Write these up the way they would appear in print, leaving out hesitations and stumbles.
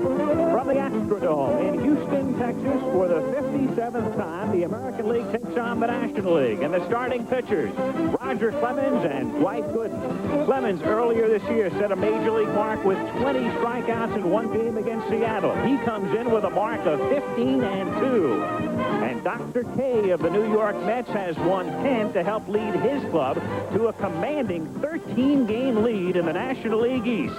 From the Astrodome in Houston, Texas, for the 57th time, the American League takes on the National League. And the starting pitchers, Roger Clemons and Dwight Gooden. Clemons earlier this year set a major league mark with 20 strikeouts in one game against Seattle. He comes in with a mark of 15-2. And Dr. K of the New York Mets has won 10 to help lead his club to a commanding 13-game lead in the National League East.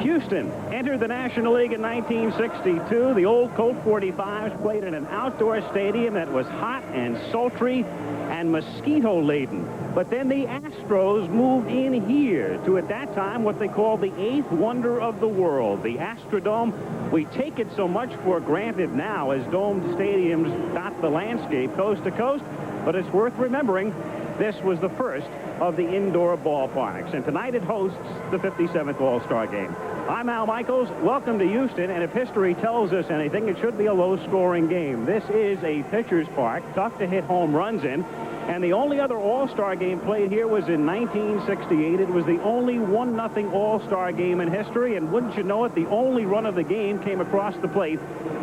Houston entered the National League in 1962. The old Colt 45s played in an outdoor stadium that was hot and sultry and mosquito-laden. But then the Astros moved in here to, at that time, what they called the eighth wonder of the world, the Astrodome. We take it so much for granted now as domed stadiums dot the landscape coast to coast, but it's worth remembering this was the first of the indoor ballparks, and tonight it hosts the 57th All-Star Game. I'm Al Michaels. Welcome to Houston, and if history tells us anything, it should be a low-scoring game. This is a pitcher's park, tough to hit home runs in, and the only other All-Star game played here was in 1968. It was the only 1-0 All-Star game in history, and wouldn't you know it, the only run of the game came across the plate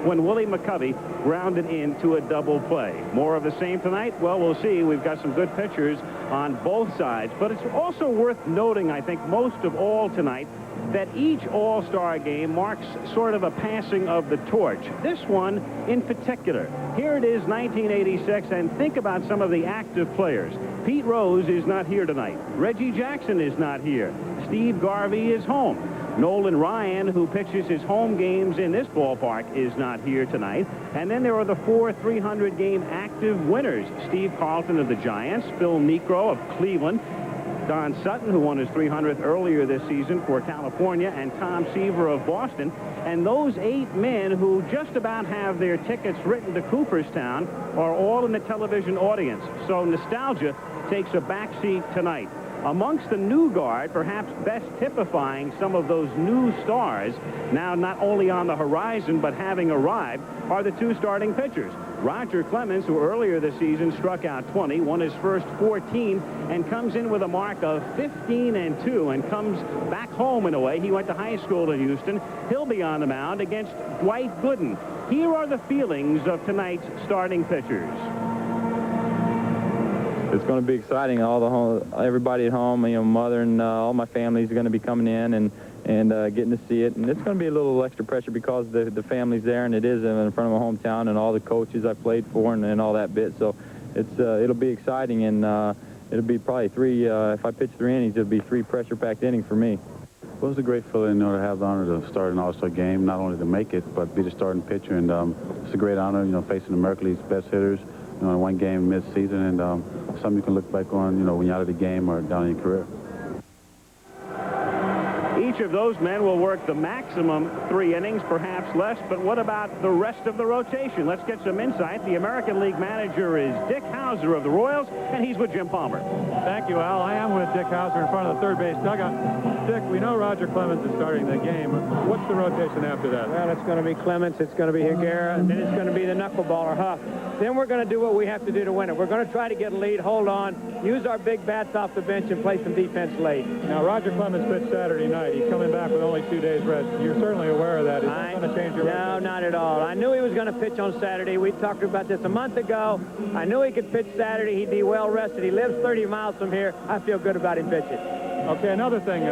when Willie McCovey grounded into a double play. More of the same tonight? Well, we'll see. We've got some good pitchers on both sides, but it's also worth noting, I think, most of all tonight, that each All-Star game marks sort of a passing of the torch. This one in particular. Here it is, 1986, and think about some of the active players. Pete Rose is not here tonight. Reggie Jackson is not here. Steve Garvey is home. Nolan Ryan, who pitches his home games in this ballpark, is not here tonight. And then there are the 4 300-game active winners. Steve Carlton of the Giants, Phil Niekro of Cleveland, Don Sutton, who won his 300th earlier this season for California, and Tom Seaver of Boston. And those 8 men who just about have their tickets written to Cooperstown are all in the television audience. So nostalgia takes a backseat tonight. Amongst the new guard, perhaps best typifying some of those new stars, now not only on the horizon but having arrived, are the 2 starting pitchers. Roger Clemons, who earlier this season struck out 20, won his first 14, and comes in with a mark of 15-2, and comes back home in a way. He went to high school in Houston. He'll be on the mound against Dwight Gooden. Here are the feelings of tonight's starting pitchers. It's going to be exciting. Everybody at home, you know, mother and all my family's going to be coming in and getting to see it. And it's going to be a little extra pressure because the family's there, and it is in front of my hometown and all the coaches I played for and all that bit. So it'll be exciting, and it'll be probably 3. If I pitch 3 innings, it'll be 3 pressure-packed innings for me. Well, it's a great feeling, you know, to have the honor to start an All-Star game, not only to make it, but be the starting pitcher. And it's a great honor, you know, facing the American League's best hitters, you know, in one game mid-season, and something you can look back on, you know, when you're out of the game or down in your career. Each of those men will work the maximum 3 innings, perhaps less, but what about the rest of the rotation? Let's get some insight. The American League manager is Dick Hauser of the Royals, and he's with Jim Palmer. Thank you, Al. I am with Dick Hauser in front of the third base dugout. Dick, we know Roger Clemons is starting the game. What's the rotation after that? Well, it's going to be Clemons, it's going to be Higuera, and then it's going to be the knuckleballer Huff. Then we're going to do what we have to do to win it. We're going to try to get a lead, hold on, use our big bats off the bench, and play some defense late. Now, Roger Clemons pitched Saturday night. He's coming back with only 2 days rest. You're certainly aware of that. Is that going to change your No, not at all. I knew he was going to pitch on Saturday. We talked about this a month ago. I knew he could pitch Saturday. He'd be well rested. He lives 30 miles from here. I feel good about him pitching. Okay, another thing,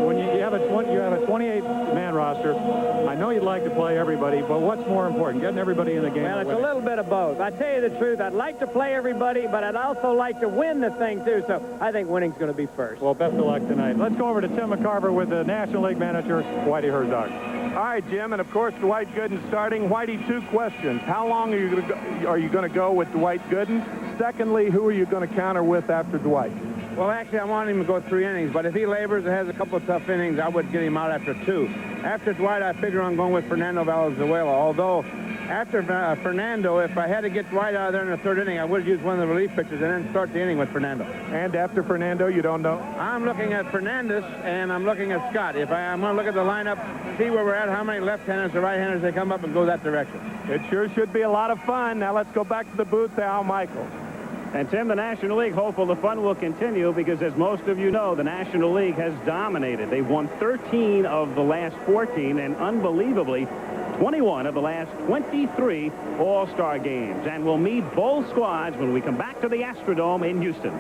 when you have a 28-man roster, I know you'd like to play everybody, but what's more important, getting everybody in the game? Well, it's a little bit of both. I tell you the truth, I'd like to play everybody, but I'd also like to win the thing, too, so I think winning's going to be first. Well, best of luck tonight. Let's go over to Tim McCarver with the National League manager, Whitey Herzog. All right, Jim, and of course, Dwight Gooden starting. Whitey, 2 questions. How long are you going to go with Dwight Gooden? Secondly, who are you going to counter with after Dwight? Well, actually, I want him to go 3 innings, but if he labors and has a couple of tough innings, I would get him out after 2. After Dwight, I figure I'm going with Fernando Valenzuela, although After Fernando, if I had to get Dwight out of there in the third inning, I would use one of the relief pitchers and then start the inning with Fernando. And after Fernando, you don't know? I'm looking at Fernandez, and I'm looking at Scott. I'm going to look at the lineup, see where we're at, how many left-handers or right-handers they come up, and go that direction. It sure should be a lot of fun. Now let's go back to the booth to Al Michaels. And, Tim, the National League, hopeful the fun will continue because, as most of you know, the National League has dominated. They've won 13 of the last 14 and, unbelievably, 21 of the last 23 All-Star games. And we'll meet both squads when we come back to the Astrodome in Houston.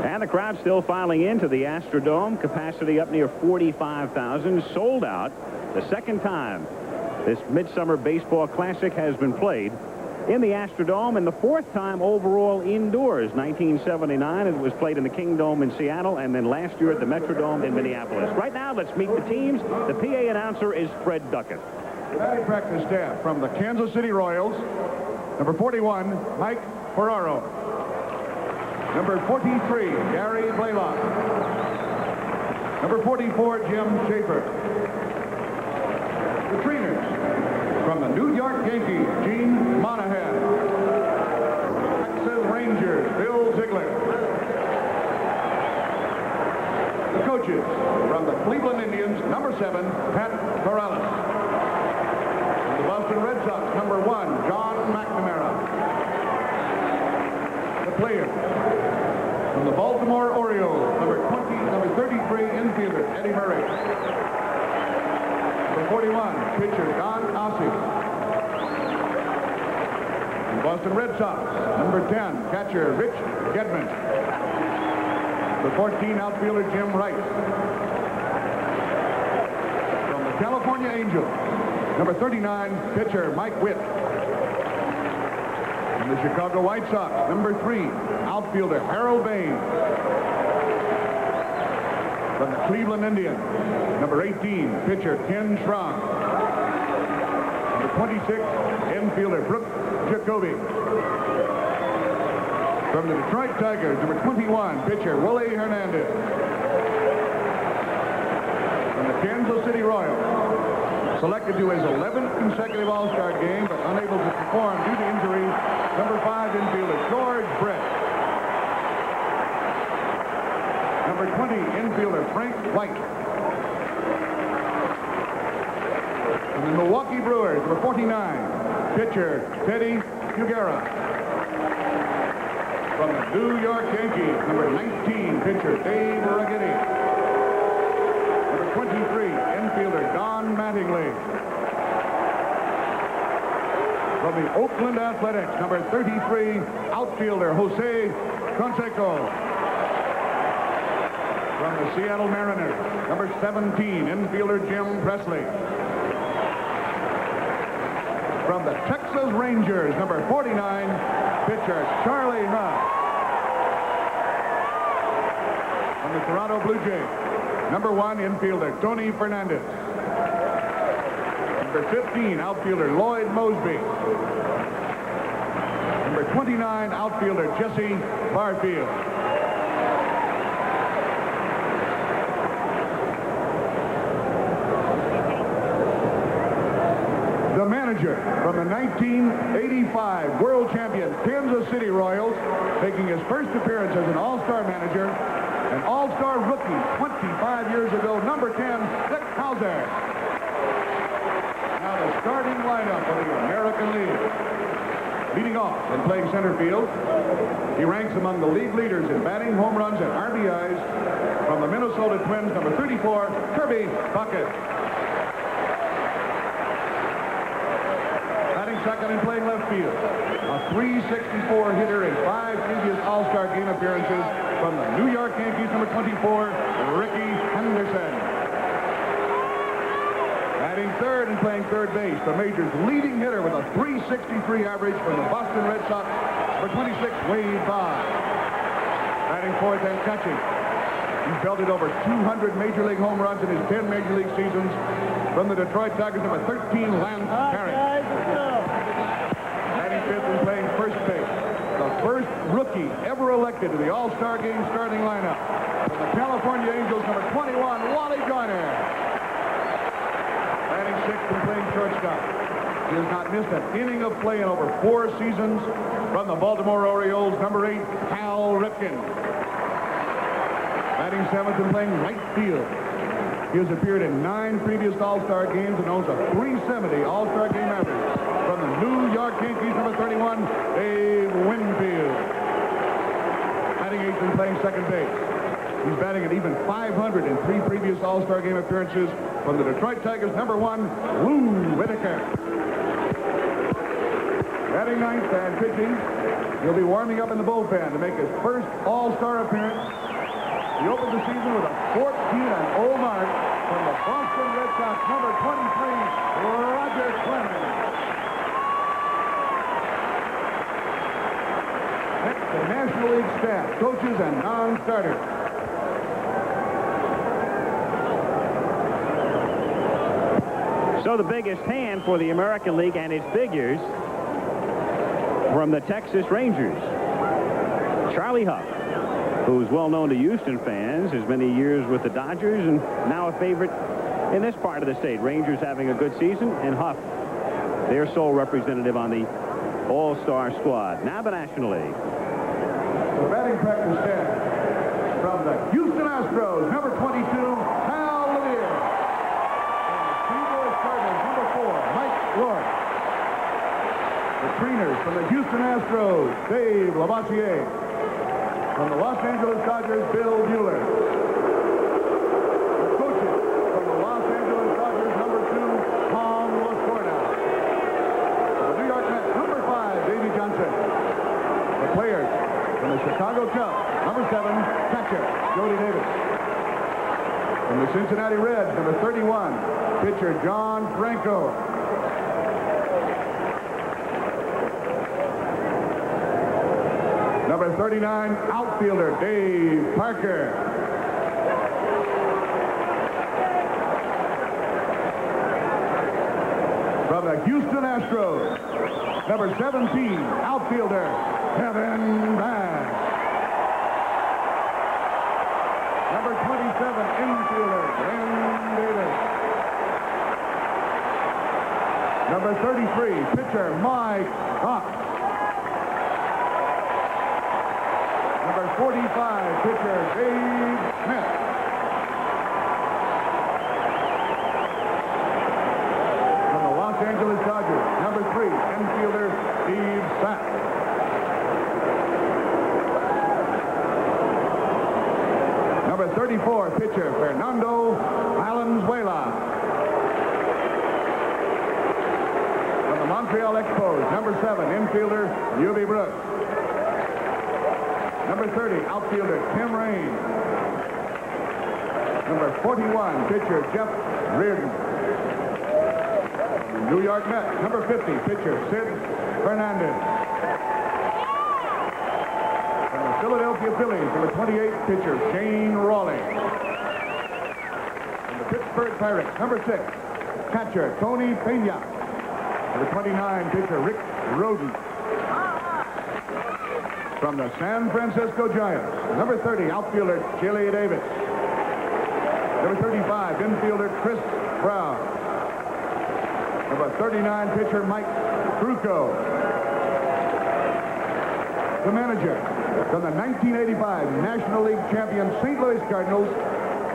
And the crowd still filing into the Astrodome. Capacity up near 45,000. Sold out the second time this Midsummer Baseball Classic has been played in the Astrodome, and the fourth time overall indoors. 1979, it was played in the Kingdome in Seattle, and then last year at the Metrodome in Minneapolis. Right now, let's meet the teams. The PA announcer is Fred Duckett. Batting practice staff from the Kansas City Royals. Number 41, Mike Ferraro. Number 43, Gary Blaylock. Number 44, Jim Schaefer. The trainers from the New York Yankees, Gene Monahan. Texas Rangers, Bill Ziegler. The coaches from the Cleveland Indians, number 7, Pat Corrales. From the Boston Red Sox, number 1, John McNamara. The players from the Baltimore Orioles, number 33, infielder Eddie Murray. Number 41, pitcher Don Ossie. The Boston Red Sox, number 10, catcher Rich Gedman. The 14, outfielder Jim Wright. From the California Angels, number 39, pitcher Mike Witt. From the Chicago White Sox, number 3, outfielder Harold Bain. From the Cleveland Indians, number 18, pitcher Ken Schramm. Number 26, infielder Brooke Jacoby. From the Detroit Tigers, number 21, pitcher Willie Hernandez. From the Kansas City Royals, selected to his 11th consecutive All-Star game, but unable to perform due to injury, number 5, infielder George Brett. Number 20, infielder Frank White. From the Milwaukee Brewers, number 49, pitcher Teddy Fugera. From the New York Yankees, number 19, pitcher Dave Righetti. Number 23, infielder Don Mattingly. From the Oakland Athletics, number 33, outfielder Jose Canseco. From the Seattle Mariners, number 17, infielder Jim Presley. From the Texas Rangers, number 49, pitcher Charlie Huff. From the Toronto Blue Jays, number 1, infielder Tony Fernandez. Number 15, outfielder Lloyd Mosby. Number 29, outfielder Jesse Barfield. The manager from the 1985 world champion Kansas City Royals, making his first appearance as an all-star manager, an all-star rookie 25 years ago, number 10, Dick Hauser. Now the starting lineup of the American League. Leading off and playing center field, he ranks among the league leaders in batting, home runs, and RBIs. From the Minnesota Twins, number 34, Kirby Puckett. Second and playing left field. A .364 hitter in 5 previous All-Star game appearances from the New York Yankees, number 24, Ricky Henderson. Batting third and playing third base, the major's leading hitter with a .363 average from the Boston Red Sox, number 26, Wade Boggs. Batting fourth and catching. He's belted over 200 Major League home runs in his 10 Major League seasons from the Detroit Tigers, number 13, Lance Parrish. Fifth and playing first base. The first rookie ever elected to the All-Star Game starting lineup. From the California Angels, number 21, Wally Joyner. Batting 26th and playing shortstop. He has not missed an inning of play in over 4 seasons. From the Baltimore Orioles, number 8, Cal Ripken. Batting 7th and playing right field. He has appeared in 9 previous All-Star games and owns a .370 All-Star game average. From the New York Yankees, number 31, Dave Winfield. Batting 8th and playing second base. He's batting at even .500 in 3 previous All-Star game appearances. From the Detroit Tigers, number 1, Whitaker. Batting 9th and pitching. He'll be warming up in the bullpen to make his first All-Star appearance. He opened the season with a 14-0 mark from the Boston Red Sox, number 23, Roger Clemons. Next, the National League staff, coaches and non-starters. So the biggest hand for the American League and its figures from the Texas Rangers. Charlie Huff, who's well known to Houston fans, has many years with the Dodgers and now a favorite in this part of the state. Rangers having a good season, and Huff, their sole representative on the All-Star squad. Now the National League. The batting practice staff from the Houston Astros, number 22, Hal Lanier. And the St. Louis Cardinals, number 4, Mike Rourke. The Trainers from the Houston Astros, Dave Lavoisier. From the Los Angeles Dodgers, Bill Mueller. The coaches from the Los Angeles Dodgers, number 2, Tom Lasorda. The New York Mets, number 5, Davey Johnson. The players from the Chicago Cubs, number 7, catcher, Jody Davis. From the Cincinnati Reds, number 31, pitcher, John Franco. Number 39, outfielder, Dave Parker. From the Houston Astros, number 17, outfielder, Kevin Bass. Number 27, infielder, Glenn Davis. Number 33, pitcher, Mike Cox. Number 45, pitcher, Dave Smith. From the Los Angeles Dodgers, number 3, infielder, Steve Sapp. Number 34, pitcher, Fernando Valenzuela. From the Montreal Expos, number 7, infielder, Ubi Brooks. Number 30, outfielder, Tim Raine. Number 41, pitcher, Jeff Reardon. New York Mets, number 50, pitcher, Sid Fernandez. From the Philadelphia Phillies, number 28, pitcher, Shane Rawley. From the Pittsburgh Pirates, number 6, catcher, Tony Phenia. Number 29, pitcher, Rick Roden. From the San Francisco Giants, number 30, outfielder, Chili Davis. Number 35, infielder, Chris Brown. Number 39, pitcher, Mike Trucco. The manager, from the 1985 National League champion St. Louis Cardinals.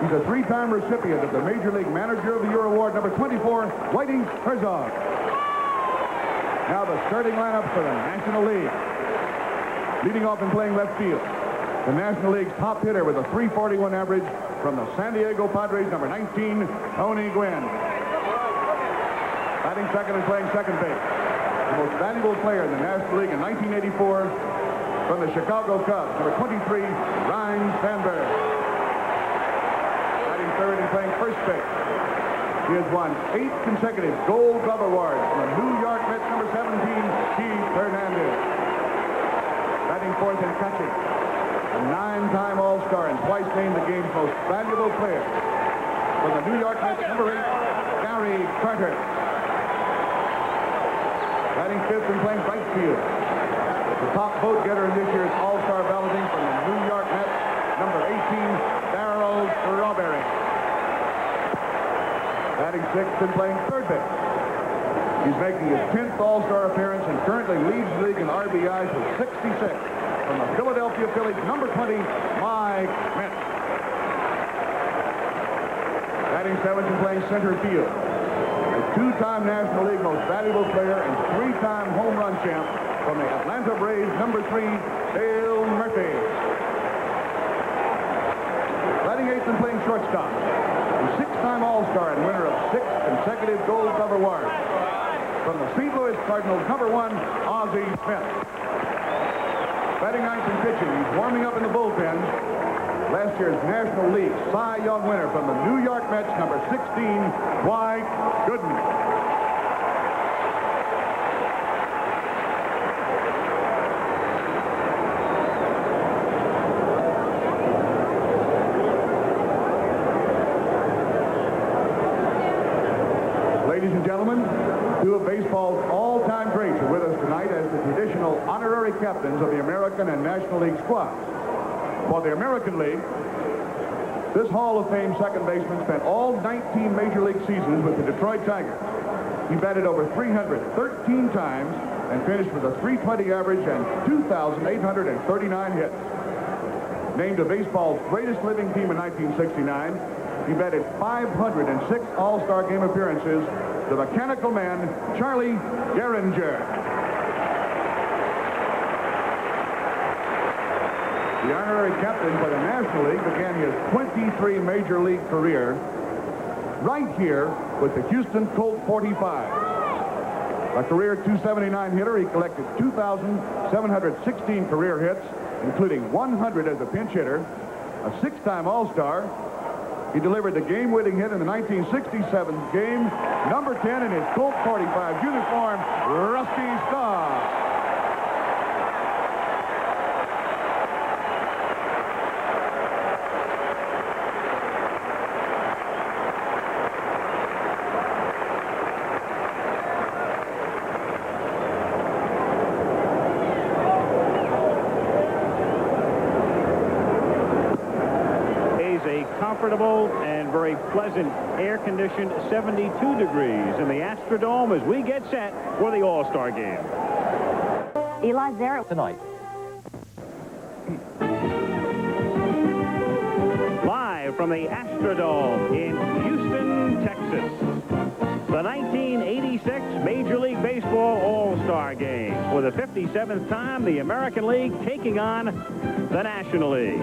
He's a 3-time recipient of the Major League Manager of the Year award, number 24, Whiting Herzog. Now the starting lineup for the National League. Leading off and playing left field, the National League's top hitter with a .341 average from the San Diego Padres, number 19, Tony Gwynn. Batting second and playing second base, the most valuable player in the National League in 1984 from the Chicago Cubs, number 23, Ryne Sandberg. Batting third and playing first base. He has won 8 consecutive Gold Glove awards from the New York Mets, number 17, Keith Hernandez. Batting fourth and catching, a 9-time All-Star and twice named the game's most valuable player. From the New York Mets, number 8, Gary Carter. Batting fifth and playing right field. The top vote getter in this year's All-Star balloting from the New York Mets, number 18, Darryl Strawberry. Batting sixth and playing third base. He's making his 10th All-Star appearance and currently leads the league in RBIs with 66 from the Philadelphia Phillies, number 20, Mike Metz. Batting seventh and playing center field. A two-time National League Most Valuable Player and three-time home run champ from the Atlanta Braves, number 3, Dale Murphy. Batting eighth and playing shortstop. A six-time All-Star and winner of 6 consecutive Gold Glove awards. From the St. Louis Cardinals, number 1, Ozzie Smith. Batting ninth and pitching, he's warming up in the bullpen. Last year's National League Cy Young winner from the New York Mets, number 16, White Gooden. Ladies and gentlemen, two of baseball's all-time greats are with us tonight as the traditional honorary captains of the American and National League squads. For the American League, this Hall of Fame second baseman spent all 19 Major League seasons with the Detroit Tigers. He batted over 313 times and finished with a .320 average and 2,839 hits. Named to baseball's greatest living team in 1969, he batted 506 All-Star Game appearances. The mechanical man, Charlie Gehringer. The honorary captain for the National League began his 23 Major League career right here with the Houston Colt 45. A career .279 hitter, he collected 2,716 career hits, including 100 as a pinch hitter, a six-time All-Star. He delivered the game-winning hit in the 1967 game, number 10 in his Colt 45 uniform, Rusty Staub. Comfortable and very pleasant air-conditioned 72 degrees in the Astrodome as we get set for the All-Star game. Eli Zarrett tonight. Live from the Astrodome in Houston, Texas. The 1986 Major League Baseball All-Star Game. For the 57th time, the American League taking on the National League.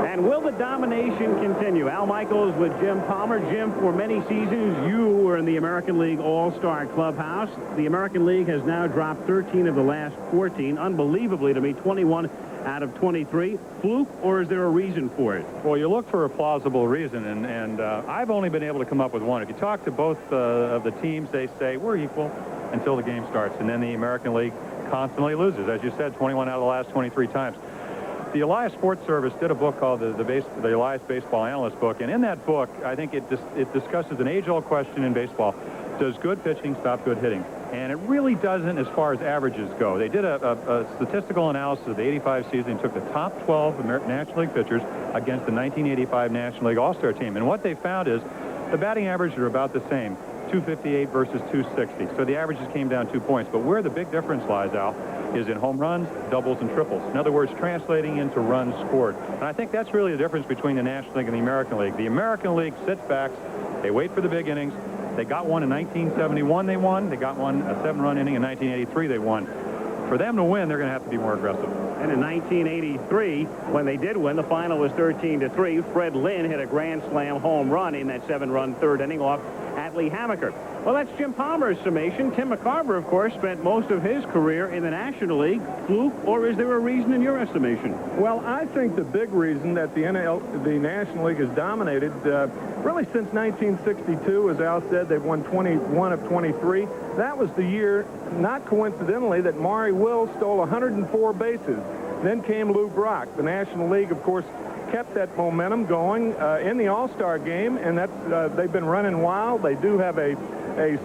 And will the domination continue? Al Michaels with Jim Palmer. Jim, for many seasons, you were in the American League All-Star Clubhouse. The American League has now dropped 13 of the last 14. Unbelievably to me, 21 out of 23. Fluke, or is there a reason for it? Well, you look for a plausible reason, and I've only been able to come up with one. If you talk to both of the teams, they say we're equal until the game starts, and then the American League constantly loses. As you said, 21 out of the last 23 times. The Elias Sports Service did a book called the Elias Baseball Analyst Book, and in that book, I think it discusses an age-old question in baseball. Does good pitching stop good hitting? And it really doesn't as far as averages go. They did a statistical analysis of the 85 season and took the top 12 National League pitchers against the 1985 National League All-Star team. And what they found is the batting averages are about the same, 258 versus 260. So the averages came down 2 points. But where the big difference lies, Al, is in home runs, doubles, and triples. In other words, translating into runs scored. And I think that's really the difference between the National League and the American League. The American League sits back, they wait for the big innings. They got one in 1971, they won. They got one, a 7-run inning in 1983, they won. For them to win, they're going to have to be more aggressive. And in 1983, when they did win, the final was 13-3. Fred Lynn hit a grand slam home run in that 7-run third inning off Atlee Hammaker. Well, that's Jim Palmer's summation. Tim McCarver, of course, spent most of his career in the National League. Fluke, or is there a reason in your estimation? Well, I think the big reason that the National League has dominated, really since 1962, as Al said, they've won 21 of 23. That was the year, not coincidentally, that Maury Wills stole 104 bases. Then came Lou Brock. The National League, of course, kept that momentum going in the All-Star game, and that's they've been running wild. They do have a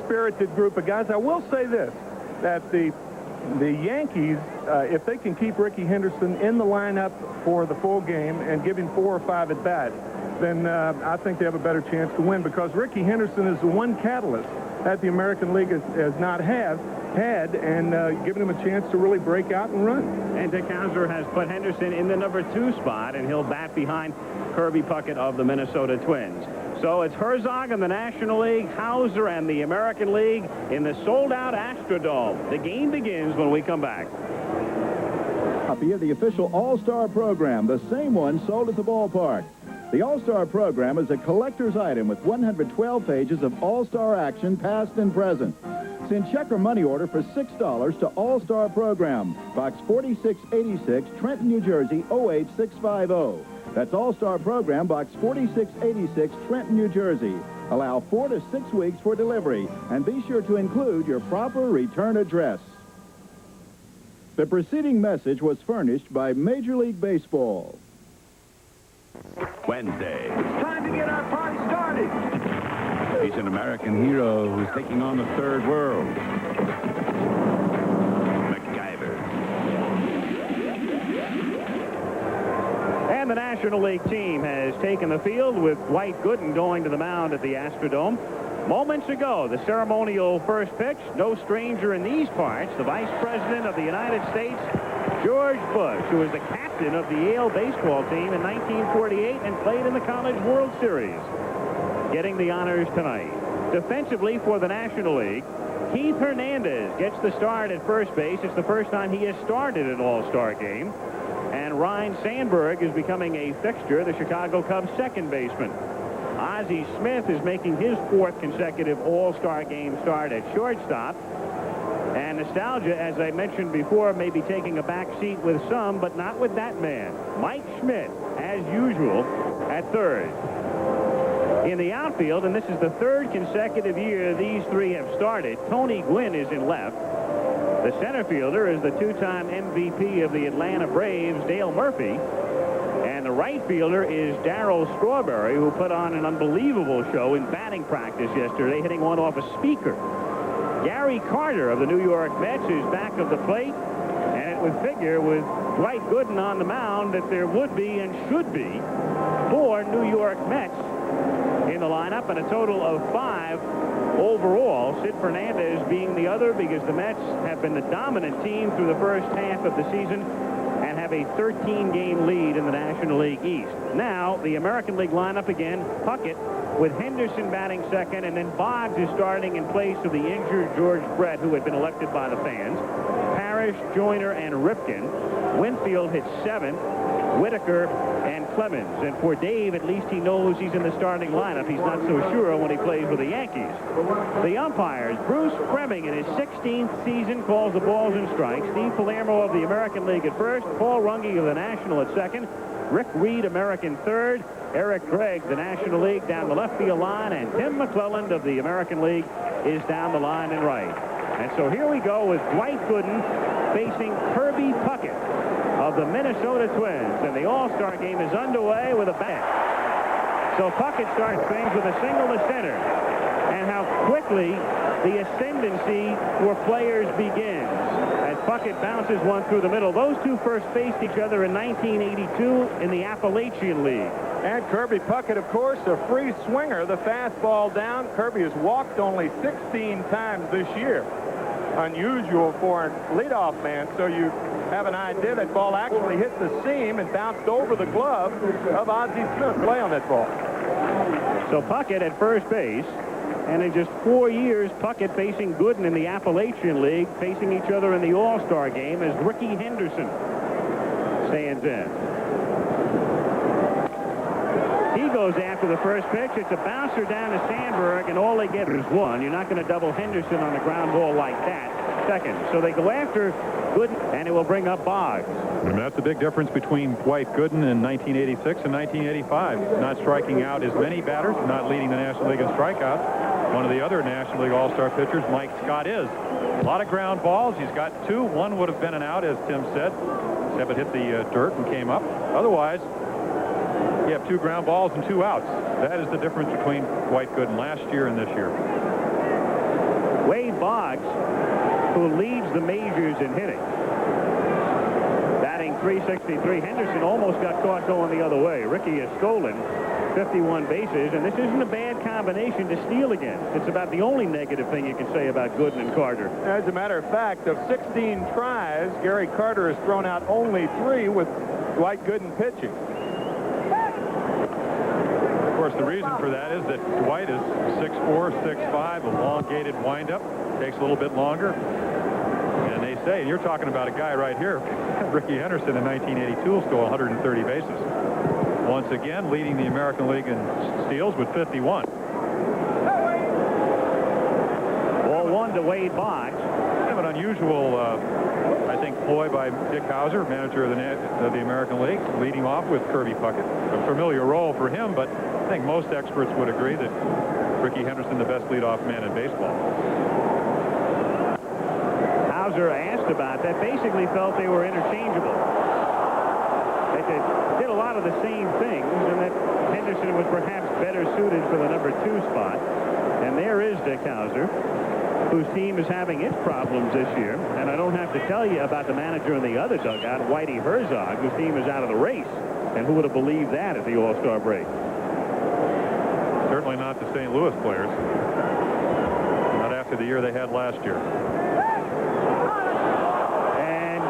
spirited group of guys. I will say this, that the the Yankees, if they can keep Ricky Henderson in the lineup for the full game and give him 4 or 5 at-bats, then I think they have a better chance to win, because Ricky Henderson is the one catalyst that the American League has not had, and giving him a chance to really break out and run. And Dick Hauser has put Henderson in the number 2 spot, and he'll bat behind Kirby Puckett of the Minnesota Twins. So it's Herzog in the National League, Hauser and the American League in the sold-out Astrodome. The game begins when we come back. Copy of the official All-Star program, the same one sold at the ballpark. The All-Star program is a collector's item with 112 pages of All-Star action, past and present. Send check or money order for $6 to All-Star program, Box 4686, Trenton, New Jersey, 08650. That's All-Star program, Box 4686, Trenton, New Jersey. Allow 4 to 6 weeks for delivery, and be sure to include your proper return address. The preceding message was furnished by Major League Baseball. Wednesday. It's time to get our party started. He's an American hero who's taking on the third world. MacGyver. And the National League team has taken the field with Dwight Gooden going to the mound at the Astrodome. Moments ago, the ceremonial first pitch, no stranger in these parts, the Vice President of the United States, George Bush, who was the captain of the Yale baseball team in 1948 and played in the College World Series, getting the honors tonight. Defensively for the National League, Keith Hernandez gets the start at first base. It's the first time he has started an All-Star game. And Ryne Sandberg is becoming a fixture, the Chicago Cubs second baseman. Ozzie Smith is making his 4th consecutive All-Star game start at shortstop. And nostalgia, as I mentioned before, may be taking a back seat with some, but not with that man. Mike Schmidt, as usual, at third. In the outfield, and this is the 3rd consecutive year these 3 have started, Tony Gwynn is in left. The center fielder is the 2-time MVP of the Atlanta Braves, Dale Murphy. And the right fielder is Darryl Strawberry, who put on an unbelievable show in batting practice yesterday, hitting one off a speaker. Gary Carter of the New York Mets is back of the plate, and it would figure with Dwight Gooden on the mound that there would be and should be 4 New York Mets in the lineup, and a total of 5 overall. Sid Fernandez being the other, because the Mets have been the dominant team through the first half of the season and have a 13-game lead in the National League East. Now, the American League lineup again, Puckett with Henderson batting second, and then Boggs is starting in place of the injured George Brett, who had been elected by the fans. Parrish, Joyner, and Ripken. Winfield hits 7th. Whitaker and Clemons. And for Dave, at least he knows he's in the starting lineup. He's not so sure when he plays with the Yankees. The umpires, Bruce Fremming in his 16th season calls the balls and strikes. Steve Palermo of the American League at first. Paul Runge of the National at second. Rick Reed, American third. Eric Gregg, the National League, down the left field line. And Tim McClelland of the American League is down the line and right. And so here we go with Dwight Gooden facing Kirby Puckett of the Minnesota Twins. And the All-Star game is underway with a bat. So Puckett starts things with a single to center. And how quickly the ascendancy for players begins as Puckett bounces one through the middle. Those two first faced each other in 1982 in the Appalachian League. And Kirby Puckett, of course, a free swinger. The fastball down. Kirby has walked only 16 times this year. Unusual for a leadoff man. So you have an idea that ball actually hit the seam and bounced over the glove of Ozzie Smith. Play on that ball. So Puckett at first base. And in just 4 years, Puckett facing Gooden in the Appalachian League, facing each other in the All-Star game as Ricky Henderson stands in. He goes after the first pitch. It's a bouncer down to Sandberg, and all they get is one. You're not going to double Henderson on a ground ball like that. Second. So they go after Gooden, and it will bring up Boggs. And that's the big difference between Dwight Gooden in 1986 and 1985. Not striking out as many batters, not leading the National League in strikeouts. One of the other National League All-Star pitchers, Mike Scott, is. A lot of ground balls. He's got 2. One would have been an out, as Tim said, except it hit the dirt and came up. Otherwise, you have 2 ground balls and 2 outs. That is the difference between Dwight Gooden last year and this year. Wade Boggs who leads the majors in hitting. Batting .363. Henderson almost got caught going the other way. Ricky has stolen 51 bases, and this isn't a bad combination to steal against. It's about the only negative thing you can say about Gooden and Carter. As a matter of fact, of 16 tries, Gary Carter has thrown out only 3 with Dwight Gooden pitching. Of course, the reason for that is that Dwight is 6'4", 6'5", elongated windup. Takes a little bit longer. And they say, and you're talking about a guy right here, Ricky Henderson in 1982 stole 130 bases. Once again, leading the American League in steals with 51. Ball 1 to Wade Boggs. Kind of an unusual, I think, ploy by Dick Hauser, manager of the American League, leading off with Kirby Puckett. A familiar role for him, but I think most experts would agree that Ricky Henderson, the best leadoff man in baseball. Hauser asked about that, basically felt they were interchangeable. They did a lot of the same things, and that Henderson was perhaps better suited for the number 2 spot. And there is Dick Hauser, whose team is having its problems this year. And I don't have to tell you about the manager in the other dugout, Whitey Herzog, whose team is out of the race. And who would have believed that at the All-Star break? Certainly not the St. Louis players. Not after the year they had last year. And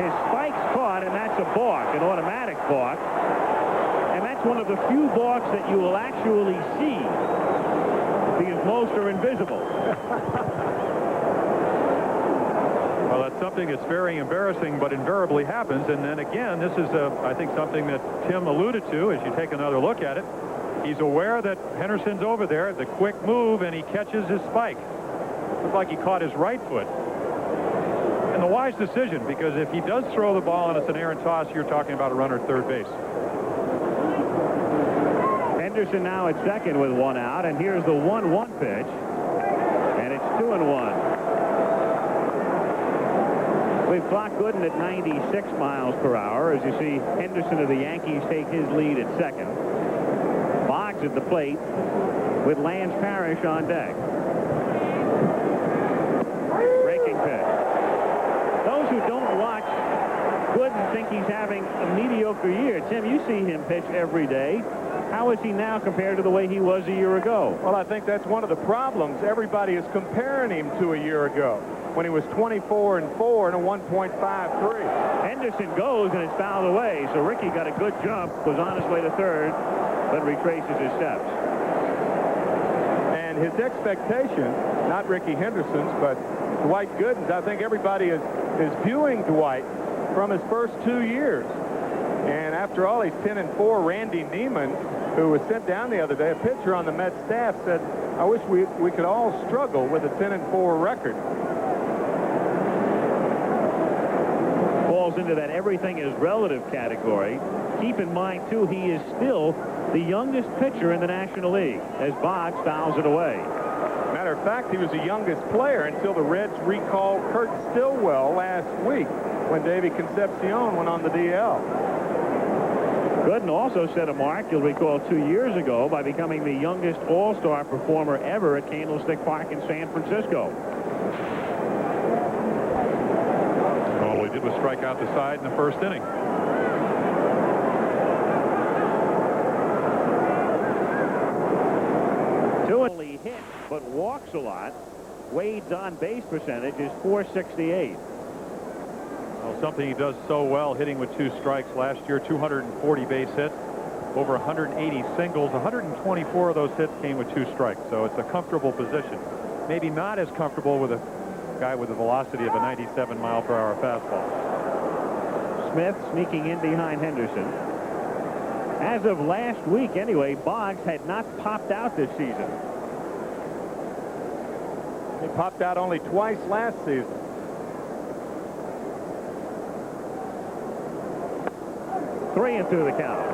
his spike's caught, and that's a balk, an automatic balk. And that's one of the few balks that you will actually see, because most are invisible. Well, that's something that's very embarrassing, but invariably happens. And then again, this is, I think, something that Tim alluded to as you take another look at it. He's aware that Henderson's over there, the quick move, and he catches his spike. Looks like he caught his right foot. And the wise decision, because if he does throw the ball and it's an errant toss, you're talking about a runner at third base. Henderson now at second with 1 out, and here's the 1-1 pitch, and it's 2-1. We've clocked Gooden at 96 miles per hour as you see Henderson of the Yankees take his lead at second. Boggs at the plate with Lance Parrish on deck. Breaking pitch. Those who don't watch Gooden think he's having a mediocre year. Tim, you see him pitch every day. How is he now compared to the way he was a year ago? Well, I think that's one of the problems. Everybody is comparing him to a year ago when he was 24-4 and a 1.53. Henderson goes, and it's fouled away. So Ricky got a good jump, was on his way to third, but retraces his steps. And his expectation, not Ricky Henderson's, but Dwight Gooden's, I think everybody is viewing Dwight from his first 2 years. And after all, he's 10-4. Randy Neiman, who was sent down the other day, a pitcher on the Mets staff, said, I wish we could all struggle with a 10-4 record. Falls into that everything is relative category. Keep in mind, too, he is still the youngest pitcher in the National League as Boggs fouls it away. Matter of fact, he was the youngest player until the Reds recalled Kurt Stillwell last week when Davey Concepcion went on the DL. Gooden also set a mark, you'll recall, 2 years ago by becoming the youngest All-Star performer ever at Candlestick Park in San Francisco. All he did was strike out the side in the first inning. Only hit, but walks a lot. Wade's on-base percentage is .468. Well, something he does so well, hitting with 2 strikes last year, 240 base hits, over 180 singles. 124 of those hits came with 2 strikes, so it's a comfortable position. Maybe not as comfortable with a guy with a velocity of a 97-mile-per-hour fastball. Smith sneaking in behind Henderson. As of last week, anyway, Boggs had not popped out this season. He popped out only twice last season. Three and through the count.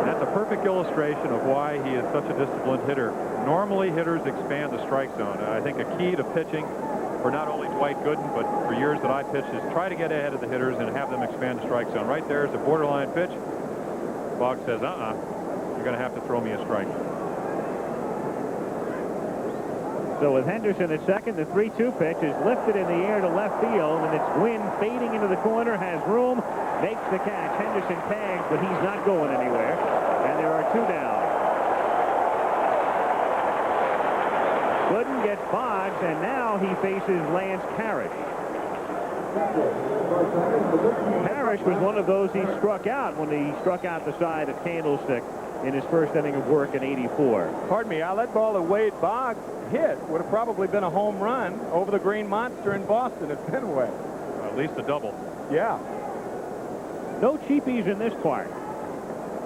That's a perfect illustration of why he is such a disciplined hitter. Normally, hitters expand the strike zone. I think a key to pitching for not only Dwight Gooden, but for years that I pitched, is try to get ahead of the hitters and have them expand the strike zone. Right there is a borderline pitch. Boggs says, you're going to have to throw me a strike. So with Henderson at second, the 3-2 pitch is lifted in the air to left field, and it's Gwynn fading into the corner, has room, makes the catch. Henderson tags, but he's not going anywhere, and there are 2 down. Gooden gets Boggs, and now he faces Lance Parrish. Parrish was one of those he struck out when he struck out the side of Candlestick in his first inning of work in '84. Pardon me, Al, that ball that Wade Boggs hit would have probably been a home run over the Green Monster in Boston at Fenway. At least a double. Yeah. No cheapies in this part.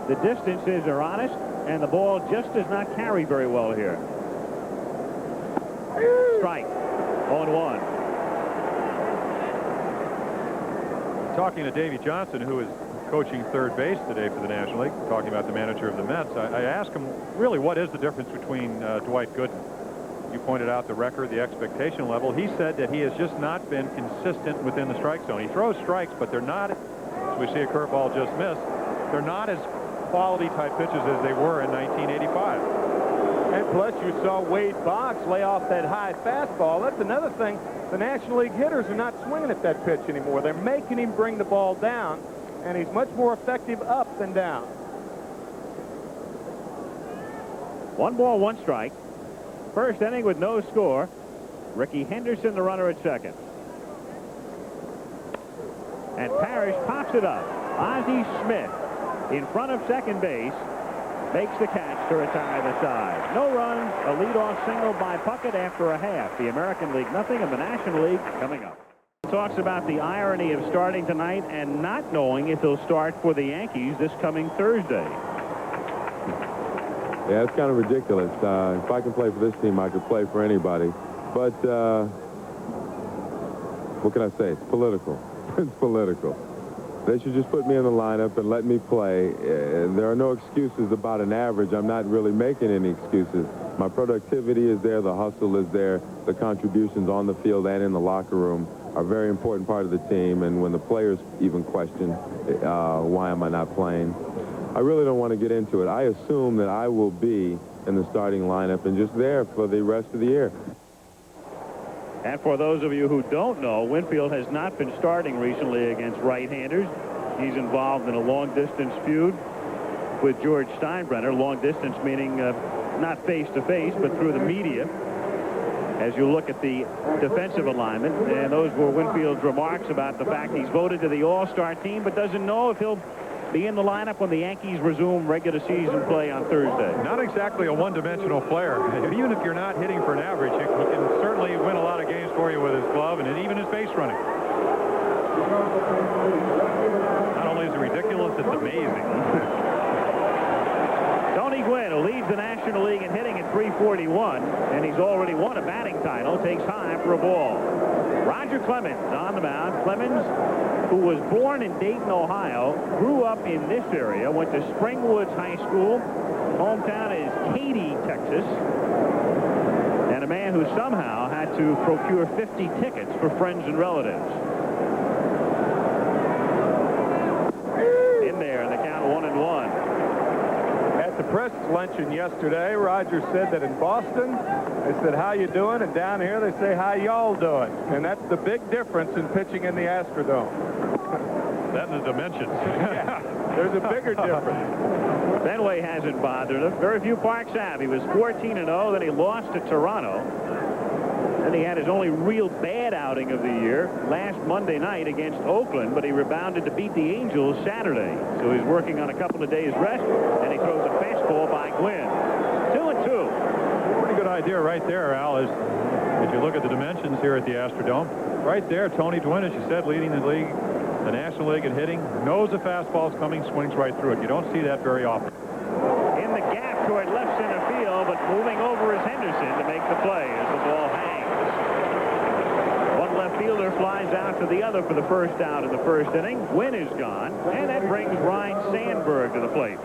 The distances are honest, and the ball just does not carry very well here. Strike. 0-1. Talking to Davey Johnson, who is coaching third base today for the National League, talking about the manager of the Mets, I asked him, really, what is the difference between Dwight Gooden? You pointed out the record, the expectation level. He said that he has just not been consistent within the strike zone. He throws strikes, but they're not, as we see a curveball just missed, they're not as quality type pitches as they were in 1985. And plus, you saw Wade Boggs lay off that high fastball. That's another thing. The National League hitters are not swinging at that pitch anymore. They're making him bring the ball down, and he's much more effective up than down. 1 ball, 1 strike. First inning with no score. Ricky Henderson, the runner at second. And Parrish pops it up. Ozzie Smith in front of second base makes the catch to retire the side. No runs, a leadoff single by Puckett after a half. The American League nothing, and the National League coming up. Talks about the irony of starting tonight and not knowing if he'll start for the Yankees this coming Thursday. Yeah, it's kind of ridiculous. If I can play for this team, I could play for anybody. But what can I say? It's political. It's political. They should just put me in the lineup and let me play. There are no excuses about an average. I'm not really making any excuses. My productivity is there. The hustle is there. The contributions on the field and in the locker room are a very important part of the team. And when the players even question, why am I not playing, I really don't want to get into it. I assume that I will be in the starting lineup and just there for the rest of the year. And for those of you who don't know, Winfield has not been starting recently against right-handers. He's involved in a long-distance feud with George Steinbrenner. Long-distance meaning not face-to-face, but through the media, as you look at the defensive alignment. And those were Winfield's remarks about the fact he's voted to the All-Star team, but doesn't know if he'll be in the lineup when the Yankees resume regular season play on Thursday. Not exactly a one-dimensional player. Even if you're not hitting for an average, he can certainly win a lot of games for you with his glove and even his base running. Not only is it ridiculous, it's amazing. Tony Gwynn, who leads the National League in hitting at .341, and he's already won a batting title, takes high for a ball. Roger Clemons on the mound. Clemons, who was born in Dayton, Ohio, grew up in this area, went to Springwoods High School. Hometown is Katy, Texas. And a man who somehow had to procure 50 tickets for friends and relatives. In there, and the count 1-1. At the press luncheon yesterday, Roger said that in Boston, they said, how you doing? And down here, they say, how y'all doing? And that's the big difference in pitching in the Astrodome. That and the dimensions. Yeah, there's a bigger difference. Fenway hasn't bothered him. Very few parks have. He was 14-0, then he lost to Toronto. Then he had his only real bad outing of the year last Monday night against Oakland, but he rebounded to beat the Angels Saturday. So he's working on a couple of days rest, and he throws a fastball by Gwynn. 2-2. Pretty good idea right there, Al, is if you look at the dimensions here at the Astrodome. Right there, Tony Gwynn, as you said, leading the league, the National League in hitting, knows the fastball's coming, swings right through it. You don't see that very often. In the gap toward left center field, but moving over is Henderson to make the play as the ball hangs. One left fielder flies out to the other for the first out of the first inning. Gwynn is gone, and that brings Ryne Sandberg to the plate.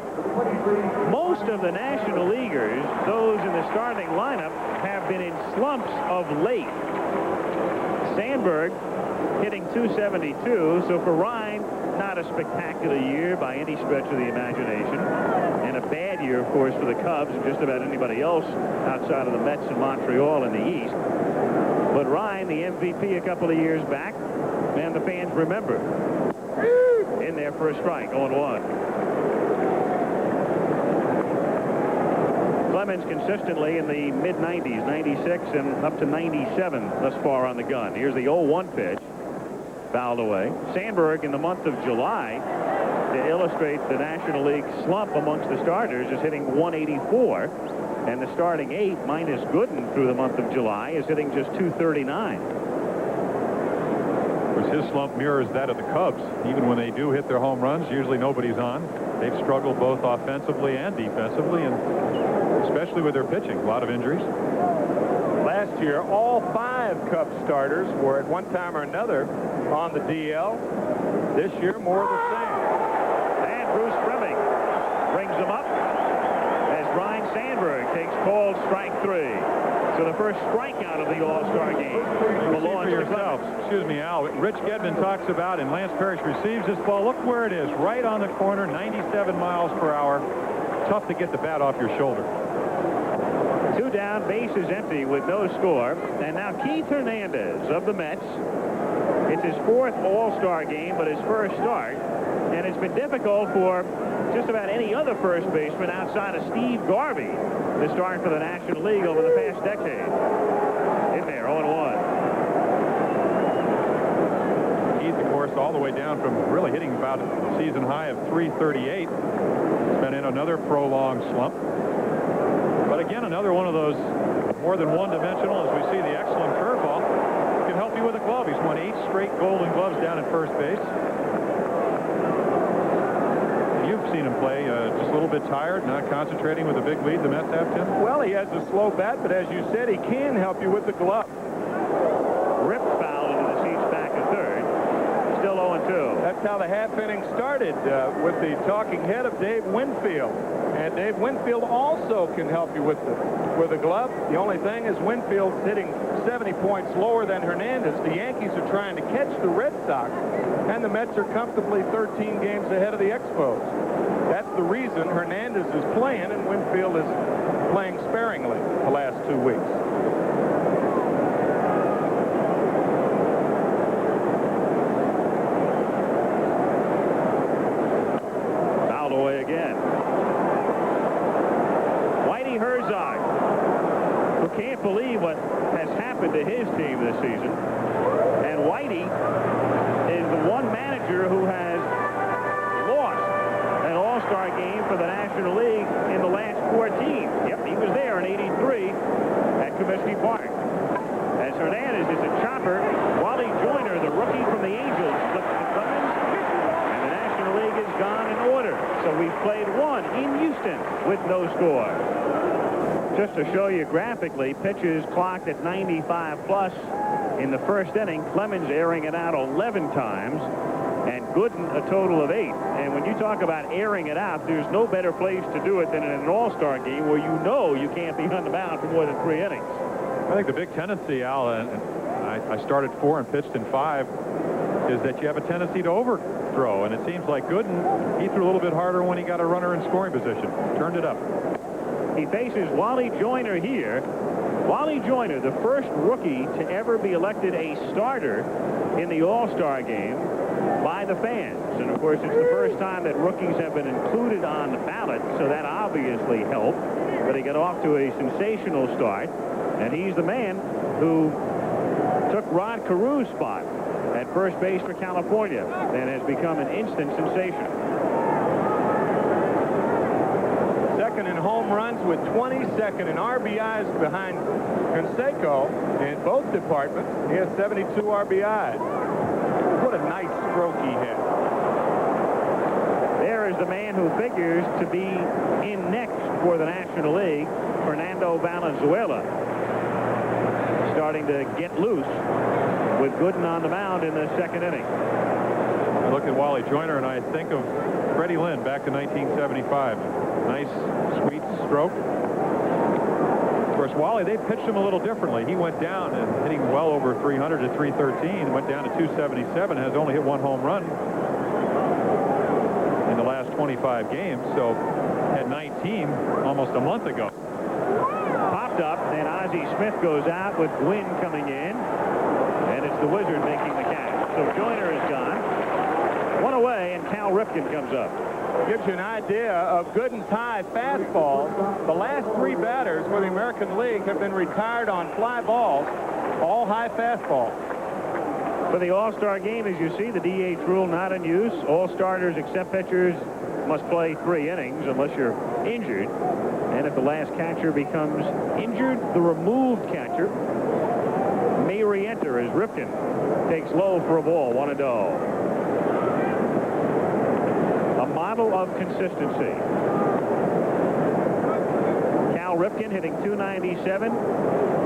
Most of the National Leaguers, those in the starting lineup, have been in slumps of late. Sandberg hitting .272, so for Ryne, not a spectacular year by any stretch of the imagination, and a bad year, of course, for the Cubs and just about anybody else outside of the Mets and Montreal in the East. But Ryan, the MVP a couple of years back, man, the fans remember. In there for a strike, 0-1. Clemons consistently in the mid-90s, 96 and up to 97 thus far on the gun. Here's the 0-1 pitch. Fouled away. Sandberg in the month of July, to illustrate the National League slump amongst the starters, is hitting 184. And the starting 8, minus Gooden through the month of July, is hitting just 239. Of course, his slump mirrors that of the Cubs. Even when they do hit their home runs, usually nobody's on. They've struggled both offensively and defensively, and especially with their pitching. A lot of injuries. Last year, all 5 Cubs starters were at one time or another on the DL. This year, more of the same. And Bruce Fleming brings them up as Ryne Sandberg takes called strike 3. So the first strikeout of the All-Star game belongs to yourself. Excuse me, Al. Rich Gedman talks about, and Lance Parrish receives this ball. Look where it is, right on the corner, 97 miles per hour. Tough to get the bat off your shoulder. 2 down, bases empty with no score. And now Keith Hernandez of the Mets. It's his 4th All-Star game, but his first start. And it's been difficult for just about any other first baseman outside of Steve Garvey to start for the National League over the past decade. In there, 0-1. Keith, of course, all the way down from really hitting about a season high of 338. He's been in another prolonged slump. But again, another one of those more than one-dimensional, as we see the excellent curveball, can help you with a glove. He's won 8 straight Golden Gloves down at first base. You've seen him play just a little bit tired, not concentrating with the big lead the Mets have, Tim? Well, he has a slow bat, but as you said, he can help you with the glove. Ripped foul into the seats back at third. Still 0-2. That's how the half inning started with the talking head of Dave Winfield. And Dave Winfield also can help you with the glove. The only thing is Winfield's hitting 70 points lower than Hernandez. The Yankees are trying to catch the Red Sox, and the Mets are comfortably 13 games ahead of the Expos. That's the reason Hernandez is playing and Winfield is playing sparingly the last 2 weeks. Fouled away again. Herzog, who can't believe what has happened to his team this season. And Whitey is the one manager who has lost an All-Star game for the National League in the last 14. Yep, he was there in '83 at Comiskey Park. As Hernandez is a chopper, Wally Joyner, the rookie from the Angels, flips to Clemons, and the National League is gone in order. So we've played 1 in Houston with no score. Just to show you graphically, pitches clocked at 95 plus in the first inning. Clemons airing it out 11 times, and Gooden a total of 8. And when you talk about airing it out, there's no better place to do it than in an All-Star game where you know you can't be on the mound for more than 3 innings. I think the big tendency, Al, and I started 4 and pitched in 5, is that you have a tendency to overthrow. And it seems like Gooden, he threw a little bit harder when he got a runner in scoring position. Turned it up. He faces Wally Joyner here. Wally Joyner, the first rookie to ever be elected a starter in the All-Star game by the fans. And, of course, it's the first time that rookies have been included on the ballot, so that obviously helped. But he got off to a sensational start, and he's the man who took Rod Carew's spot at first base for California and has become an instant sensation. Second in home runs with 22nd in RBIs behind Canseco in both departments. He has 72 RBIs. What a nice stroke he had. There is the man who figures to be in next for the National League, Fernando Valenzuela, starting to get loose with Gooden on the mound in the second inning. I look at Wally Joyner and I think of Freddie Lynn back in 1975. Nice, sweet stroke. Of course, Wally, they pitched him a little differently. He went down and hitting well over 300 to 313, went down to 277, has only hit 1 home run. the last 25 games, so had 19 almost a month ago. Popped up, and Ozzie Smith goes out with Gwynn coming in, and it's the Wizard making the catch. So Joyner is gone. One away, and Cal Ripken comes up. Gives you an idea of Gooden's high fastballs. The last 3 batters for the American League have been retired on fly balls, all high fastballs. For the All-Star game, as you see, the DH rule not in use. All starters except pitchers must play 3 innings unless you're injured. And if the last catcher becomes injured, the removed catcher may re-enter as Ripken takes low for a ball, 1-0. A model of consistency. Cal Ripken hitting .297.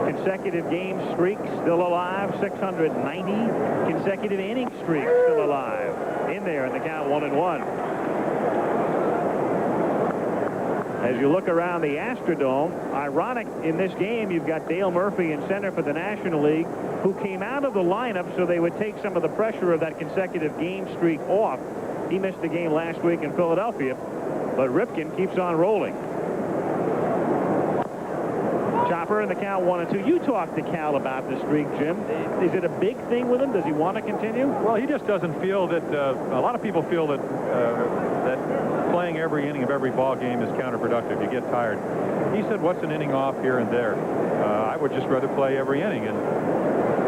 Consecutive game streak still alive. 690. Consecutive inning streak still alive. In there in the count, 1-1. As you look around the Astrodome, ironic in this game, you've got Dale Murphy in center for the National League, who came out of the lineup so they would take some of the pressure of that consecutive game streak off. He missed the game last week in Philadelphia, but Ripken keeps on rolling. Chopper in the count, 1-2. You talked to Cal about the streak, Jim. Is it a big thing with him? Does he want to continue? Well, he just doesn't feel that. A lot of people feel that that playing every inning of every ball game is counterproductive. You get tired. He said, "What's an inning off here and there? I would just rather play every inning." And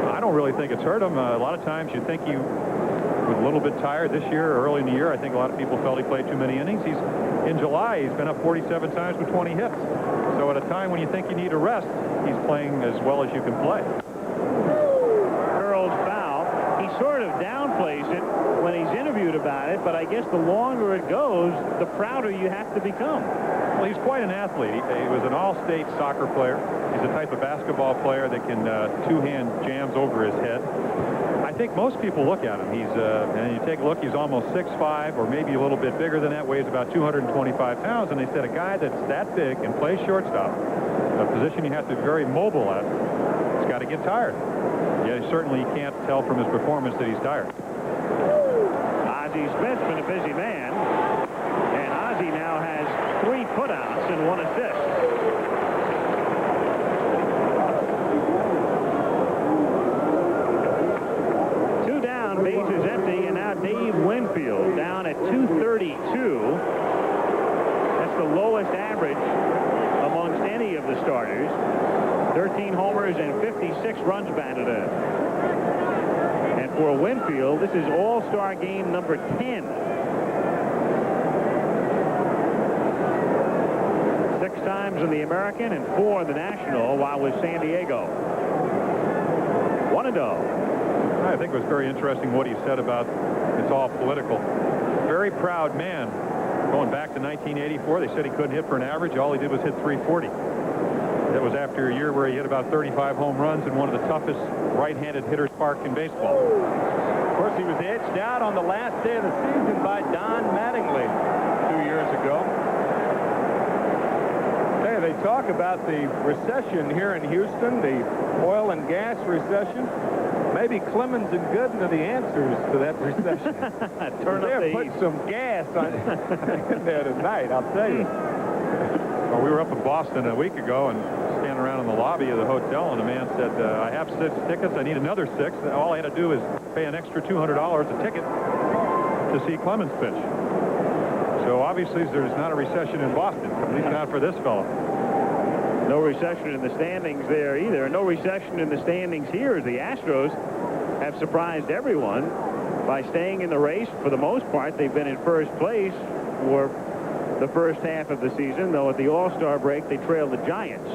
I don't really think it's hurt him. A lot of times you think he was a little bit tired this year, early in the year. I think a lot of people felt he played too many innings. In July, he's been up 47 times with 20 hits. So at a time when you think you need a rest, he's playing as well as you can play. Curled foul. He sort of downplays it when he's interviewed about it, but I guess the longer it goes, the prouder you have to become. Well, he's quite an athlete. He was an all-state soccer player. He's the type of basketball player that can two-hand jams over his head. I think most people look at him. And you take a look, he's almost 6'5", or maybe a little bit bigger than that, weighs about 225 pounds, and they said a guy that's that big and plays shortstop, a position you have to be very mobile at, he's got to get tired. Yeah, certainly you can't tell from his performance that he's tired. Ozzie Smith's been a busy man, and Ozzie now has 3 putouts and 1 assist. Bases empty, and now Dave Winfield down at 232. That's the lowest average amongst any of the starters. 13 homers and 56 runs batted in. And for Winfield, this is All-Star game number 10. 6 times in the American and 4 in the National, while with San Diego. 1-0. I think it was very interesting what he said about it's all political. Very proud man. Going back to 1984, they said he couldn't hit for an average. All he did was hit .340. That was after a year where he hit about 35 home runs in one of the toughest right-handed hitters park in baseball. Of course, he was edged out on the last day of the season by Don Mattingly 2 years ago. Hey, they talk about the recession here in Houston, the oil and gas recession. Maybe Clemons and Gooden are the answers to that recession. They'll put some gas on in there tonight, I'll tell you. Well, we were up in Boston a week ago and standing around in the lobby of the hotel, and a man said, I have 6 tickets. I need another 6. All I had to do is pay an extra $200 a ticket to see Clemons pitch. So obviously there's not a recession in Boston, at least not for this fellow. No recession in the standings there either. No recession in the standings here as the Astros have surprised everyone by staying in the race. For the most part, they've been in first place for the first half of the season, though at the All-Star break, they trailed the Giants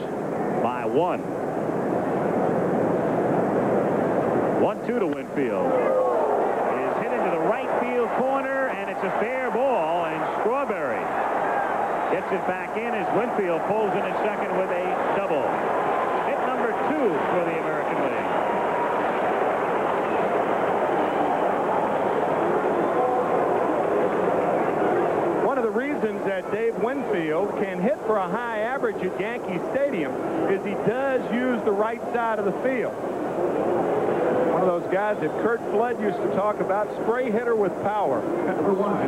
by 1. 1-2 to Winfield. It is hit into the right field corner, and it's a fair ball, and Strawberry gets it back in as Winfield pulls in at second with a double. Hit number 2 for the American League. One of the reasons that Dave Winfield can hit for a high average at Yankee Stadium is he does use the right side of the field. One of those guys that Kurt Flood used to talk about, spray hitter with power.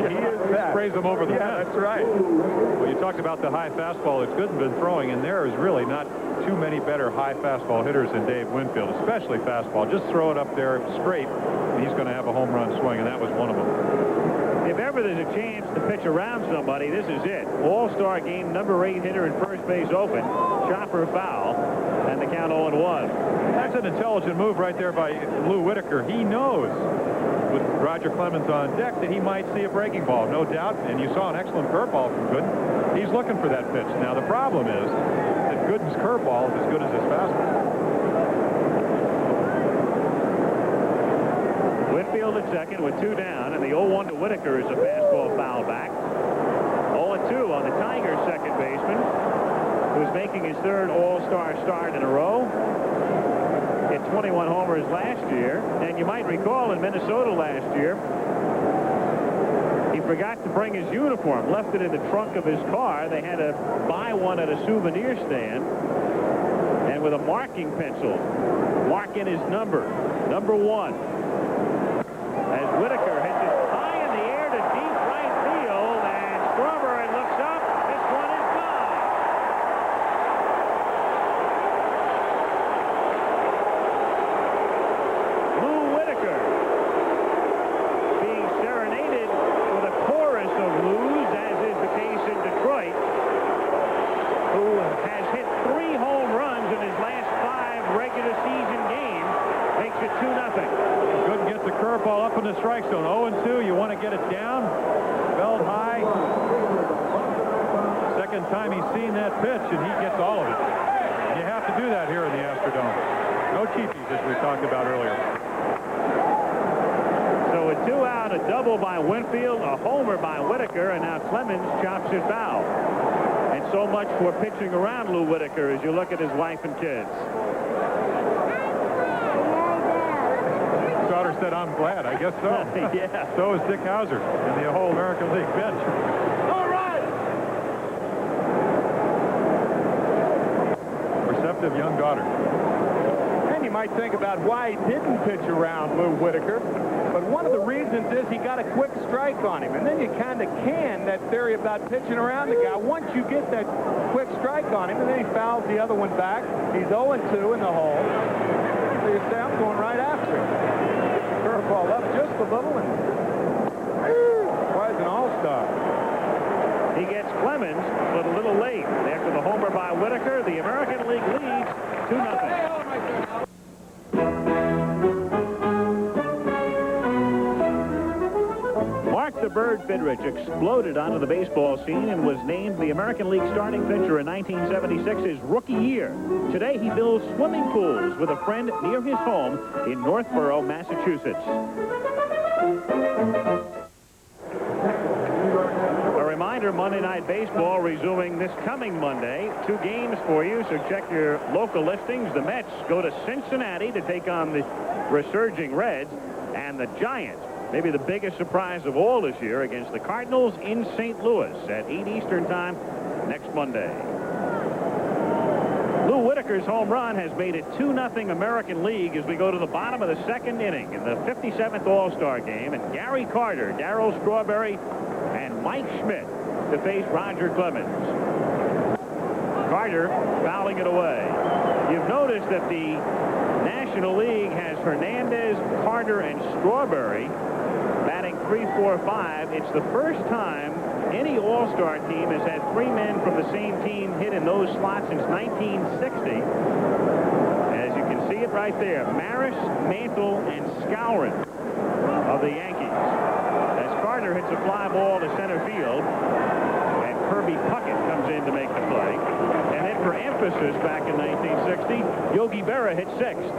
He is that. Sprays them over the fence. Yeah, that's right. Well, you talked about the high fastball that's Gooden's been throwing, and there is really not too many better high fastball hitters than Dave Winfield, especially fastball. Just throw it up there straight, and he's going to have a home run swing, and that was one of them. If ever there's a chance to pitch around somebody, this is it. All-Star game, number 8 hitter in first base open, chopper foul, and the count 0-1. That's an intelligent move right there by Lou Whitaker. He knows with Roger Clemens on deck that he might see a breaking ball, no doubt, and you saw an excellent curveball from Gooden. He's looking for that pitch. Now, the problem is that Gooden's curveball is as good as his fastball. Whitfield at second with 2 down, and the 0-1 to Whitaker is a fastball foul back. 0-2 on the Tigers' second baseman, who's making his 3rd All-Star start in a row. Hit 21 homers last year, and you might recall in Minnesota last year, he forgot to bring his uniform, left it in the trunk of his car. They had to buy one at a souvenir stand, and with a marking pencil, mark in his number, number 1. As Whitaker hits it high in the air to deep right field, and Strawberry looks up. This one is gone. Lou Whitaker being serenaded with a chorus of Lou's, as is the case in Detroit, who has hit 3 home runs in his last 5 regular season games. Makes it 2-0. Gooden gets the curveball up in the strike zone. 0-2. You want to get it down. Belled high. Second time he's seen that pitch, and he gets all of it. And you have to do that here in the Astrodome. No cheapies, as we talked about earlier. So a 2-out, a double by Winfield, a homer by Whitaker, and now Clemens chops it foul. And so much for pitching around Lou Whitaker as you look at his wife and kids. Daughter said, "I'm glad." I guess so. Yeah. So is Dick Hauser and the whole American League bench. All right. Receptive young daughter. And you might think about why he didn't pitch around Lou Whitaker, but one of the reasons is he got a quick strike on him, and then you kind of can that theory about pitching around the guy. Once you get that quick strike on him, and then he fouls the other one back, he's 0-2 in the hole. So you say, I'm going right after him. Curveball up just a little, and why is an all-star? He gets Clemens, but a little late. After the homer by Whitaker, the American League leads 2-0. Mark the Bird Fidrich exploded onto the baseball scene and was named the American League starting pitcher in 1976, his rookie year. Today he builds swimming pools with a friend near his home in Northborough, Massachusetts. A reminder, Monday Night Baseball resuming this coming Monday. 2 games for you, so check your local listings. The Mets go to Cincinnati to take on the resurging Reds, and the Giants, maybe the biggest surprise of all this year, against the Cardinals in St. Louis at 8 Eastern time next Monday. Lou Whitaker's home run has made it 2-0 American League as we go to the bottom of the 2nd inning in the 57th All-Star game, and Gary Carter, Darryl Strawberry, and Mike Schmidt to face Roger Clemens. Carter fouling it away. You've noticed that the National League has Hernandez, Carter, and Strawberry batting 3, 4, 5. It's the first time any All-Star team has had 3 men from the same team hit in those slots since 1960. As you can see it right there, Maris, Mantle, and Skowron of the Yankees. As Carter hits a fly ball to center field, and Kirby Puckett comes in to make the play. And then for emphasis back in 1960, Yogi Berra hit 6th.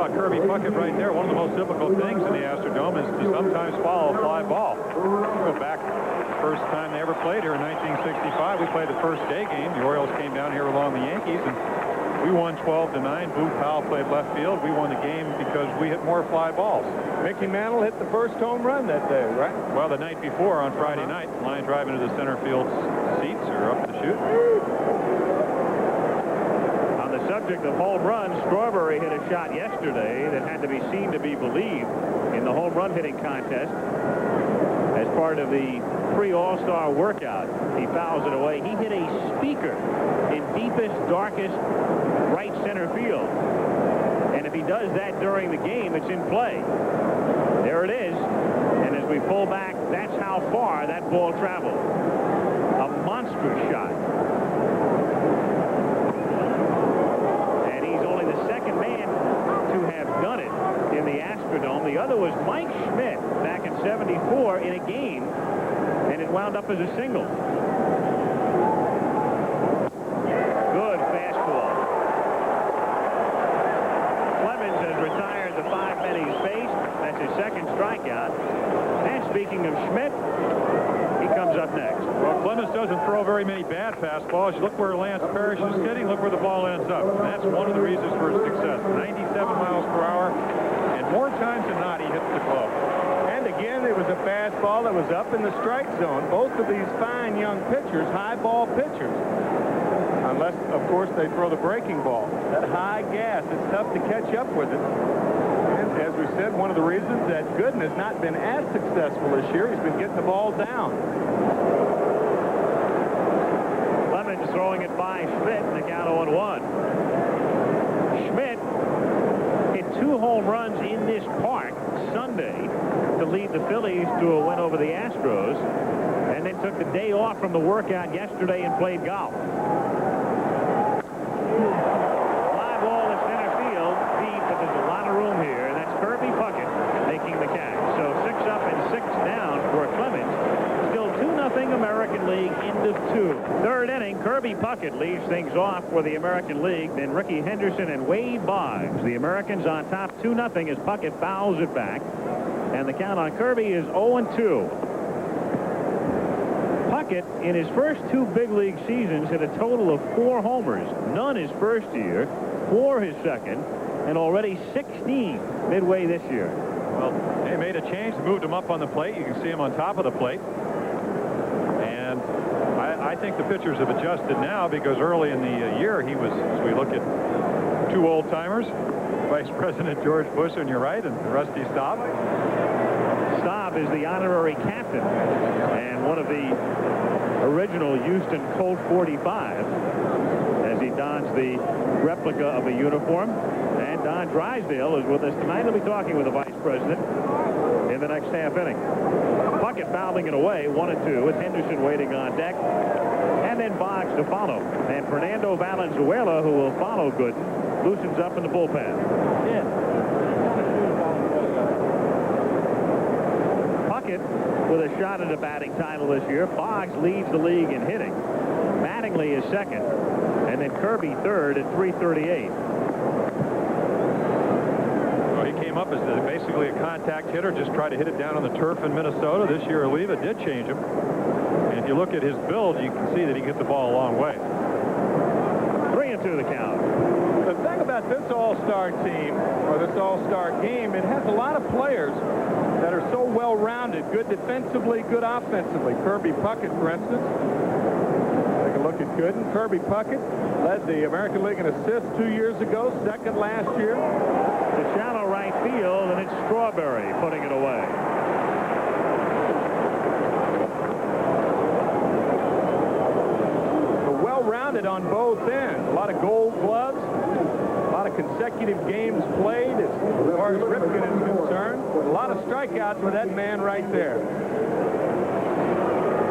Kirby Puckett right there. One of the most difficult things in the Astrodome is to sometimes follow a fly ball. Go back the first time they ever played here in 1965. We played the first day game. The Orioles came down here along the Yankees, and we won 12-9. Booth Powell played left field. We won the game because we hit more fly balls. Mickey Mantle hit the first home run that day, right? Well, the night before on Friday night, line drive into the center field seats or up the chute. subject of home runs, Strawberry hit a shot yesterday that had to be seen to be believed in the home run hitting contest as part of the pre-All-Star workout. He fouls it away. He hit a speaker in deepest, darkest right center field. And if he does that during the game, it's in play. There it is. And as we pull back, that's how far that ball traveled. A monstrous shot. And he's only the second man to have done it in the Astrodome. The other was Mike Schmidt back in '74 in a game, and it wound up as a single. Good fastball. Clemons has retired the 5-men he's faced. That's his second strikeout. And speaking of Schmidt, he comes up next. Well, Clemons doesn't throw very many bad fastballs. You look where Lance Parrish is sitting, look where the ball ends up. And that's one of the reasons for his success. 97 miles per hour, and more times than not, he hits the glove. And again, it was a fastball that was up in the strike zone. Both of these fine young pitchers, high ball pitchers. Unless, of course, they throw the breaking ball. That high gas, it's tough to catch up with it. And as we said, one of the reasons that Gooden has not been as successful this year, he's been getting the ball down. Clemons throwing it by Schmidt, and the count 0-1. Schmidt hit 2 home runs in this park Sunday to lead the Phillies to a win over the Astros, and then took the day off from the workout yesterday and played golf. Fly ball to center field, deep, but there's a lot of room here, and that's Kirby Puckett making the catch. So 6 up and 6 down for Clemens. Still 2-0 American League, end of 2. Third inning, Kirby Puckett leads things off for the American League. Then Ricky Henderson and Wade Boggs. The Americans on top 2-0 as Puckett fouls it back. And the count on Kirby is 0-2. Puckett, in his first 2 big league seasons, hit a total of 4 homers. None his first year, 4 his second, and already 16 midway this year. Well, they made a change, moved him up on the plate. You can see him on top of the plate. And I think the pitchers have adjusted now, because early in the year he was, as we look at 2 old-timers, Vice President George Bush on your right and Rusty Staub. Staub is the honorary captain and one of the original Houston Colt 45 as he dons the replica of a uniform. And Don Drysdale is with us tonight. He'll be talking with the Vice President in the next half inning. Puckett fouling it away, 1-2, with Henderson waiting on deck. And then Boggs to follow. And Fernando Valenzuela, who will follow Gooden, loosens up in the bullpen. Puckett with a shot at a batting title this year. Boggs leads the league in hitting. Mattingly is second. And then Kirby third at 338. Well, he came up as basically a contact hitter, just tried to hit it down on the turf in Minnesota. This year, Oliva did change him. And if you look at his build, you can see that he can hit the ball a long way. 3-2 the count. The thing about this all-star team, or this all-star game, it has a lot of players that are so well-rounded, good defensively, good offensively. Kirby Puckett, for instance. Take a look at Gooden. Kirby Puckett led the American League in assists 2 years ago, second last year. To shallow right field, and it's Strawberry putting it away. Well-rounded on both ends. A lot of gold gloves, a lot of consecutive games played as far as Ripken is concerned. A lot of strikeouts for that man right there.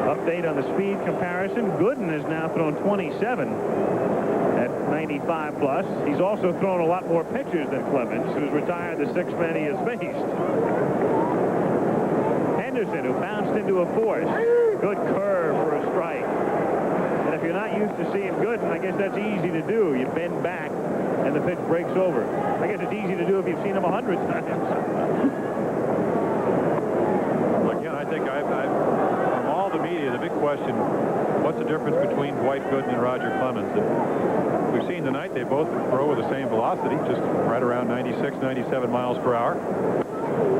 Update on the speed comparison. Gooden has now thrown 27 at 95 plus. He's also thrown a lot more pitches than Clemens, who's retired the 6 men he has faced. Henderson, who bounced into a force. Good curve for a strike. And if you're not used to seeing Gooden, I guess that's easy to do. You bend back, and the pitch breaks over. I guess it's easy to do if you've seen him 100 times. Well, again, I think from all the media, the big question, what's the difference between Dwight Gooden and Roger Clemens? And we've seen tonight they both throw with the same velocity, just right around 96, 97 miles per hour.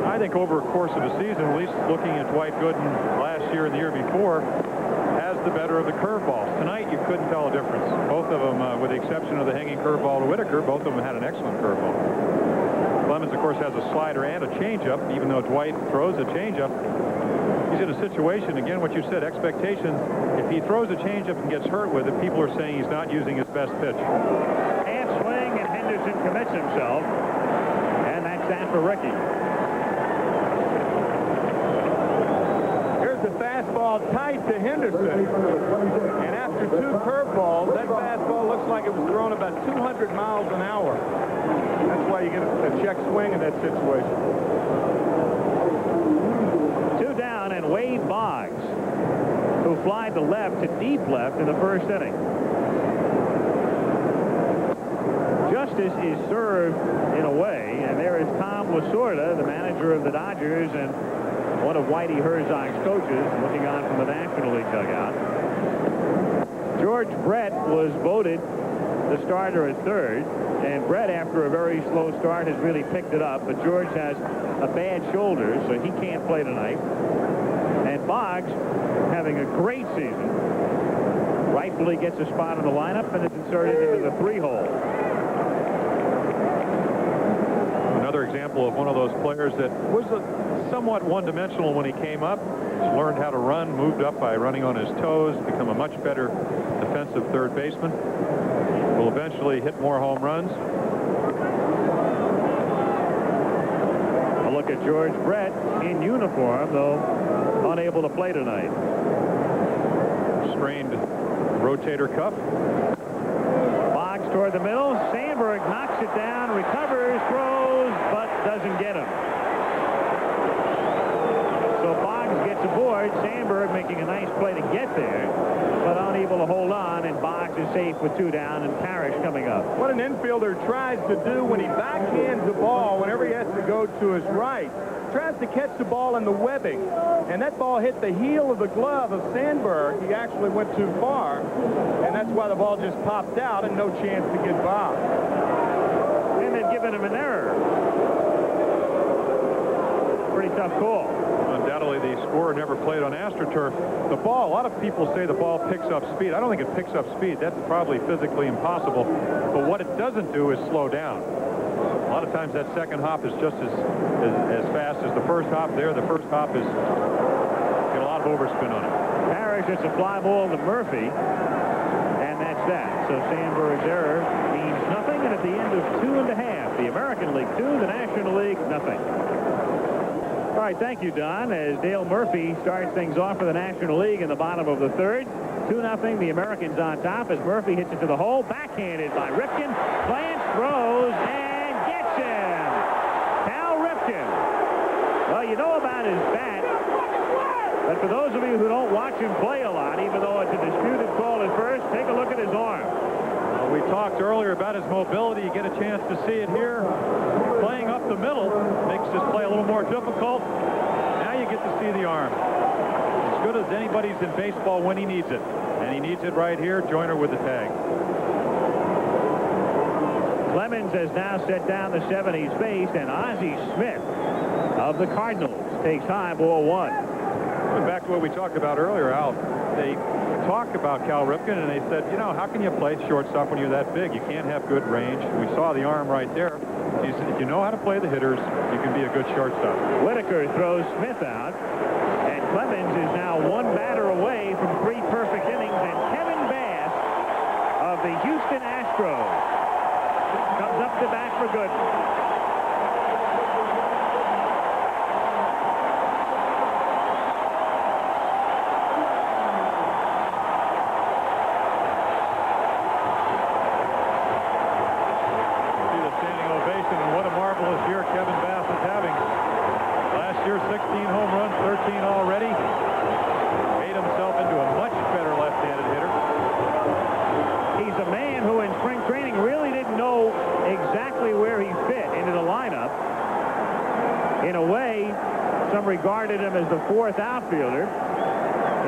I think over a course of a season, at least looking at Dwight Gooden last year and the year before, has the better of the curveballs. Tonight, you couldn't tell a difference. Both of them, with the exception of the hanging curveball to Whitaker, both of them had an excellent curveball. Clemons, of course, has a slider and a changeup, even though Dwight throws a changeup. He's in a situation, again, what you said, expectation. If he throws a changeup and gets hurt with it, people are saying he's not using his best pitch. Half swing, and Henderson commits himself. And that's that for Ricky. Here's the fastball tight to Henderson. And after 2 curveballs, that fastball looks like it was thrown about 200 miles an hour. That's why you get a check swing in that situation. 2 down, and Wade Boggs, who flied to left to deep left in the first inning. Justice is served in a way, and there is Tom Lasorda, the manager of the Dodgers and one of Whitey Herzog's coaches, looking on from the National League dugout. George Brett was voted the starter at third, and Brett, after a very slow start, has really picked it up, but George has a bad shoulder, so he can't play tonight. And Boggs, having a great season, rightfully gets a spot in the lineup and is inserted into the 3-hole. Another example of one of those players that was somewhat one-dimensional when he came up. He's learned how to run, moved up by running on his toes, become a much better defensive third baseman. Will eventually hit more home runs. A look at George Brett in uniform, though unable to play tonight. Strained rotator cuff. Boggs toward the middle. Sandberg knocks it down, recovers, throws, but doesn't get him. So Boggs gets aboard. Sandberg making a nice play to get there, but unable to hold on, and Boggs is safe with 2 down, and Parrish coming up. What an infielder tries to do when he backhands the ball whenever he has to go to his right. Tries to catch the ball in the webbing, and that ball hit the heel of the glove of Sandberg. He actually went too far, and that's why the ball just popped out and no chance to get by. And they've given him an error. Pretty tough call. Undoubtedly, the scorer never played on AstroTurf. The ball, a lot of people say the ball picks up speed. I don't think it picks up speed. That's probably physically impossible. But what it doesn't do is slow down. A lot of times that second hop is just as fast as the first hop there. The first hop is get a lot of overspin on it. Parrish hits a fly ball to Murphy, and that's that. So Sandberg's error means nothing, and at the end of 2.5, the American League 2, the National League, nothing. All right, thank you, Don, as Dale Murphy starts things off for the National League in the bottom of the third. 2-0, the Americans on top as Murphy hits it to the hole, backhanded by Ripken. Plants, throws, and gets him. Cal Ripken. Well, you know about his bat, but for those of you who don't watch him play a lot, even though it's a disputed call at first, take a look at his arm. We talked earlier about his mobility. You get a chance to see it here. Playing up the middle makes this play a little more difficult. Now you get to see the arm. As good as anybody's in baseball when he needs it. And he needs it right here. Joyner with the tag. Clemons has now set down the 7 he's faced, and Ozzie Smith of the Cardinals takes high, ball 1. Going back to what we talked about earlier, Al, they talked about Cal Ripken, and they said, you know, how can you play shortstop when you're that big? You can't have good range. We saw the arm right there. He said, if you know how to play the hitters, you can be a good shortstop. Whitaker throws Smith out, and Clemons is now 1 batter away from 3 perfect innings, and Kevin Bass of the Houston Astros comes up to bat for good. Kevin Bass is having. Last year, 16 home runs, 13 already. Made himself into a much better left-handed hitter. He's a man who in spring training really didn't know exactly where he fit into the lineup. In a way, some regarded him as the 4th outfielder.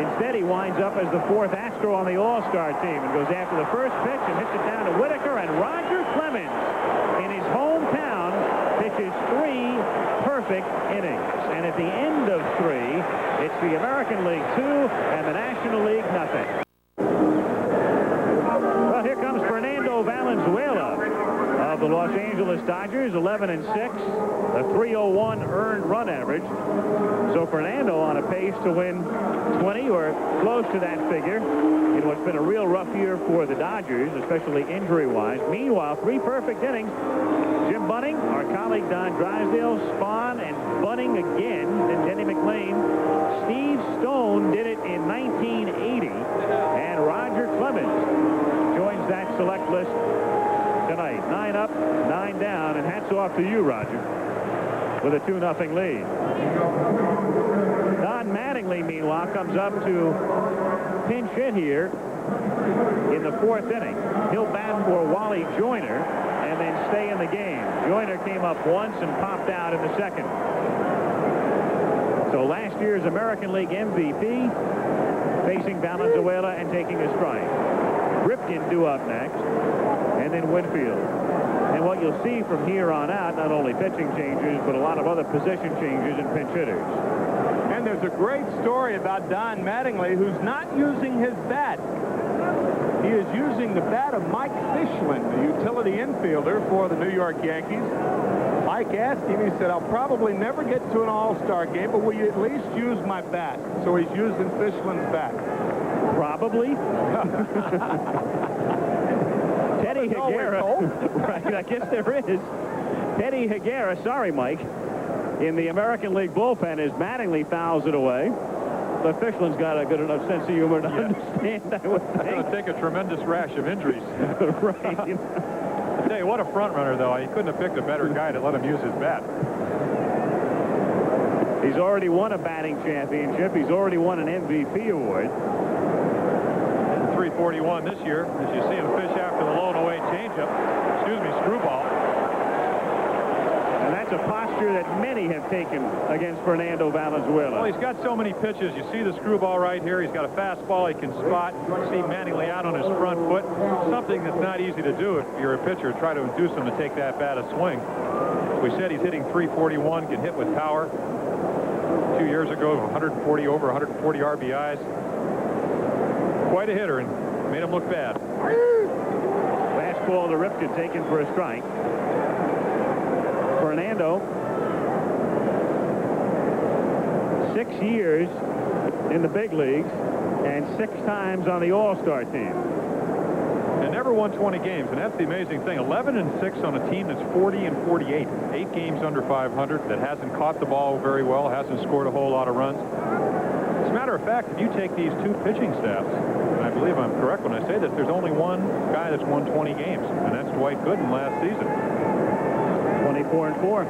Instead, he winds up as the 4th Astro on the All-Star team and goes after the first pitch and hits it down to Whitaker, and Roger Clemens in his hometown pitches 3 perfect perfect innings. And at the end of 3, it's the American League 2 and the National League nothing. Well, here comes Fernando Valenzuela of the Los Angeles Dodgers, 11-6, a 301 earned run average. So Fernando on a pace to win 20 or close to that figure in what's been a real rough year for the Dodgers, especially injury-wise. Meanwhile, 3 perfect innings. Jim Bunning, our colleague Don Drysdale, Spahn, and Bunning again, and Denny McLean. Steve Stone did it in 1980, and Roger Clemons joins that select list tonight. 9 up, 9 down, and hats off to you, Roger, with a 2-0 lead. Don Mattingly, meanwhile, comes up to pinch hit here in the 4th inning. He'll bat for Wally Joyner and then stay in the game. Joyner came up once and popped out in the 2nd. So last year's American League MVP facing Valenzuela and taking a strike. Ripken due up next, and then Winfield. And what you'll see from here on out, not only pitching changes, but a lot of other position changes in pinch hitters. And there's a great story about Don Mattingly, who's not using his bat. He is using the bat of Mike Fishland, the utility infielder for the New York Yankees. Mike asked him, he said, I'll probably never get to an all-star game, but will you at least use my bat? So he's using Fishland's bat. Probably. Teddy Higuera. Right, I guess there is. Teddy Higuera, sorry, Mike, in the American League bullpen as Mattingly fouls it away. But Fishland's got a good enough sense of humor to understand, I would think. It's going to take a tremendous rash of injuries. Right. I tell you, what a front runner, though. He couldn't have picked a better guy to let him use his bat. He's already won a batting championship. He's already won an MVP award. 341 this year, as you see him fish after the low and away changeup. Screwball. And that's a posture that many have taken against Fernando Valenzuela. Well, he's got so many pitches. You see the screwball right here. He's got a fastball he can spot. You see Mattingly out on his front foot. Something that's not easy to do if you're a pitcher. Try to induce him to take that bat a swing. We said he's hitting 341, can hit with power. 2 years ago, 140 over 140 RBIs. Quite a hitter, and made him look bad. Fastball to Ripken taken for a strike. Fernando, 6 years in the big leagues and 6 times on the All-Star team. And never won 20 games, and that's the amazing thing. 11-6 on a team that's 40-48. 8 games under 500, that hasn't caught the ball very well, hasn't scored a whole lot of runs. As a matter of fact, if you take these 2 pitching staffs, and I believe I'm correct when I say this, there's only one guy that's won 20 games, and that's Dwight Gooden last season. 24-4.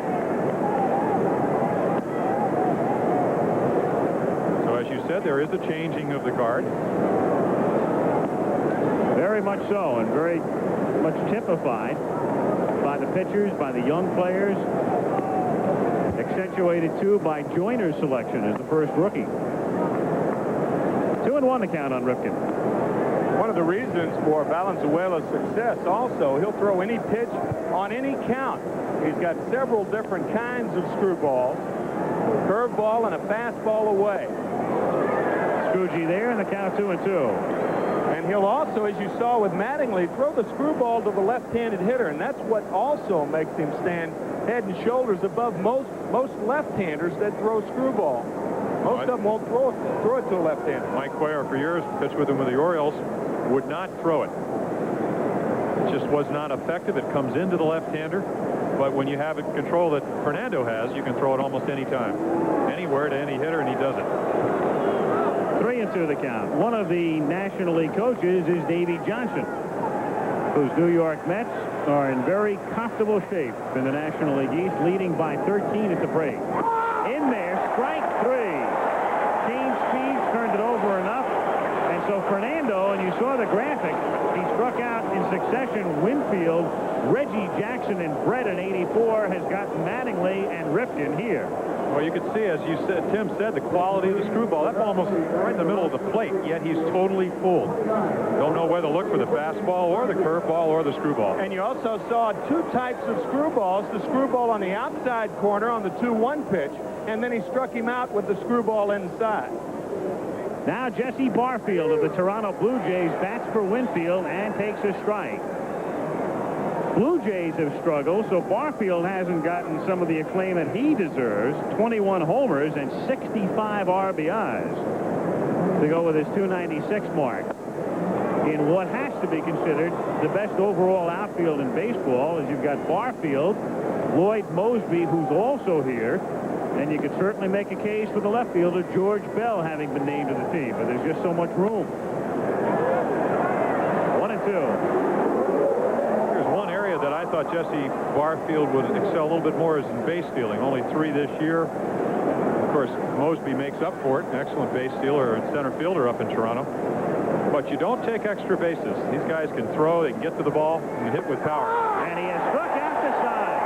So as you said, there is a changing of the guard. Very much so, and very much typified by the pitchers, by the young players, accentuated too by Joyner's selection as the first rookie. 2-1 the count on Ripken. One of the reasons for Valenzuela's success also, he'll throw any pitch on any count. He's got several different kinds of screwballs, curveball and a fastball away. Scroogie there, and the count 2-2. And he'll also, as you saw with Mattingly, throw the screwball to the left-handed hitter, and that's what also makes him stand head and shoulders above most left-handers that throw screwball. Most of them won't throw it to a left-hander. Mike Cuellar, for years, pitched with him with the Orioles, would not throw it. It just was not effective. It comes into the left-hander. But when you have a control that Fernando has, you can throw it almost any time. Anywhere to any hitter, and he does it. 3-2 the count. One of the National League coaches is Davey Johnson, whose New York Mets are in very comfortable shape in the National League East, leading by 13 at the break. In there, strike 3. Gene Speeds turned it over enough, and So Fernando, and you saw the graphic, he struck out in succession Winfield, Reggie Jackson, and Brett at 84, has got Mattingly and Ripken here. Well, you can see, as you said, Tim said, the quality of the screwball. That's almost right in the middle of the plate, yet he's totally fooled. Don't know whether to look for the fastball or the curveball or the screwball. And you also saw two types of screwballs, the screwball on the outside corner on the 2-1 pitch, and then he struck him out with the screwball inside. Now Jesse Barfield of the Toronto Blue Jays bats for Winfield and takes a strike. Blue Jays have struggled, so Barfield hasn't gotten some of the acclaim that he deserves. 21 homers and 65 RBIs to go with his 296 mark. In what has to be considered the best overall outfield in baseball, as you've got Barfield, Lloyd Mosby, who's also here, and you could certainly make a case for the left fielder, George Bell, having been named to the team, but there's just so much room. 1-2. That I thought Jesse Barfield would excel a little bit more is in base stealing. Only 3 this year. Of course, Mosby makes up for it. An excellent base stealer and center fielder up in Toronto. But you don't take extra bases. These guys can throw, they can get to the ball, and hit with power. And he has struck out the side.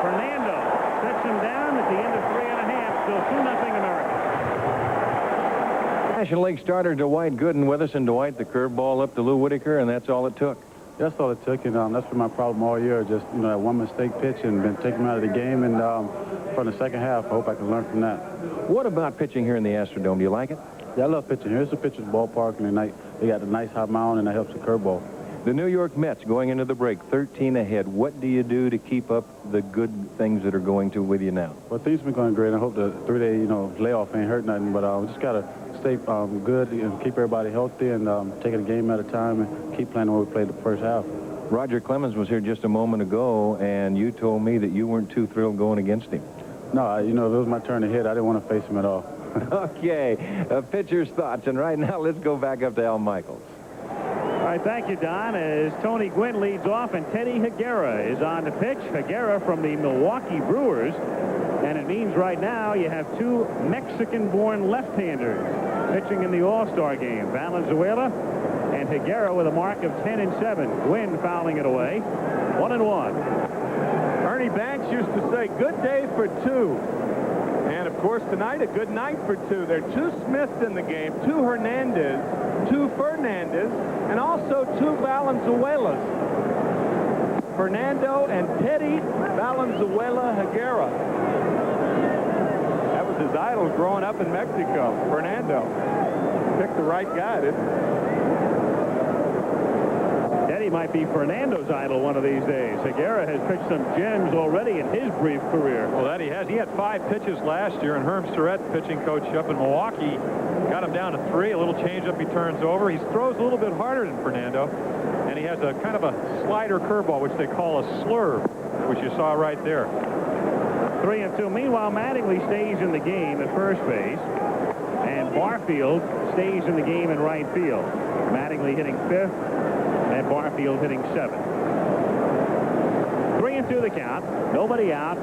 Fernando sets him down at the end of 3.5. Still 2-0 America. National League starter Dwight Gooden with us, and Dwight, the curveball up to Lou Whitaker, and that's all it took. That's all it took, and that's been my problem all year. Just, that one mistake pitch and been taken out of the game. And from the second half, I hope I can learn from that. What about pitching here in the Astrodome? Do you like it? Yeah, I love pitching here. It's a pitcher's ballpark, and they got a nice high mound, and that helps the curveball. The New York Mets going into the break, 13 ahead. What do you do to keep up the good things that are going to with you now? Well, things have been going great. I hope the 3-day, layoff ain't hurt nothing, but we just got to stay good and keep everybody healthy and take it a game at a time and keep playing the way we played the first half. Roger Clemons was here just a moment ago, and you told me that you weren't too thrilled going against him. No, if it was my turn to hit, I didn't want to face him at all. Okay, pitcher's thoughts, and right now let's go back up to Al Michaels. All right, thank you, Don. As Tony Gwynn leads off, and Teddy Higuera is on the pitch. Higuera from the Milwaukee Brewers, and it means right now you have two Mexican-born left-handers pitching in the All-Star game. Valenzuela and Higuera with a mark of 10-7. Gwynn fouling it away. 1-1. Ernie Banks used to say, good day for two. And, of course, tonight, a good night for two. There are two Smiths in the game, two Hernandez, two Fernandez, and also two Valenzuelas. Fernando and Teddy Valenzuela Higuera. That was his idol growing up in Mexico, Fernando. Picked the right guy, didn't he? Teddy might be Fernando's idol one of these days. Higuera has pitched some gems already in his brief career. Well, that he has. He had 5 pitches last year, and Herm Surratt, pitching coach up in Milwaukee, got him down to 3. A little changeup he turns over. He throws a little bit harder than Fernando, and he has a kind of a slider curveball, which they call a slurve, which you saw right there. 3-2. Meanwhile, Mattingly stays in the game at first base, and Barfield stays in the game in right field. Mattingly hitting 5th, and Barfield hitting 7th. 3-2 the count. Nobody out.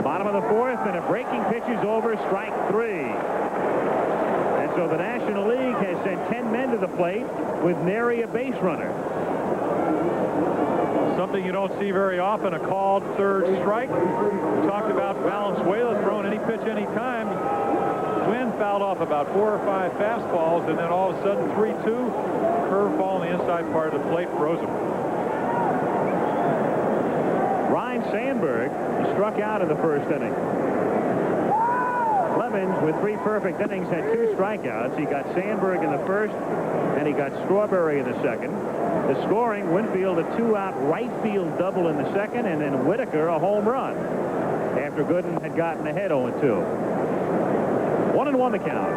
Bottom of the 4th, and a breaking pitch is over. Strike 3. And so the National League has sent 10 men to the plate with nary a base runner. Something you don't see very often, a called third strike. We talked about Valenzuela throwing any pitch any time. Gwynn fouled off about 4 or 5 fastballs, and then all of a sudden 3-2. Curveball on the inside part of the plate froze him. Ryne Sandberg struck out in the first inning. Clemons, with 3 perfect innings, had 2 strikeouts. He got Sandberg in the first, and he got Strawberry in the second. The scoring, Winfield a 2-out right field double in the second, and then Whitaker a home run after Gooden had gotten ahead 0-2. 1-1 the count.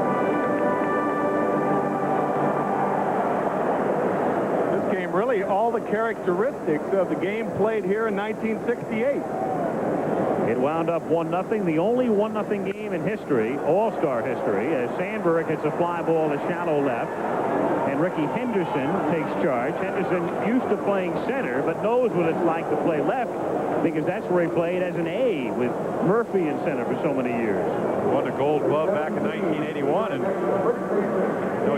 This game really all the characteristics of the game played here in 1968. It wound up 1-0, the only 1-0 game in history, All-Star history, as Sandberg hits a fly ball to shallow left, and Ricky Henderson takes charge. Henderson used to playing center, but knows what it's like to play left, because that's where he played as an A with Murphy in center for so many years. Won a Gold Glove back in 1981, and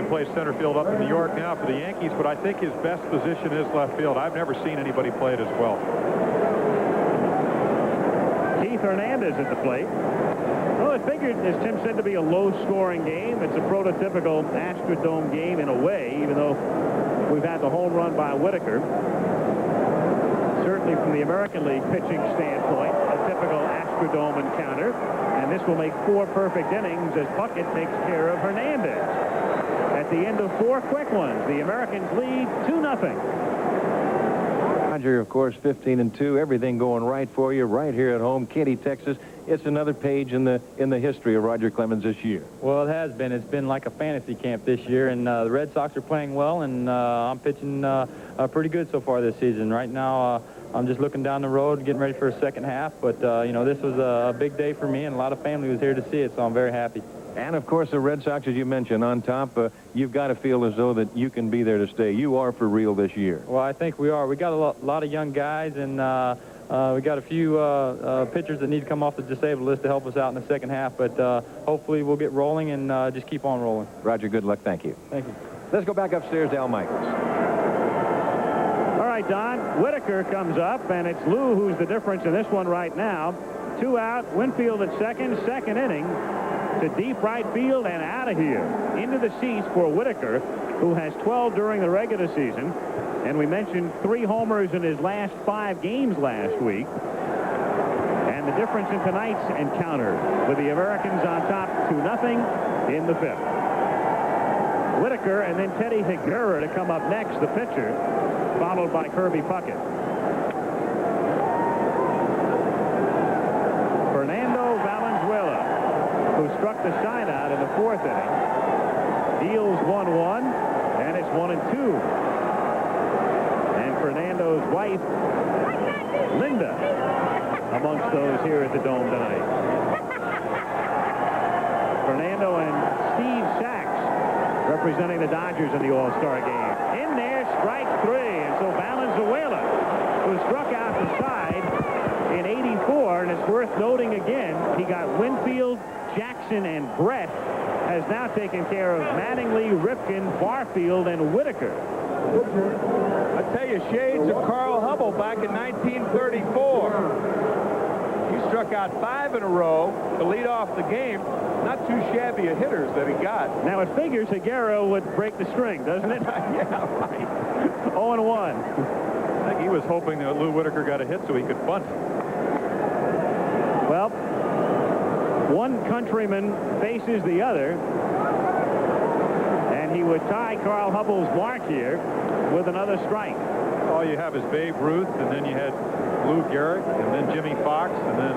he plays center field up in New York now for the Yankees, but I think his best position is left field. I've never seen anybody play it as well. Keith Hernandez at the plate. Well, it figured, as Tim said, to be a low-scoring game. It's a prototypical Astrodome game in a way, even though we've had the home run by Whitaker. Certainly from the American League pitching standpoint, a typical Astrodome encounter. And this will make 4 perfect innings as Puckett takes care of Hernandez. At the end of 4 quick ones, the Americans lead 2-0. Roger, of course, 15-2, everything going right for you right here at home, Katy, Texas. It's another page in the history of Roger Clemens this year. Well, it has been. It's been like a fantasy camp this year, and the Red Sox are playing well, and I'm pitching pretty good so far this season. Right now, I'm just looking down the road, getting ready for a second half, but, this was a big day for me, and a lot of family was here to see it, so I'm very happy. And, of course, the Red Sox, as you mentioned, on top, you've got to feel as though that you can be there to stay. You are for real this year. Well, I think we are. We got a lot of young guys, and we got a few pitchers that need to come off the disabled list to help us out in the second half, but hopefully we'll get rolling and just keep on rolling. Roger, good luck. Thank you. Thank you. Let's go back upstairs to Al Michaels. All right, Don. Whitaker comes up, and it's Lou who's the difference in this one right now. 2 out, Winfield at second inning. To deep right field and out of here. Into the seats for Whitaker, who has 12 during the regular season. And we mentioned 3 homers in his last 5 games last week. And the difference in tonight's encounter with the Americans on top 2-0 in the 5th. Whitaker and then Teddy Higuera to come up next, the pitcher, followed by Kirby Puckett. Fernando Valenzuela, who struck the side out in the 4th inning, deals 1-1, and it's 1-2. And Fernando's wife, Linda, amongst those here at the Dome tonight. Fernando and Steve Sachs representing the Dodgers in the All-Star game. In there, strike 3, and so Valenzuela, who struck out the side in '84, and it's worth noting again, he got Winfield, Jackson, and Brett, has now taken care of Mattingly, Ripken, Barfield, and Whitaker. I tell you, shades of Carl Hubble back in 1934. He struck out 5 in a row to lead off the game. Not too shabby a hitters that he got. Now it figures Higuera would break the string, doesn't it? Yeah, right. 0-1. I think he was hoping that Lou Whitaker got a hit so he could bunt. Well, one countryman faces the other, and he would tie Carl Hubble's mark here with another strike. All you have is Babe Ruth, and then you had Lou Gehrig, and then Jimmy Fox, and then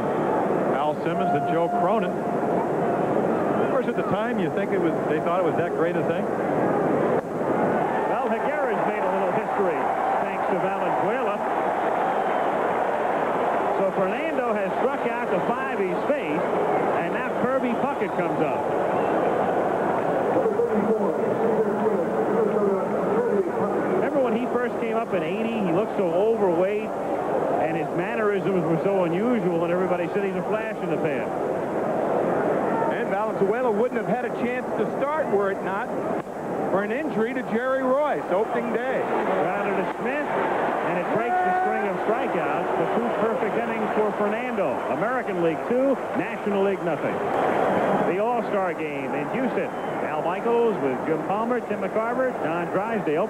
Al Simmons and Joe Cronin. Of course, at the time, you think they thought it was that great a thing. Well, Higuera's made a little history thanks to Valenzuela. So Fernando has struck out the 5 he's faced, and now Kirby Puckett comes up. Remember when he first came up in '80, he looked so overweight, and his mannerisms were so unusual, and everybody said he's a flash in the pan. And Valenzuela wouldn't have had a chance to start were it not for an injury to Jerry Royce opening day. Grounded to Smith, and it breaks the string of strikeouts. The 2 perfect innings for Fernando. American League 2, National League nothing. The All-Star game in Houston. Al Michaels with Jim Palmer, Tim McCarver, Don Drysdale.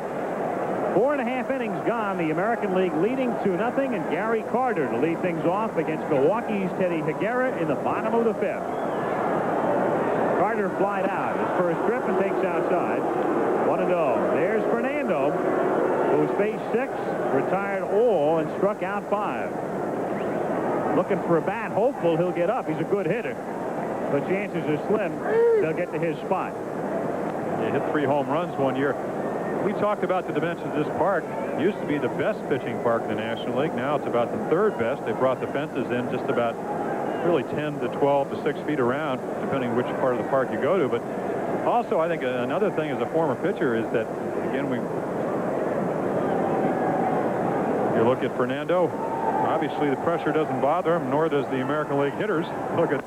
4.5 innings gone. The American League leading 2-0, and Gary Carter to lead things off against Milwaukee's Teddy Higuera in the bottom of the 5th. Carter flied out his first trip and takes outside. 1-0. There's Fernando, who's faced 6, retired all, and struck out 5. Looking for a bat, hopeful he'll get up. He's a good hitter, but chances are slim they'll get to his spot. He hit 3 home runs one year. We talked about the dimensions of this park. It used to be the best pitching park in the National League. Now it's about the 3rd best. They brought the fences in just about really 10 to 12 to 6 feet around, depending which part of the park you go to. But also, I think another thing as a former pitcher is that, again, you look at Fernando, obviously the pressure doesn't bother him, nor does the American League hitters. Look at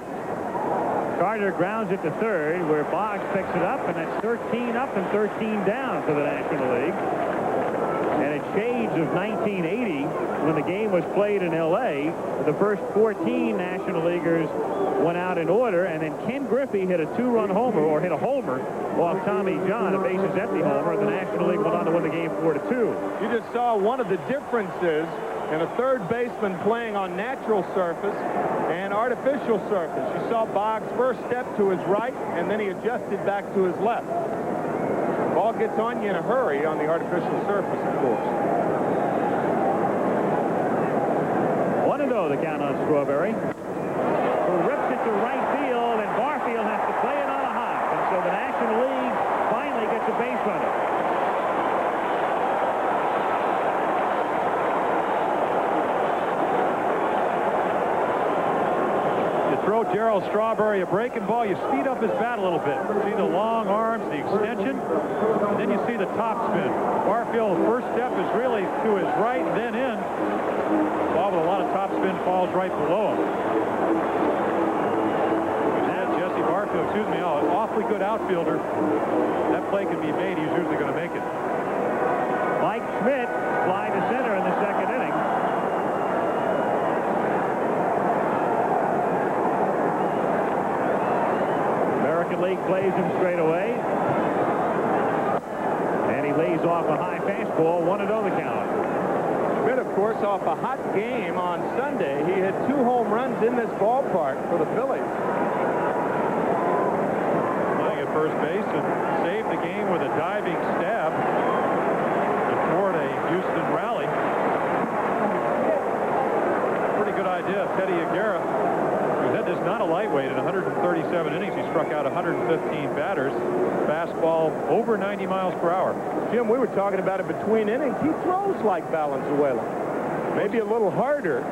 Carter grounds it to third, where Boggs picks it up, and that's 13 up and 13 down for the National League. And it shades of 1980 when the game was played in L.A. The first 14 National Leaguers went out in order, and then Ken Griffey hit a 2-run homer, or hit a homer off Tommy John, a bases empty homer, and the National League went on to win the game 4-2. You just saw one of the differences in a third baseman playing on natural surface and artificial surface. You saw Boggs' first step to his right, and then he adjusted back to his left. Ball gets on you in a hurry on the artificial surface, of course. 1-0 the count on Strawberry, who rips it to right field, and Barfield has to play it on a hop, and so the National League finally gets a base runner. throw Darryl Strawberry a breaking ball, you speed up his bat a little bit. See the long arms, the extension, and then you see the top spin. Barfield's first step is really to his right and then in. Ball with a lot of top spin falls right below him. Jesse Barfield, an awfully good outfielder. That play can be made. He's usually going to make it. Mike Schmidt fly to center in the second inning. American League plays him straight away. And he lays off a high fastball, 1-0 the count. Schmidt, of course, off a hot game on Sunday. He had 2 home runs in this ballpark for the Phillies. Playing at first base and saved the game with a diving stab to thwart a Houston rally. Pretty good idea. Teddy Aguirre, who had this not a lightweight in 137 innings. He struck out 115 batters. Fastball over 90 miles per hour. Jim, we were talking about it between innings. He throws like Valenzuela. Maybe a little harder.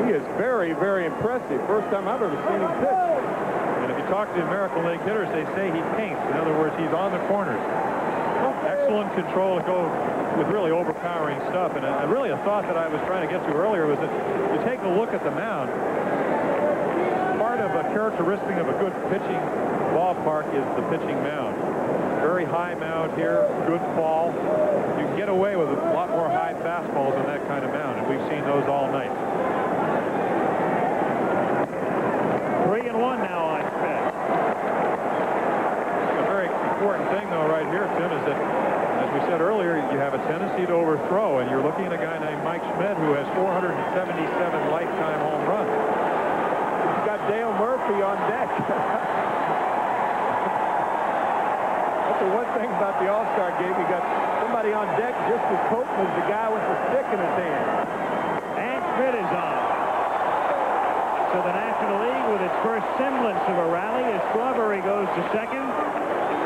He is very, very impressive. First time I've ever seen him pitch. And if you talk to the American League hitters, they say he paints. In other words, he's on the corners. Excellent control to go with really overpowering stuff. And really a thought that I was trying to get to earlier was that you take a look at the mound. Part of a characteristic of a good pitching ballpark is the pitching mound. Very high mound here, good fall. You can get away with a lot more high fastballs on that kind of mound, and we've seen those all night. 3-1 now on Schmidt. A very important thing, though, right here, Tim, is that, as we said earlier, you have a tendency to overthrow, and you're looking at a guy named Mike Schmidt who has 477 lifetime home runs. He's got Dale Murphy on deck. That's the one thing about the All-Star game. You got somebody on deck just as potent as the guy with the stick in his hand. And Schmidt is on. So the National League with its first semblance of a rally as Strawberry goes to second.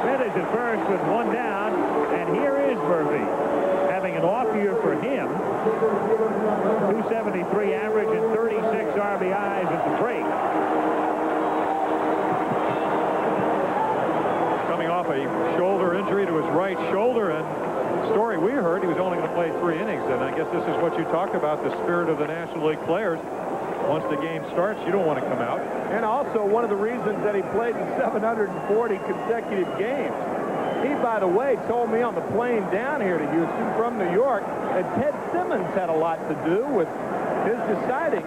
Schmidt is at first with 1 down. And here is Murphy having an off year for him. 273 average and 36 RBIs at the break. Coming off a shoulder injury to his right shoulder, and the story we heard, he was only going to play 3 innings. And I guess this is what you talked about, the spirit of the National League players. Once the game starts, you don't want to come out. And also one of the reasons that he played in 740 consecutive games. He, by the way, told me on the plane down here to Houston from New York that Ted Simmons had a lot to do with his deciding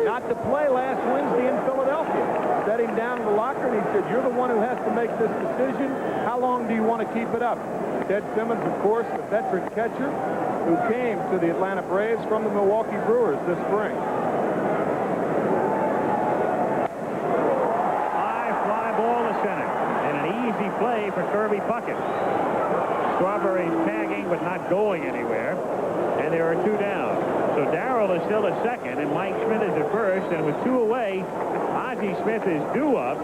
not to play last Wednesday in Philadelphia. Set him down in the locker, and he said, "You're the one who has to make this decision. How long do you want to keep it up?" Ted Simmons, of course, the veteran catcher who came to the Atlanta Braves from the Milwaukee Brewers this spring. Play for Kirby Puckett. Strawberry's tagging but not going anywhere, and there are 2 down. So Darryl is still at second, and Mike Schmidt is at first, and with 2 away, Ozzie Smith is due up,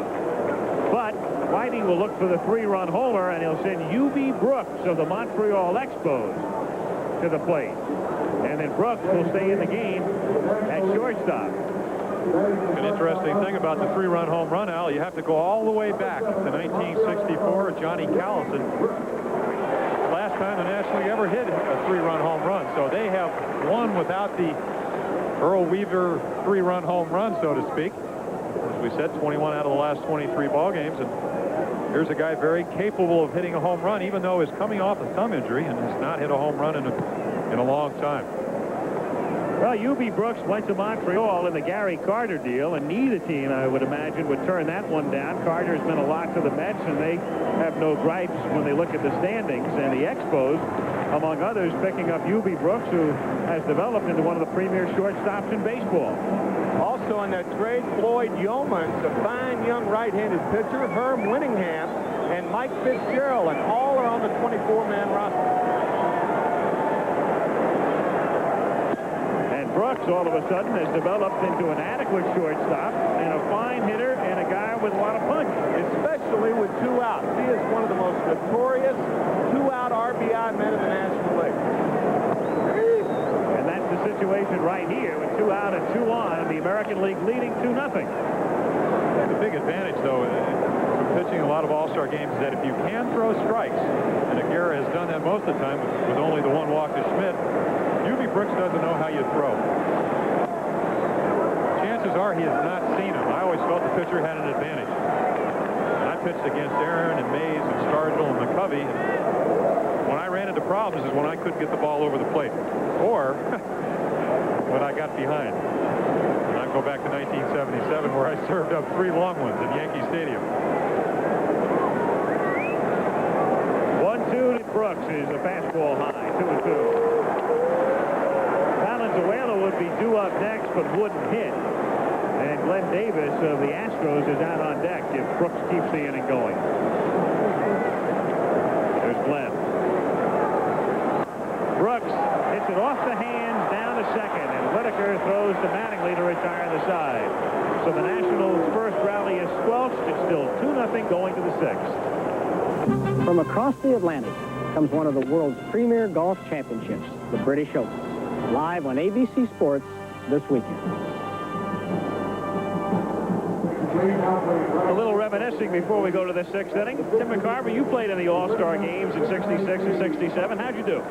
but Whiting will look for the 3-run homer, and he'll send U.B. Brooks of the Montreal Expos to the plate. And then Brooks will stay in the game at shortstop. An interesting thing about the 3-run home run, Al, you have to go all the way back to 1964. Johnny Callison, last time the National League ever hit a 3-run home run. So they have won without the Earl Weaver 3-run home run, so to speak. As we said, 21 out of the last 23 ball games. And here's a guy very capable of hitting a home run, even though he's coming off a thumb injury and has not hit a home run in a long time. Well, UB Brooks went to Montreal in the Gary Carter deal, and neither team, I would imagine, would turn that one down. Carter's been a lot to the Mets, and they have no gripes when they look at the standings. And the Expos, among others, picking up UB Brooks, who has developed into one of the premier shortstops in baseball. Also in that trade, Floyd Yeomans, a fine young right-handed pitcher, Herm Winningham, and Mike Fitzgerald, and all are on the 24-man roster. Brooks, all of a sudden, has developed into an adequate shortstop and a fine hitter and a guy with a lot of punch. Especially with 2 outs. He is one of the most notorious 2-out RBI men in the National League. And that's the situation right here with 2 out and 2 on, and the American League leading 2-0. The big advantage, though, from pitching a lot of all-star games is that if you can throw strikes, and Aguirre has done that most of the time with only the 1 walk to Schmidt, UB Brooks doesn't know how you throw. Chances are he has not seen him. I always felt the pitcher had an advantage. And I pitched against Aaron and Mays and Stargell and McCovey. When I ran into problems is when I couldn't get the ball over the plate. Or when I got behind. And I go back to 1977 where I served up 3 long ones in Yankee Stadium. 1-2 to Brooks is a fastball high, 2-2. Valenzuela would be due up next, but wouldn't hit. And Glenn Davis of the Astros is out on deck if Brooks keeps the inning going. There's Glenn. Brooks hits it off the hands down to second, and Whitaker throws to Mattingly to retire the side. So the Nationals' first rally is squelched. It's still 2-0 going to the 6th. From across the Atlantic comes one of the world's premier golf championships, the British Open. Live on ABC Sports this weekend. A little reminiscing before we go to the 6th inning. Tim McCarver, you played in the All-Star games in 66 and 67. How'd you do?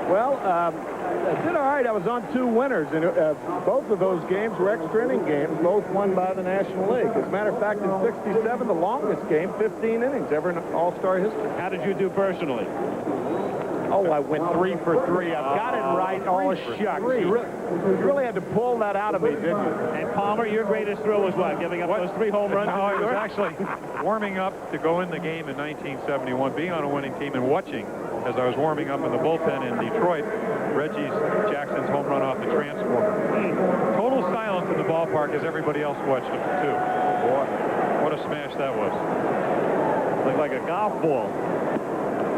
Well, I did all right. I was on 2 winners, and both of those games were extra inning games, both won by the National League. As a matter of fact, in 67, the longest game, 15 innings ever in All-Star history. How did you do personally? Oh, I went 3 for 3. I've got it right. Oh, shucks. You really had to pull that out of me, didn't you? And Palmer, your greatest thrill was what? Giving up those 3 home runs? No, I was actually warming up to go in the game in 1971, being on a winning team and watching as I was warming up in the bullpen in Detroit, Reggie Jackson's home run off the transformer. Total silence in the ballpark as everybody else watched it too. Boy, what a smash that was. Looked like a golf ball.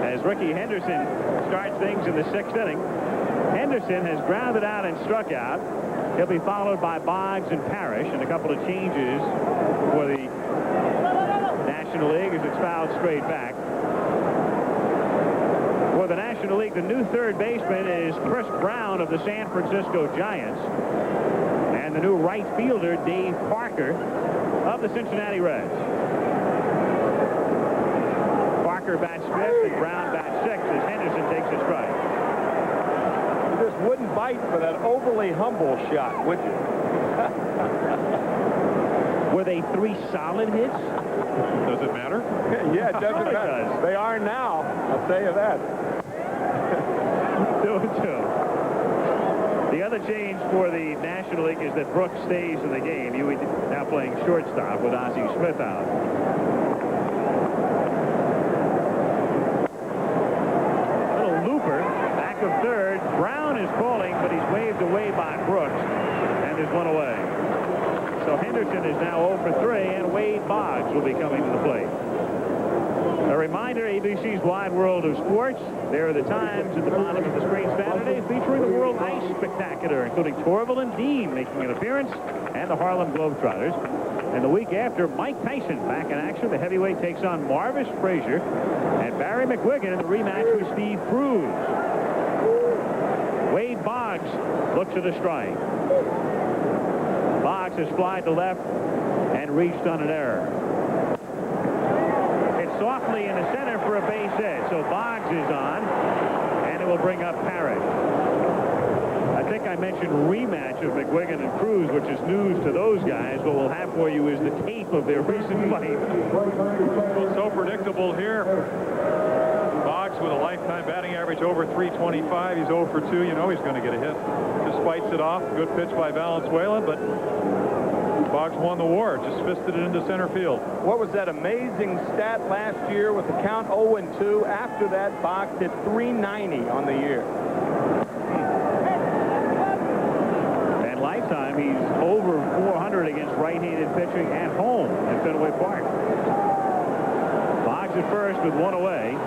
As Ricky Henderson starts things in the 6th inning. Henderson has grounded out and struck out. He'll be followed by Boggs and Parrish, and a couple of changes for the National League as it's fouled straight back. For the National League, the new third baseman is Chris Brown of the San Francisco Giants, and the new right fielder, Dave Parker of the Cincinnati Reds. Parker bats 5th and Brown bats 6th as Henderson takes a strike. You just wouldn't bite for that overly humble shot, would you? Were they 3 solid hits? Does it matter? Yeah, it doesn't matter. Does. They are now, I'll tell you that. 2-2. The other change for the National League is that Brooks stays in the game. He would now playing shortstop with Ozzie Smith out. Of 3rd. Brown is calling, but he's waved away by Brooks, and there's 1 away. So Henderson is now 0 for 3, and Wade Boggs will be coming to the plate. A reminder, ABC's Wide World of Sports. There are the times at the bottom of the screen Saturday featuring the World Ice Spectacular, including Torval and Dean making an appearance, and the Harlem Globetrotters. And the week after, Mike Tyson back in action. The heavyweight takes on Marvis Frazier, and Barry McGuigan in the rematch with Steve Cruz. Wade Boggs looks at a strike. Boggs his fly to left and reached on an error. It's softly in the center for a base hit. So Boggs is on, and it will bring up Parrish. I think I mentioned rematch of McGuigan and Cruz, which is news to those guys. What we'll have for you is the tape of their recent fight. Well, so predictable here. Boggs with a lifetime batting average over 325. He's 0 for 2. You know he's going to get a hit. Just fights it off. Good pitch by Valenzuela, but Boggs won the war. Just fisted it into center field. What was that amazing stat last year with the count 0-2? After that, Boggs hit 390 on the year. And lifetime, he's over 400 against right-handed pitching at home at Fenway Park. Boggs at first with one away.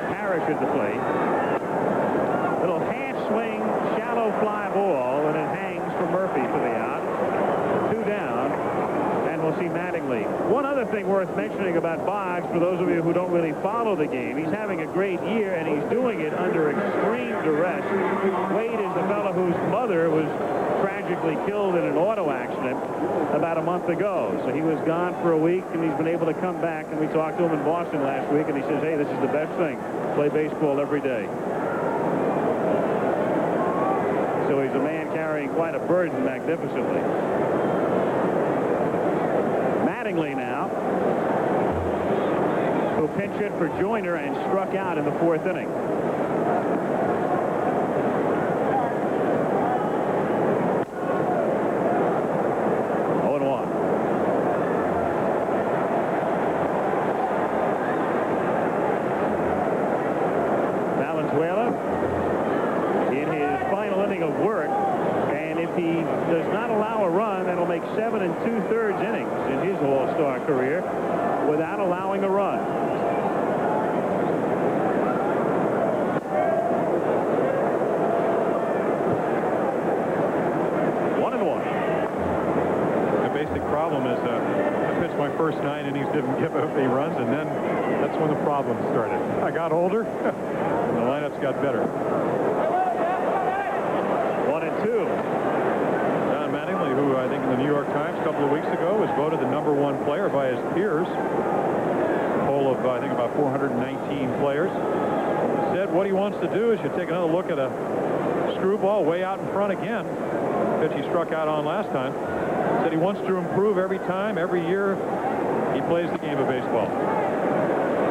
Parrish at the plate. Little half swing, shallow fly ball, and it hangs for Murphy for the out. 2 down, and we'll see Mattingly. One other thing worth mentioning about Boggs, for those of you who don't really follow the game, he's having a great year, and he's doing it under extreme duress. Wade is the fellow whose mother was tragically killed in an auto accident about a month ago. So he was gone for a week, and he's been able to come back. And we talked to him in Boston last week, and he says, hey, this is the best thing. Play baseball every day. So he's a man carrying quite a burden magnificently. Mattingly now, who pinch hit for Joyner and struck out in the 4th inning. Does not allow a run, that'll make 7 2/3 innings in his All-Star career without allowing a run. One and one. The basic problem is I pitched my first 9 innings, didn't give up any runs, and then that's when the problem started. I got older, and the lineups got better. 1 and 2. Who I think in the New York Times a couple of weeks ago was voted the #1 player by his peers. A poll of, I think, about 419 players. Said what he wants to do is you take another look at a screwball way out in front again. Pitch he struck out on last time. Said he wants to improve every time, every year he plays the game of baseball.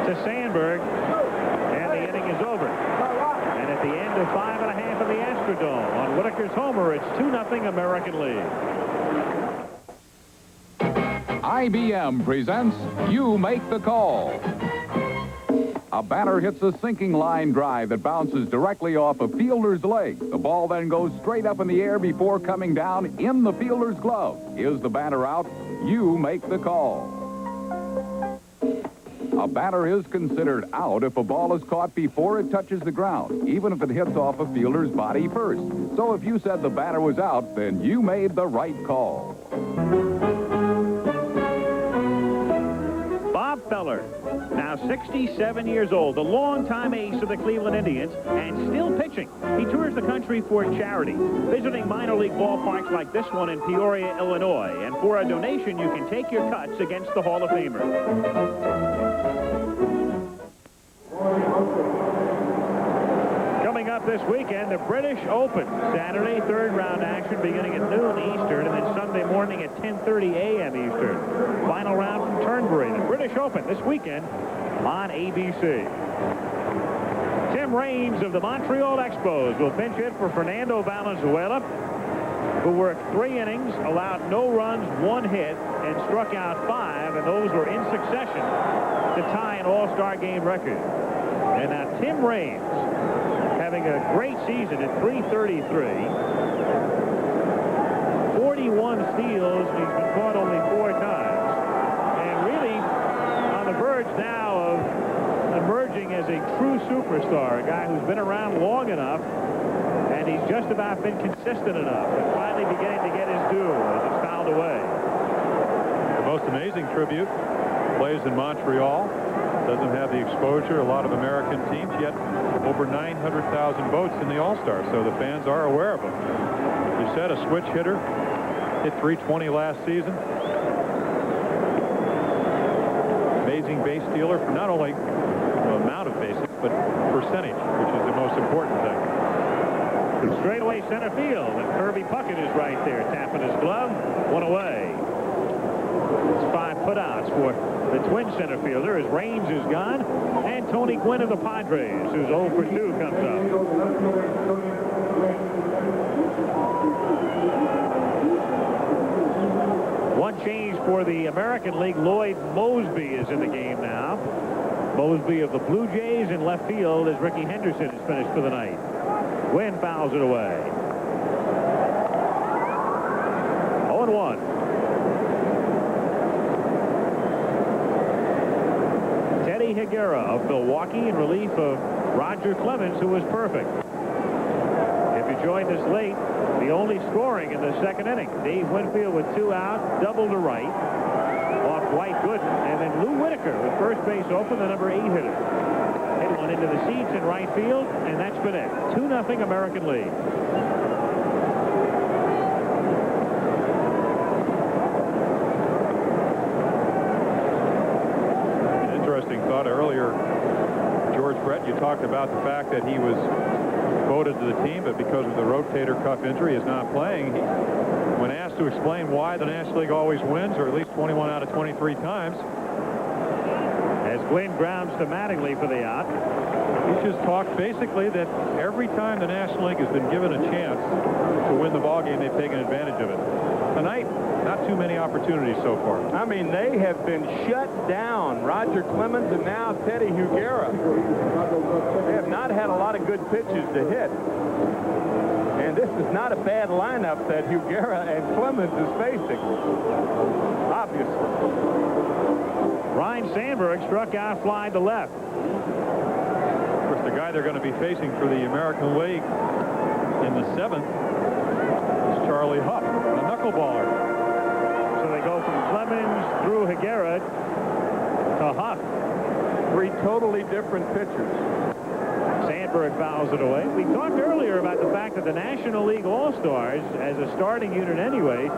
To Sandberg, and the inning is over. And at the end of 5.5 in the Astrodome, on Whitaker's homer, it's 2-0 American League. IBM presents You Make the Call. A batter hits a sinking line drive that bounces directly off a fielder's leg. The ball then goes straight up in the air before coming down in the fielder's glove. Is the batter out? You make the call. A batter is considered out if a ball is caught before it touches the ground, even if it hits off a fielder's body first. So if you said the batter was out, then you made the right call. Bob Feller, now 67 years old, the longtime ace of the Cleveland Indians, and still pitching. He tours the country for charity, visiting minor league ballparks like this one in Peoria, Illinois. And for a donation, you can take your cuts against the Hall of Famer. Coming up this weekend, the British Open. Saturday, 3rd round action beginning at noon Eastern, and then Sunday morning at 10:30 a.m. Eastern. Final round from Turnberry. The British Open this weekend on ABC. Tim Raines of the Montreal Expos will pinch hit for Fernando Valenzuela, who worked 3 innings, allowed no runs, 1 hit, and struck out 5, and those were in succession to tie an All-Star game record. And now Tim Raines, having a great season at .333, 41 steals, and he's been caught only 4 times. And really on the verge now of emerging as a true superstar, a guy who's been around long enough, and he's just about been consistent enough, and finally beginning to get his due as it's fouled away. The most amazing tribute, plays in Montreal, doesn't have the exposure a lot of American teams, yet over 900,000 votes in the All-Star, so the fans are aware of him. You said a switch hitter, Hit .320 last season. Amazing base stealer for not only amount of bases, but percentage, which is the most important thing. Straightaway center field, and Kirby Puckett is right there, tapping his glove. One away. It's 5 putouts for the Twin center fielder as Raines is gone, and Tony Gwynn of the Padres, who's 0 for 2, comes up. One change for the American League. Lloyd Mosby is in the game now. Mosby of the Blue Jays in left field as Ricky Henderson is finished for the night. Gwynn fouls it away. 0-1. Teddy Higuera of Milwaukee in relief of Roger Clemens, who was perfect. If you joined us late, the only scoring in the second inning. Dave Winfield with 2 out, double to right, off Dwight Gooden, and then Lou Whitaker with first base open, the number 8 hitter. Hit one into the seats in right field, and that's been it. 2-0 American League. An interesting thought earlier, George Brett, you talked about the fact that he was voted to the team, but because of the rotator cuff injury is not playing. When asked to explain why the National League always wins, or at least 21 out of 23 times, as Gwynn grounds to Mattingly for the out, he's just talked basically that every time the National League has been given a chance to win the ball game, they've taken advantage of it. Tonight, not too many opportunities so far. I mean, they have been shut down. Roger Clemens and now Teddy Higuera. They have not had a lot of good pitches to hit. And this is not a bad lineup that Higuera and Clemens is facing. Obviously. Ryan Sandberg struck out fly to left. Of course, the guy they're going to be facing for the American League in the 7th is Charlie Huff, a knuckleballer. So they go from Clemens through Higuera to Huff. 3 totally different pitchers. Sandberg fouls it away. We talked earlier about the fact that the National League All-Stars, as a starting unit anyway,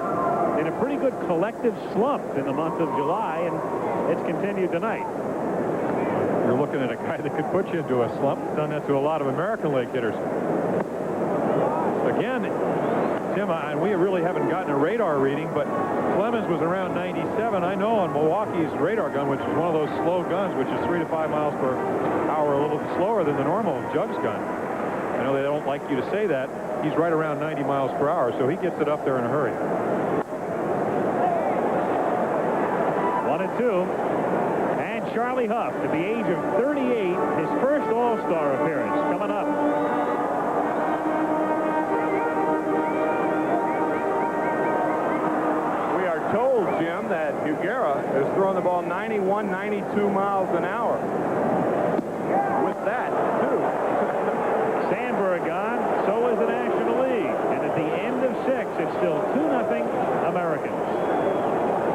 in a pretty good collective slump in the month of July, and it's continued tonight. You're looking at a guy that could put you into a slump. Done that to a lot of American League hitters. Again, Tim, we really haven't gotten a radar reading, but Clemens was around 97. I know on Milwaukee's radar gun, which is one of those slow guns, which is 3 to 5 miles per hour, a little slower than the normal Jugs gun. I know they don't like you to say that. He's right around 90 miles per hour, so he gets it up there in a hurry. 1-2. And Charlie Huff, at the age of 38, his first All-Star appearance coming up. Told Jim that Higuera has thrown the ball 91, 92 miles an hour. With that, too. Sandberg gone, so is the National League. And at the end of 6, it's still 2-0 Americans.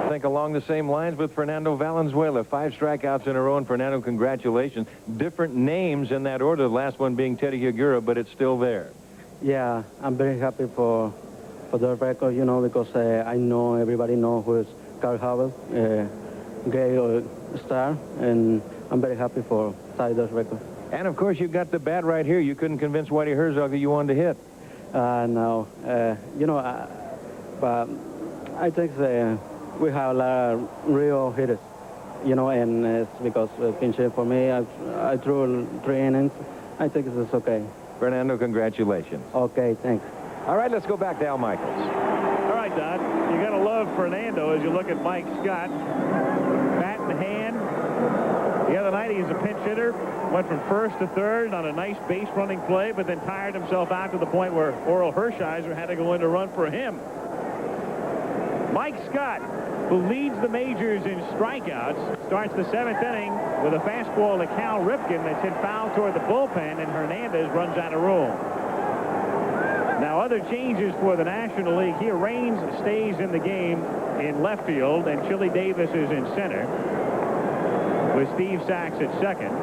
I think along the same lines with Fernando Valenzuela. 5 strikeouts in a row, and Fernando, congratulations. Different names in that order, the last one being Teddy Higuera, but it's still there. Yeah, I'm very happy for the record, you know, because I know everybody knows who is Carl Howell, great star, and I'm very happy for Tyler's record. And, of course, you got the bat right here. You couldn't convince Whitey Herzog that you wanted to hit. No. You know, but I think we have a lot of real hitters, you know, and it's because pinching for me, I threw 3 innings. I think it's okay. Fernando, congratulations. Okay, thanks. All right, let's go back to Al Michaels. All right, Don. You got to love Fernando as you look at Mike Scott. Bat in hand. The other night he was a pinch hitter. Went from first to third on a nice base running play, but then tired himself out to the point where Oral Hershiser had to go in to run for him. Mike Scott, who leads the majors in strikeouts, starts the 7th inning with a fastball to Cal Ripken that's hit foul toward the bullpen, and Hernandez runs out of room. Now, other changes for the National League here. Raines stays in the game in left field, and Chili Davis is in center, with Steve Sachs at second.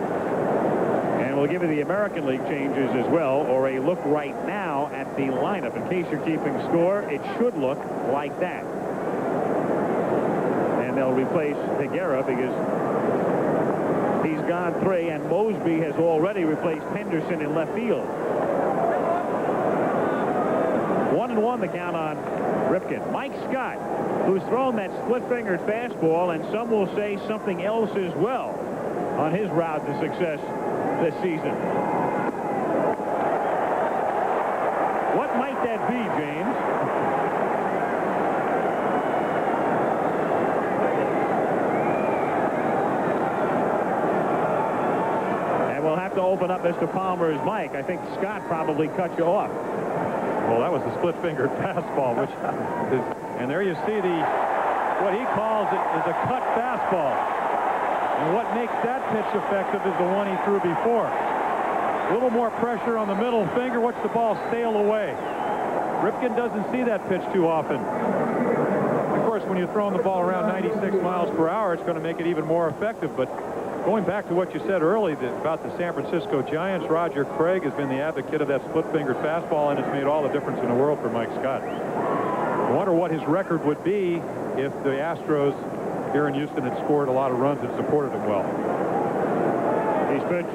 And we'll give you the American League changes as well, or a look right now now at the lineup. In case you're keeping score, it should look like that. And they'll replace Higuera because he's gone 3, and Mosby has already replaced Henderson in left field. 1-1 the count on Ripken. Mike Scott, who's thrown that split-fingered fastball, and some will say something else as well on his route to success this season. What might that be, James? And we'll have to open up Mr. Palmer's mic. I think Scott probably cut you off. Well, that was the split-fingered fastball, which is, and there you see what he calls it is a cut fastball. And what makes that pitch effective is the one he threw before. A little more pressure on the middle finger, watch the ball sail away. Ripken doesn't see that pitch too often. Of course, when you're throwing the ball around 96 miles per hour, it's going to make it even more effective. But going back to what you said earlier about the San Francisco Giants, Roger Craig has been the advocate of that split-fingered fastball, and it's made all the difference in the world for Mike Scott. I wonder what his record would be if the Astros here in Houston had scored a lot of runs and supported him well. He's pitched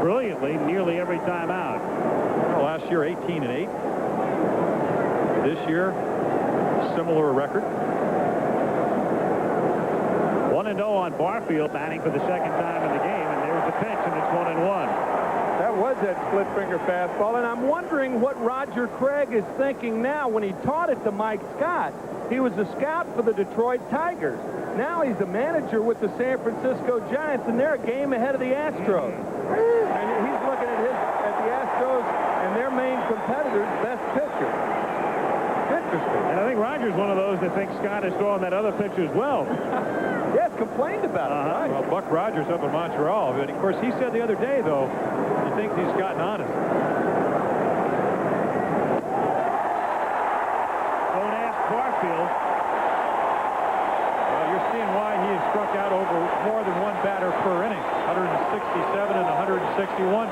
brilliantly nearly every time out. Well, last year, 18-8. This year, similar record. 1-0 on Barfield, batting for the second time in the game, and there's the pitch, and it's 1-1. That was that split-finger fastball, and I'm wondering what Roger Craig is thinking now. When he taught it to Mike Scott, he was a scout for the Detroit Tigers. Now he's a manager with the San Francisco Giants, and they're a game ahead of the Astros. And he's looking at the Astros and their main competitor's best pitcher. Interesting. And I think Roger's one of those that thinks Scott is throwing that other pitch as well. Yes, complained about it. Right? Well, Buck Rogers up in Montreal. But of course, he said the other day, though, he thinks he's gotten honest. Don't ask Barfield. Well, you're seeing why he has struck out over more than one batter per inning. 167 and 161.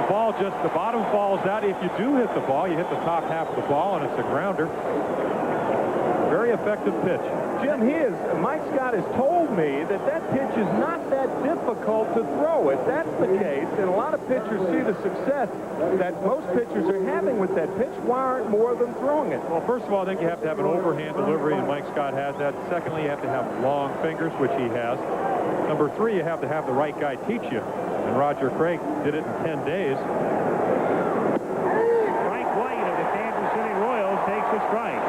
The bottom falls out. If you do hit the ball, you hit the top half of the ball, and it's a grounder. Very effective pitch. Jim, Mike Scott has told me that pitch is not that difficult to throw. If that's the case, and a lot of pitchers see the success that most pitchers are having with that pitch, why aren't more of them throwing it? Well, first of all, I think you have to have an overhand delivery, and Mike Scott has that. Secondly, you have to have long fingers, which he has. Number 3, you have to have the right guy teach you. And Roger Craig did it in 10 days. Frank White of the Kansas City Royals takes a strike.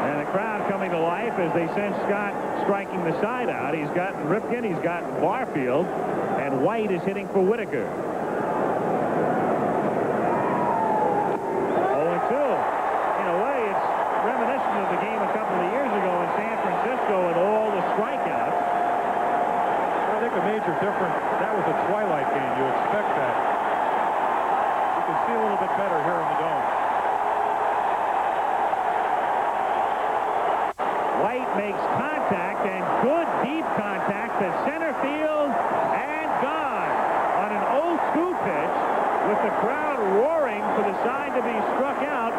And the crowd coming to life as they sense Scott striking the side out. He's gotten Ripken, he's gotten Barfield, and White is hitting for Whitaker. 0-2. In a way, it's reminiscent of the game a couple of years ago in San Francisco with all the strikeouts. I think a major difference, that was a twilight game. You expect that. You can see a little bit better here in the dome. White makes contact, and good deep contact to center field, and gone on an 0-2 pitch with the crowd roaring for the side to be struck out.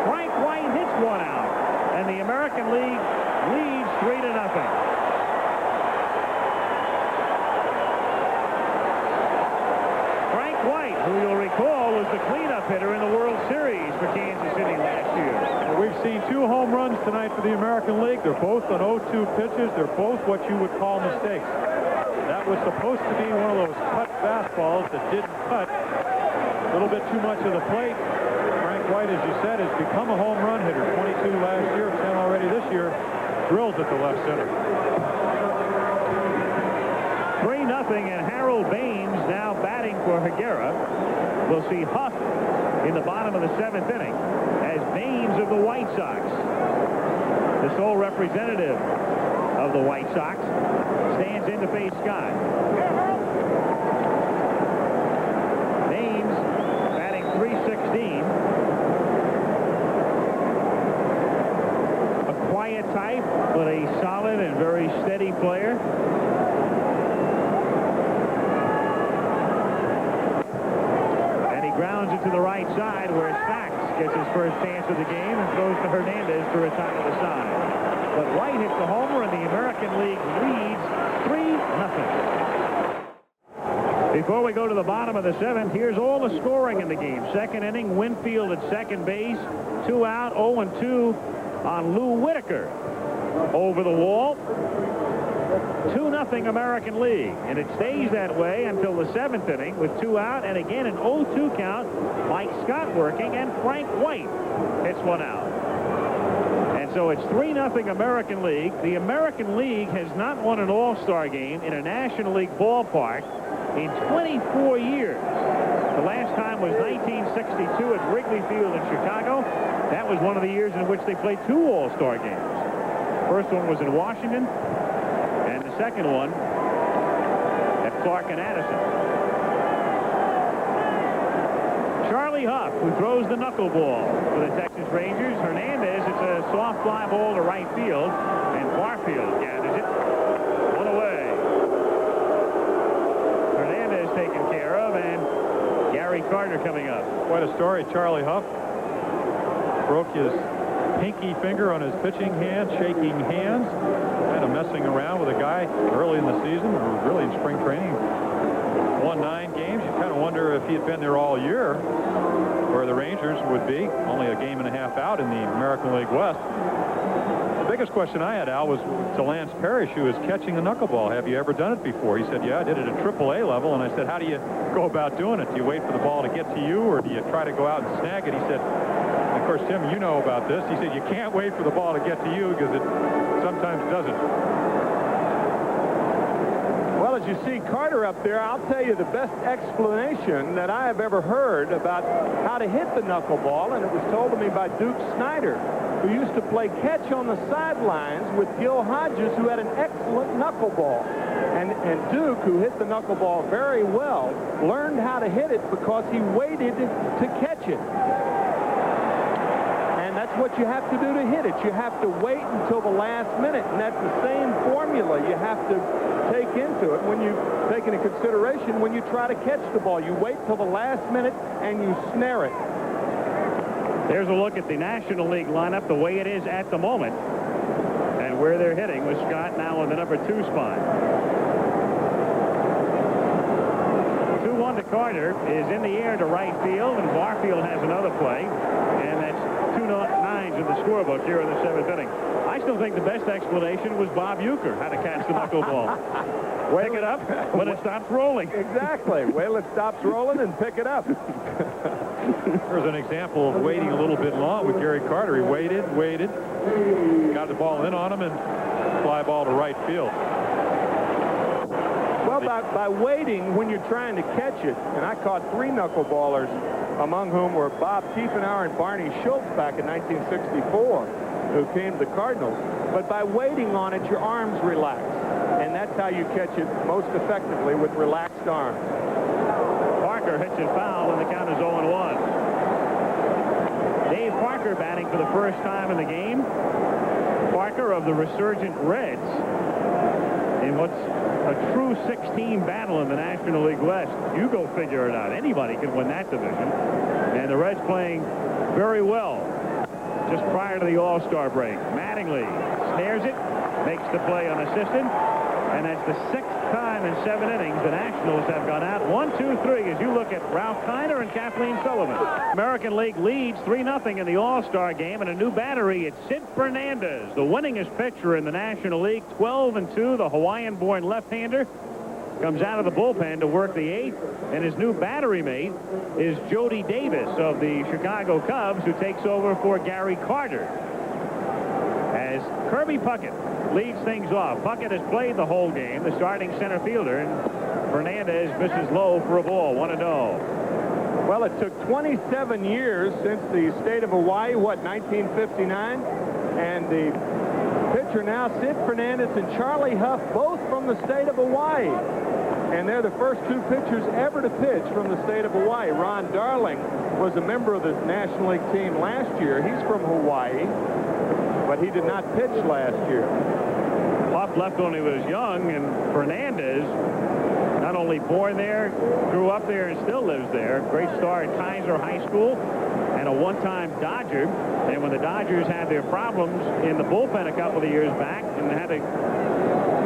Frank White hits one out, and the American League leads 3-0. Frank White, who you'll recall was the cleanup hitter in the World Series for Kansas City last year. Well, we've seen 2 home runs tonight for the American League. They're both on 0-2 pitches. They're both what you would call mistakes. That was supposed to be one of those cut fastballs that didn't cut. A little bit too much of the plate. Frank White, as you said, has become a home run hitter. 22 last year, 10 already this year. Drills at the left center. 3-0, and Harold Baines now batting for Higuera. We'll see Huff in the bottom of the 7th inning as Baines of the White Sox, the sole representative of the White Sox, stands in to face Scott. Baines batting .316. A quiet type, but a solid and very steady player. Grounds it to the right. right side where Sachs gets his first chance of the game and throws to Hernandez for a tie to the side. But White hits the homer, and the American League leads 3-0. Before we go to the bottom of the 7th, here's all the scoring in the game. Second inning, Winfield at second base, 2 out, 0-2 on Lou Whitaker. Over the wall, 2-0 American League, and it stays that way until the 7th inning with 2 out, and again an 0-2 count. Mike Scott working, and Frank White hits 1 out. And so it's 3-0 American League. The American League has not won an All-Star game in a National League ballpark in 24 years. The last time was 1962 at Wrigley Field in Chicago. That was one of the years in which they played 2 All-Star games. First one was in Washington, and the second one at Clark and Addison. Charlie Huff, who throws the knuckleball for the Texas Rangers. Hernandez, it's a soft fly ball to right field, and Barfield gathers it. 1 away. Hernandez taken care of, and Gary Carter coming up. Quite a story. Charlie Huff broke his pinky finger on his pitching hand, shaking hands, kind of messing around with a guy early in the season, or really in spring training. Won 9 games. You kind of wonder if he had been there all year, where the Rangers would be, only a game and a half out in the American League West. The biggest question I had, Al, was to Lance Parrish, who was catching the knuckleball. Have you ever done it before? He said, yeah, I did it at AAA level. And I said, how do you go about doing it? Do you wait for the ball to get to you, or do you try to go out and snag it? He said, of course, Tim, you know about this. He said, you can't wait for the ball to get to you because it sometimes doesn't. Well, as you see Carter up there, I'll tell you the best explanation that I have ever heard about how to hit the knuckleball, and it was told to me by Duke Snyder, who used to play catch on the sidelines with Gil Hodges, who had an excellent knuckleball. And Duke, who hit the knuckleball very well, learned how to hit it because he waited to catch it. That's what you have to do to hit it. You have to wait until the last minute, and that's the same formula you have to take into it when you take into consideration when you try to catch the ball. You wait till the last minute and you snare it. There's a look at the National League lineup the way it is at the moment, and where they're hitting with Scott now in the number 2 spot. 2-1 to Carter is in the air to right field, and Barfield has another play, and that's 2-9s in the scorebook here in the 7th inning. I still think the best explanation was Bob Uecker, how to catch the knuckleball. Pick it up when it stops rolling. Exactly. Wait till it stops rolling and pick it up. There's an example of waiting a little bit long with Gary Carter. He waited, got the ball in on him, and fly ball to right field. Well, by waiting when you're trying to catch it, and I caught 3 knuckleballers, among whom were Bob Tiefenauer and Barney Schultz back in 1964, who came to the Cardinals. But by waiting on it, your arms relax. And that's how you catch it most effectively, with relaxed arms. Parker hits it foul, and the count is 0-1. Dave Parker batting for the first time in the game. Parker of the resurgent Reds in what's a true 16 battle in the National League West. You go figure it out. Anybody can win that division. And the Reds playing very well just prior to the All-Star break. Mattingly snares it, makes the play unassisted, and that's the 6th time in 7 innings the Nationals have gone out 1-2-3 as you look at Ralph Kiner and Kathleen Sullivan. American League leads 3-0 in the All-Star game, and a new battery. It's Sid Fernandez, the winningest pitcher in the National League, 12-2, the Hawaiian-born left-hander. Comes out of the bullpen to work the 8th, and his new battery mate is Jody Davis of the Chicago Cubs, who takes over for Gary Carter. As Kirby Puckett leads things off. Puckett has played the whole game, the starting center fielder, and Fernandez misses low for a ball, 1-0. Well, it took 27 years since the state of Hawaii, 1959? And the pitcher now, Sid Fernandez and Charlie Huff, both from the state of Hawaii. And they're the first 2 pitchers ever to pitch from the state of Hawaii. Ron Darling was a member of the National League team last year. He's from Hawaii, but he did not pitch last year. Huff left when he was young, and Fernandez not only born there, grew up there, and still lives there. Great star at Kaiser High School and a one-time Dodger. And when the Dodgers had their problems in the bullpen a couple of years back and had to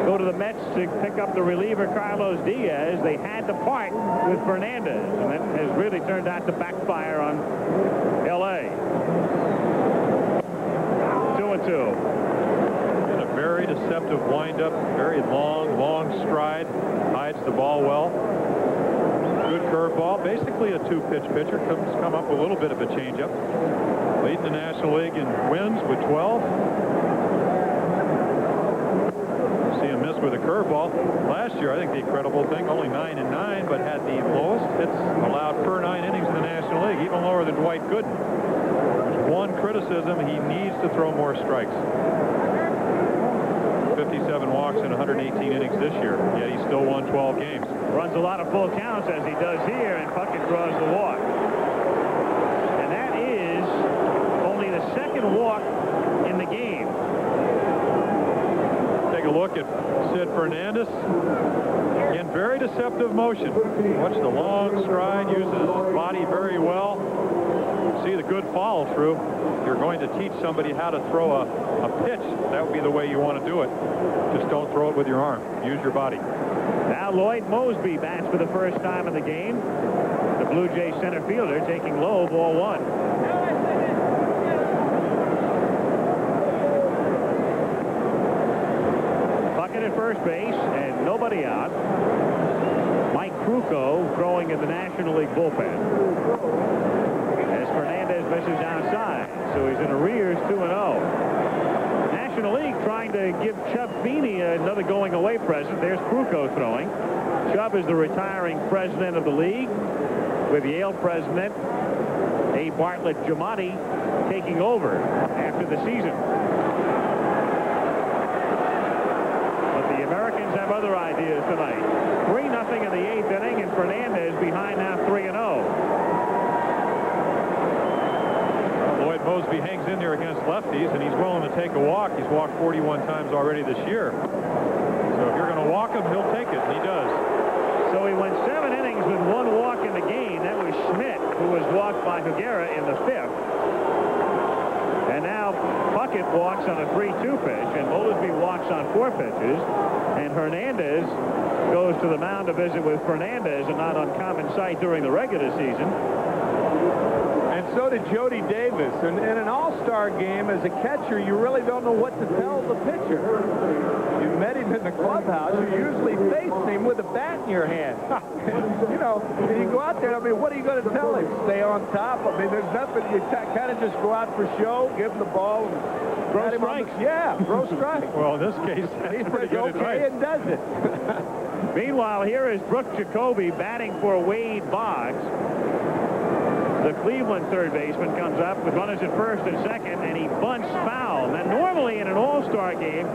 go to the Mets to pick up the reliever Carlos Diaz, they had to part with Fernandez, and that has really turned out to backfire on L.A. 2-2. And a very deceptive windup, very long stride, hides the ball well. Good curveball, basically a two-pitch pitcher. Come up with a little bit of a changeup. Leading the National League in wins with 12. See him miss with a curveball. Last year, I think the incredible thing, only 9-9, but had the lowest hits allowed per 9 innings in the National League, even lower than Dwight Gooden. There's one criticism: he needs to throw more strikes. 57 walks in 118 innings this year, yet he still won 12 games. Runs a lot of full counts as he does here, and Puckett draws the walk. And that is only the second walk in the game. Take a look at Sid Fernandez. Again, very deceptive motion. Watch the long stride, uses his body very well. See the good follow through. You're going to teach somebody how to throw a pitch. That would be the way you want to do it. Just don't throw it with your arm. Use your body. Now Lloyd Mosby bats for the first time in the game. The Blue Jay center fielder taking low, ball 1. Puckett at first base and nobody out. Mike Krukow throwing in the National League bullpen. As Fernandez misses outside, so he's in arrears 2-0. National League trying to give Chubb Phenia another going-away present. There's Krukow throwing. Chubb is the retiring president of the league, with Yale president A. Bartlett Giamatti taking over after the season. But the Americans have other ideas tonight. 3-0 in the 8th inning, and Fernandez behind now 3-0. Lloyd Mosby hangs in there against lefties, and he's willing to take a walk. He's walked 41 times already this year. So if you're going to walk him, he'll take it, and he does. So he went 7 innings with 1 walk in the game. That was Schmidt, who was walked by Higuera in the 5th. And now Puckett walks on a 3-2 pitch, and Mosby walks on 4 pitches. And Hernandez goes to the mound to visit with Fernandez, a not uncommon sight during the regular season. And so did Jody Davis. And in an all-star game, as a catcher, you really don't know what to tell the pitcher. You met him in the clubhouse. You're usually facing him with a bat in your hand. You know, and you go out there, I mean, what are you going to tell him? Stay on top? I mean, there's nothing. You kind of just go out for show, give him the ball, and throw strikes. Yeah, throw strikes. Well, in this case, that's pretty good advice. And does it. Meanwhile, here is Brooke Jacoby batting for Wade Boggs. The Cleveland third baseman comes up with runners at first and second, and he bunts foul. Now, normally in an all-star game,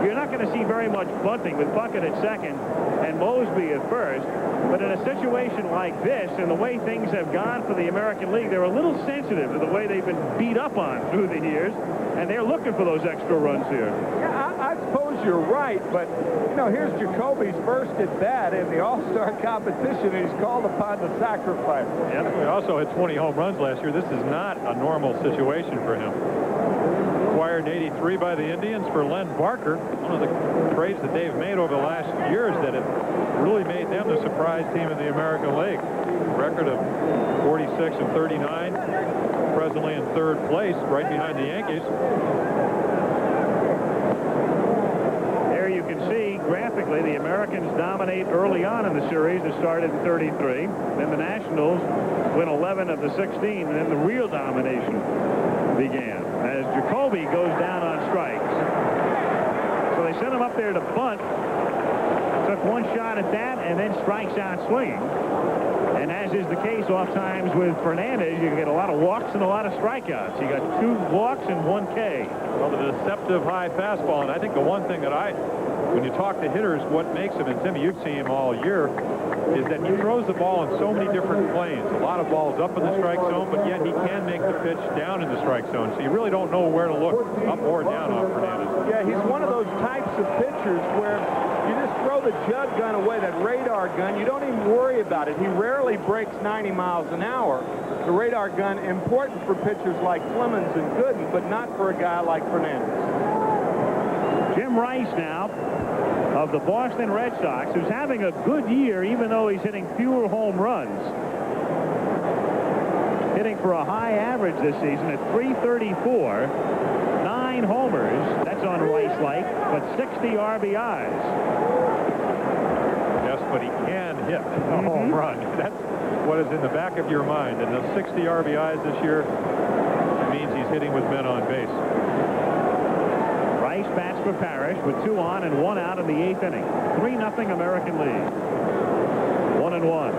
you're not going to see very much bunting with Puckett at second and Mosby at first. But in a situation like this, and the way things have gone for the American League, they're a little sensitive to the way they've been beat up on through the years, and they're looking for those extra runs here. Yeah, I suppose you're right, but, you know, here's Jacoby's first at bat in the all-star competition, and he's called upon to sacrifice. Yeah, he also had 20 home runs last year. This is not a normal situation for him. Acquired in '83 by the Indians for Len Barker. One of the trades that they've made over the last years that have really made them the surprise team in the American League. Record of 46-39. Presently in 3rd place, right behind the Yankees. There you can see graphically the Americans dominate early on in the series. It started in 33. Then the Nationals win 11 of the 16, and then the real domination began as Jacoby goes down on strikes. So they sent him up there to bunt. Took 1 shot at that and then strikes out swinging. And as is the case oft times with Fernandez, you get a lot of walks and a lot of strikeouts. You got 2 walks and 1 K. Well, the deceptive high fastball, and I think the one thing that when you talk to hitters, what makes him, and Timmy, you've seen him all year, is that he throws the ball in so many different planes. A lot of balls up in the strike zone, but yet he can make the pitch down in the strike zone. So you really don't know where to look, up or down off Fernandez. Yeah, he's one of those types of pitchers where you just throw the jug gun away, that radar gun. You don't even worry about it. He rarely breaks 90 miles an hour. The radar gun, important for pitchers like Clemons and Gooden, but not for a guy like Fernandez. Jim Rice now of the Boston Red Sox, who's having a good year even though he's hitting fewer home runs. Hitting for a high average this season at .334, 9 homers. That's on Rice-like, but 60 RBIs. Yes, but he can hit a home run. That's what is in the back of your mind. And those 60 RBIs this year means he's hitting with men on base. Rice bats for Parrish with 2 on and 1 out in the 8th inning. 3-0 American lead. 1-1.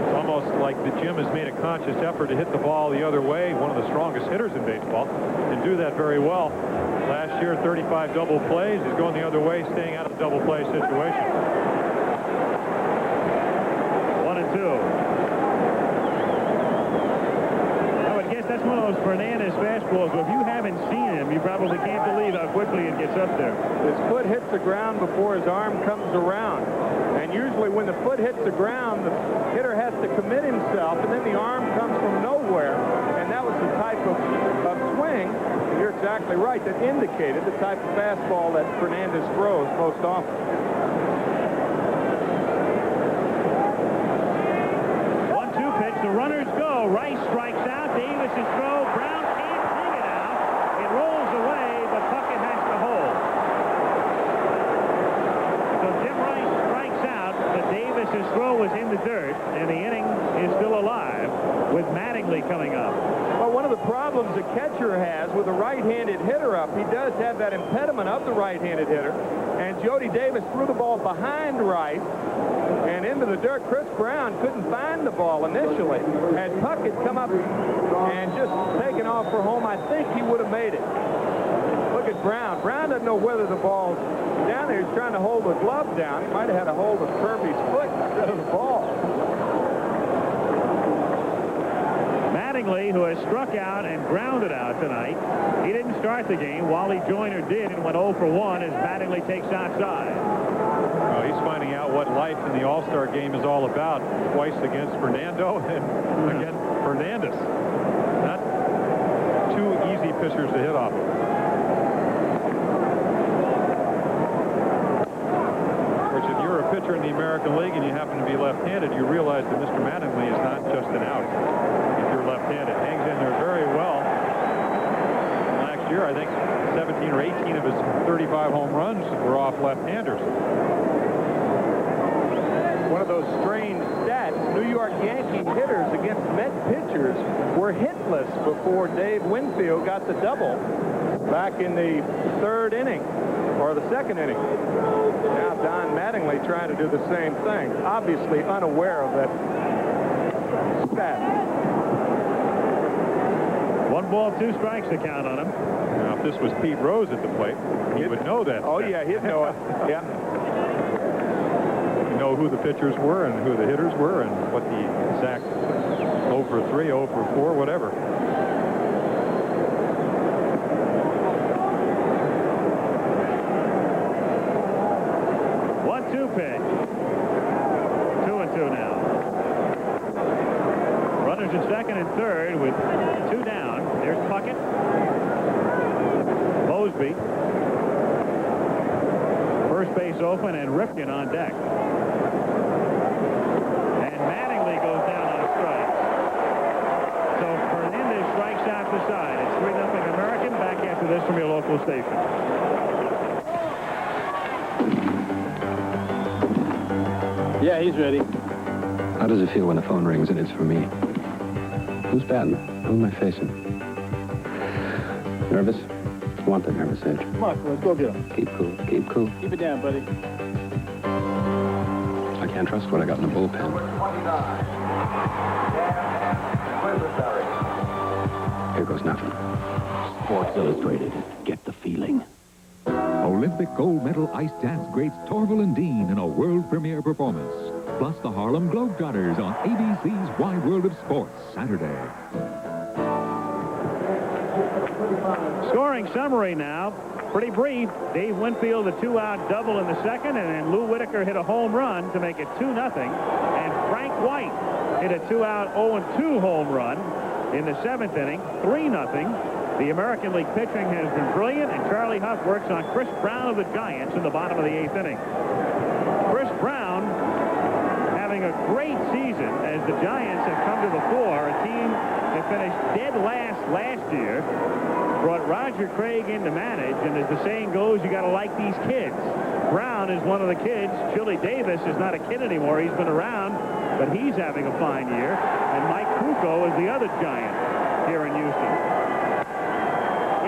It's almost like the Jim has made a conscious effort to hit the ball the other way. One of the strongest hitters in baseball, and do that very well. Last year, 35 double plays. He's going the other way, staying out of the double play situation. 1-2. I would guess that's one of those Fernandez fastballs. If you haven't seen him, you probably can't believe how quickly it gets up there. His foot hits the ground before his arm comes around. And usually when the foot hits the ground, the hitter has to commit himself, and then the arm comes from nowhere. And that was the type of swing, you're exactly right, that indicated the type of fastball that Fernandez throws most often. 1-2 pitch. The runners go. Rice strikes out. Davis's throw. Brown can't hang it out. It rolls away, but Puckett has to hold. So Jim Rice strikes out, but Davis's throw was in the dirt, and the inning is still alive with Mattingly coming up. Well, one of the problems a catcher has with a right-handed hitter up, he does have that impediment of the right-handed hitter, and Jody Davis threw the ball behind Rice and into the dirt. Chris Brown couldn't find the ball initially. Had Puckett come up and just taken off for home, I think he would have made it. Look at Brown. Brown doesn't know whether the ball's down there. He's trying to hold the glove down. He might have had a hold of Kirby's foot instead of the ball. Mattingly, who has struck out and grounded out tonight, he didn't start the game. Wally Joyner did and went 0 for 1 as Mattingly takes outside. Well, he's finding out what life in the All-Star game is all about. Twice against Fernando and again Fernandez. Not 2 easy pitchers to hit off of. Of course, if you're a pitcher in the American League and you happen to be left-handed, you realize that Mr. Mattingly is not just an out. Left-handed, hangs in there very well. Last year, I think 17 or 18 of his 35 home runs were off left-handers. One of those strange stats, New York Yankee hitters against Met pitchers were hitless before Dave Winfield got the double back in the 3rd inning, or the 2nd inning. Now Don Mattingly trying to do the same thing, obviously unaware of that stat. 1 ball, 2 strikes to count on him. Now, if this was Pete Rose at the plate, he would know that. Oh, yeah, he'd know it. Yeah. You know who the pitchers were and who the hitters were and what the exact 0 for 3, 0 for 4, whatever. Pitch. 2-2 now. Runners at 2nd and 3rd with 2 down. There's Puckett. Mosby. First base open and Ripken on deck. And Mattingly goes down on a strike. So Fernandez strikes out the side. It's 3-0 American. Back after this from your local station. Yeah, he's ready. How does it feel when the phone rings and it's for me? Who's batting? Who am I facing? Nervous? Want the nervous edge. Come on, let's go get him. Keep cool. Keep cool. Keep it down, buddy. I can't trust what I got in the bullpen. Here goes nothing. Sports Illustrated. Get the feeling. Olympic gold medal ice dance greats Torval and Dean in a world premiere performance. Plus the Harlem Globetrotters on ABC's Wide World of Sports Saturday. Scoring summary now. Pretty brief. Dave Winfield, a 2-out double in the second, and then Lou Whitaker hit a home run to make it 2-0. And Frank White hit a 2-out 0-2 home run in the 7th inning, 3-0. The American League pitching has been brilliant, and Charlie Huff works on Chris Brown of the Giants in the bottom of the 8th inning. Chris Brown having a great season as the Giants have come to the fore, a team that finished dead last year. Brought Roger Craig in to manage, and as the saying goes, you got to like these kids. Brown is one of the kids. Chili Davis is not a kid anymore. He's been around, but he's having a fine year. And Mike Krukow is the other Giant here in Houston.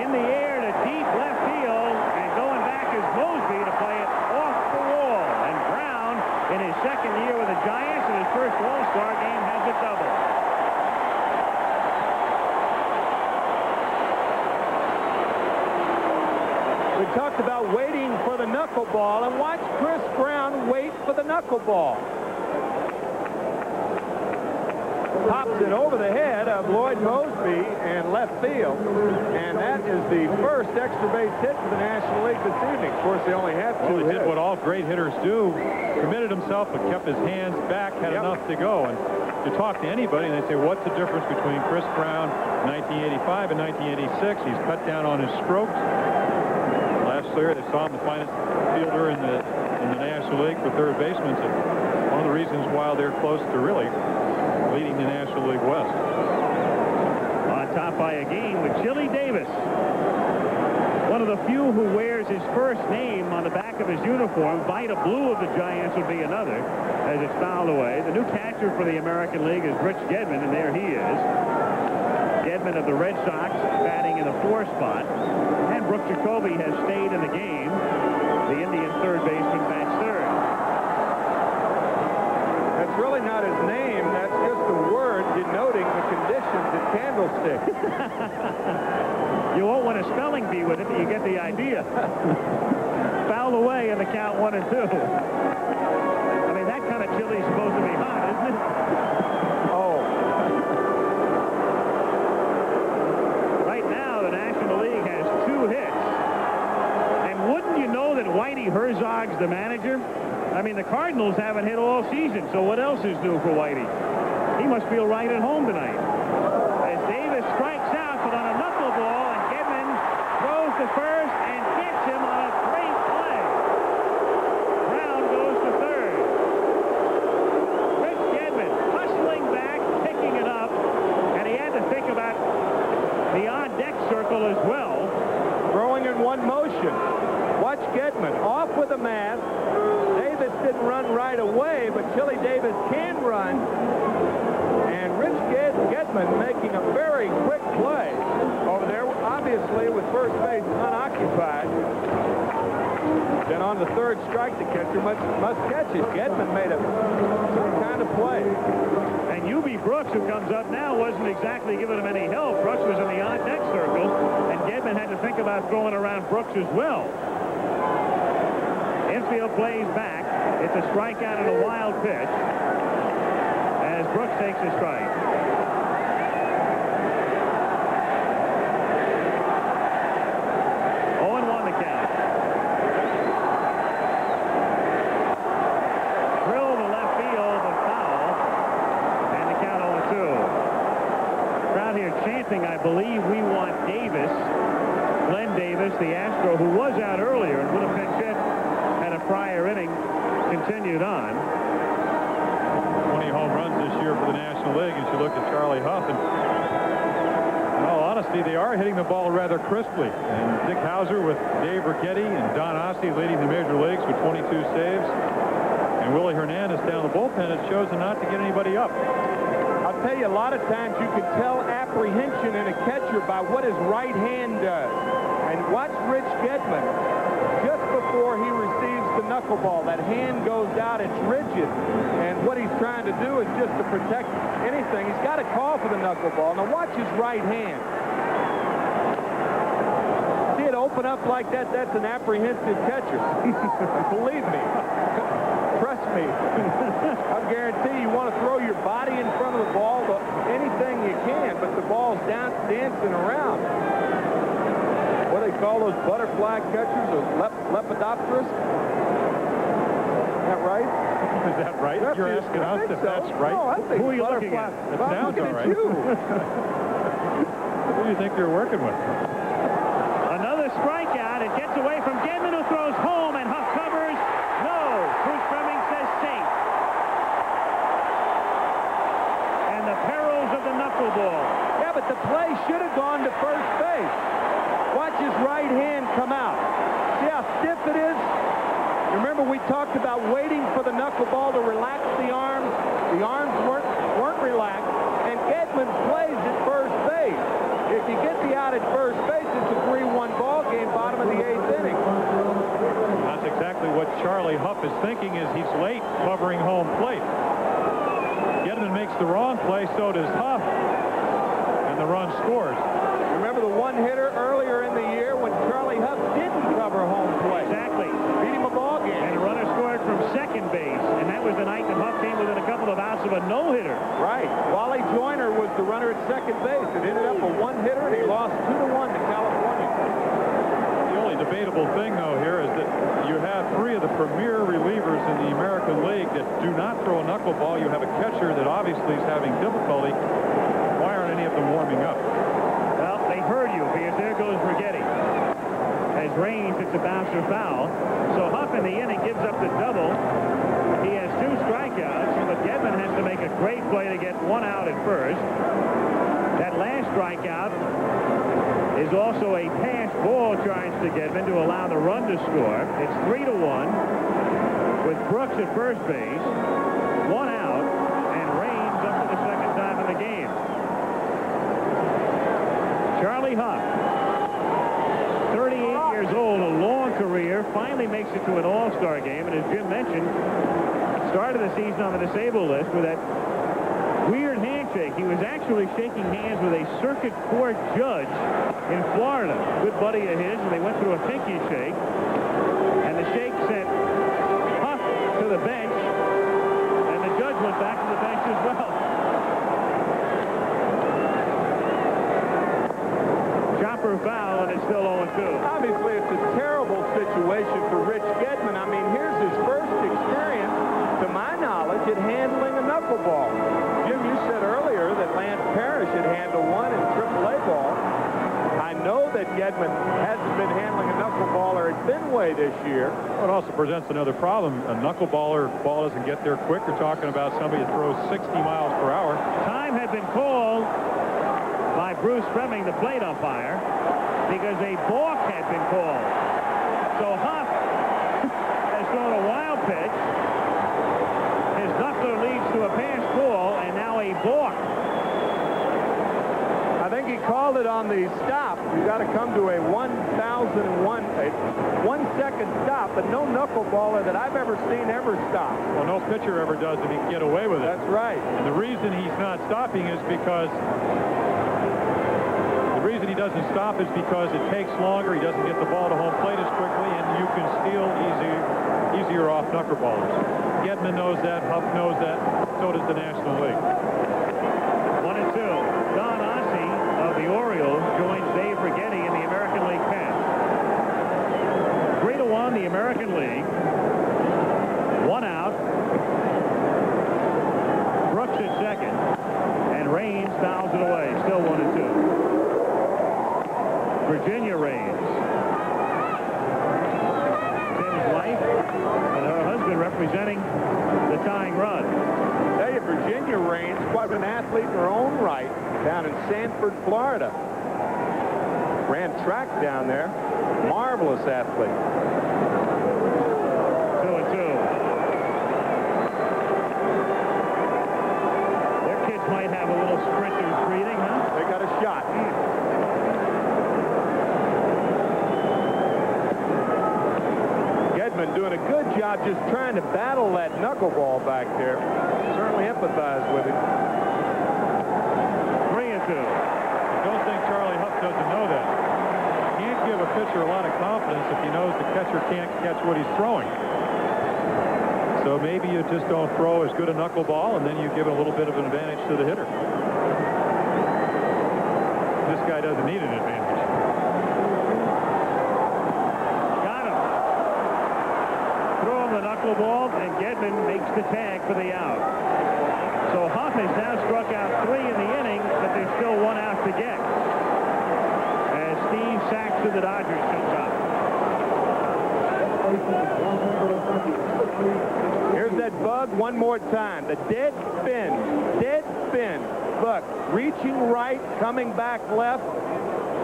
In the air to deep left field, and going back is Mosby to play it off the wall. And Brown, in his second year with the Giants, in his first All-Star game, has a double. We talked about waiting for the knuckleball, and watch Chris Brown wait for the knuckleball. Pops it over the head of Lloyd Mosby in left field, and that is the first extra base hit for the National League this evening. Of course, they only have two He hits. did what all great hitters do, committed himself, but kept his hands back, had enough to go. And you talk to anybody, and they say, what's the difference between Chris Brown 1985 and 1986? He's cut down on his strokes. Last year, they saw him the finest fielder in the National League for third baseman. So one of the reasons why they're close to really leading the National League West. On top by a game with Chili Davis. One of the few who wears his first name on the back of his uniform. Vita Blue of the Giants would be another as it's fouled away. The new catcher for the American League is Rich Gedman, and there he is. Gedman of the Red Sox batting in the 4 spot. And Brooke Jacoby has stayed in the game. The Indian third baseman bats third. That's really not his name. That's just a word denoting the conditions at Candlestick. You won't want a spelling bee with it, but you get the idea. Foul away in the count 1 and 2. I mean, that kind of chili's supposed to be hot, isn't it? Oh. Right now, the National League has 2 hits. And wouldn't you know that Whitey Herzog's the manager? I mean, the Cardinals haven't hit all season, so what else is new for Whitey? He must feel right at home tonight. As Davis strikes out, but on a knuckleball, and Gedman throws to first and gets him on a great play. Brown goes to third. Rich Gedman hustling back, picking it up, and he had to think about the on-deck circle as well. Throwing in one motion. Watch Gedman off with a mask. Davis didn't run right away, but Chili Davis can run. And Rich Gedman making a very quick play over there, obviously with first base unoccupied. Then on the third strike, the catcher must catch it. Gedman made some kind of play. And U.B. Brooks, who comes up now, wasn't exactly giving him any help. Brooks was in the on-deck circle, and Gedman had to think about throwing around Brooks as well. Infield plays back. It's a strikeout and a wild pitch as Brooks takes a strike. I believe we want Davis, Glenn Davis, the Astro, who was out earlier and would have pinch hit had a prior inning continued on. 20 home runs this year for the National League, and you look at Charlie Huff, and in all honesty, they are hitting the ball rather crisply. And Dick Hauser with Dave Ricchetti and Don Ossie leading the major leagues with 22 saves. And Willie Hernandez down the bullpen has chosen not to get anybody up. I'll tell you, a lot of times you can tell apprehension in a catcher by what his right hand does. And watch Rich Gedman. Just before he receives the knuckleball, that hand goes out, it's rigid. And what he's trying to do is just to protect anything. He's got to call for the knuckleball. Now watch his right hand. See it open up like that? That's an apprehensive catcher. Believe me. Trust me. I guarantee you want to throw your body in front of the ball, anything you can, but the ball's dancing around. call those butterfly catchers or lepidopterist? Is that right? Is that right? You're asking us if that's right? No, I think Who are you looking butterfly. at? That Well, I'm sounds looking all at right. you. Who do you think you're working with? Another strikeout. It gets away from Gedman, who throws home, and Huff covers. No. Bruce Fleming says safe. And the perils of the knuckleball. Yeah, but the play should have gone to first base. Watch his right hand come out. See how stiff it is? Remember, we talked about waiting for the knuckleball to relax the arms. The arms weren't relaxed, and Gedman plays at first base. If you get the out at first base, it's a 3-1 ball game, bottom of the 8th inning. That's exactly what Charlie Huff is thinking, is he's late covering home plate. Gedman makes the wrong play, so does Huff, and the run scores. Remember the one-hitter earlier in the year when Charlie Huff didn't cover home plate? Exactly. Beat him a ball game. And a runner scored from second base, and that was the night that Huff came within a couple of outs of a no-hitter. Right. Wally Joyner was the runner at second base. It ended up a one-hitter, and he lost 2-1 to California. The only debatable thing, though, here is that you have 3 of the premier relievers in the American League that do not throw a knuckleball. You have a catcher that obviously is having difficulty. Why aren't any of them warming up? Well, they heard you, because there goes Rigetti. As Raines hits a bouncer foul. So Huff in the inning gives up the double. He has 2 strikeouts, but Gedman has to make a great play to get 1 out at first. That last strikeout is also a pass ball charge to Gedman to allow the run to score. It's 3-1 with Brooks at first base, 1 out, and Raines up for the second time in the game. Charlie Huff, 38 years old, a long career, finally makes it to an all-star game, and as Jim mentioned, started the season on the disabled list with that weird handshake. He was actually shaking hands with a circuit court judge in Florida, good buddy of his, and they went through a pinky shake, and the shake sent Huff to the bench, and the judge went back to the bench as well. Chopper foul, and it's still 0-2. Obviously, it's a terrible situation for Rich Gedman. I mean, here's his first experience, to my knowledge, at handling a knuckleball. Jim, you said earlier that Lance Parrish had handled one in AAA ball. I know that Gedman hasn't been handling a knuckleballer at Fenway this year. Well, it also presents another problem. A knuckleballer ball doesn't get there quick. We're talking about somebody that throws 60 miles per hour. Time had been called by Bruce Fleming, the plate umpire, because a balk had been called. So Huff has thrown a wild pitch. His knuckler leads to a pass ball, and now a balk. I think he called it on the stop. You got to come to a 1,001-second stop, but no knuckleballer that I've ever seen ever stop. Well, no pitcher ever does if he can get away with it. That's right. And the reason he's not stopping is because he doesn't stop is because it takes longer. He doesn't get the ball to home plate as quickly, and you can steal easier off knuckleballers. Gedman knows that. Huff knows that. So does the National League. 1-2. Don Ossie of the Orioles joins Dave Rigetti in the American League pen. 3-1, the American League. 1 out. Brooks at second, and Raines fouls it away. Still 1-2. Virginia Raines. Tim's wife and her husband representing the tying run. Tell you, Virginia Raines, quite an athlete in her own right, down in Sanford, Florida. Ran track down there. Marvelous athlete. 2-2. Their kids might have a little sprinter's breathing, huh? They got a shot. Gedman doing a good job just trying to battle that knuckleball back there. Certainly empathize with him. 3-2. I don't think Charlie Huff doesn't know that. You can't give a pitcher a lot of confidence if he knows the catcher can't catch what he's throwing. So maybe you just don't throw as good a knuckleball, and then you give it a little bit of an advantage to the hitter. This guy doesn't need an advantage. knuckleball, and Gedman makes the tag for the out. So Huff has now struck out 3 in the inning, but there's still 1 out to get. As Steve Sachs of the Dodgers comes up. Here's that bug one more time. The dead spin. Dead spin. Look, reaching right, coming back left,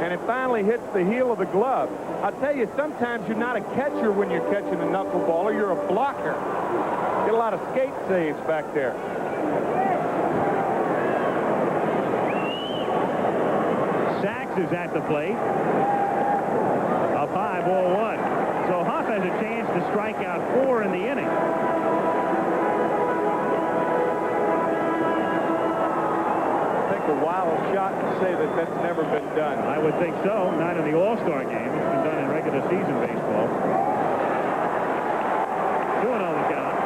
and it finally hits the heel of the glove. I'll tell you, sometimes you're not a catcher when you're catching a knuckleballer. You're a blocker. Get a lot of skate saves back there. Sachs is at the plate. Up high, ball 1. So Huff has a chance to strike out 4 in the inning. I think a wild shot to say that that's never been done. I would think so. Not in the All-Star game. It's been done in regular season baseball. 2-0 the count.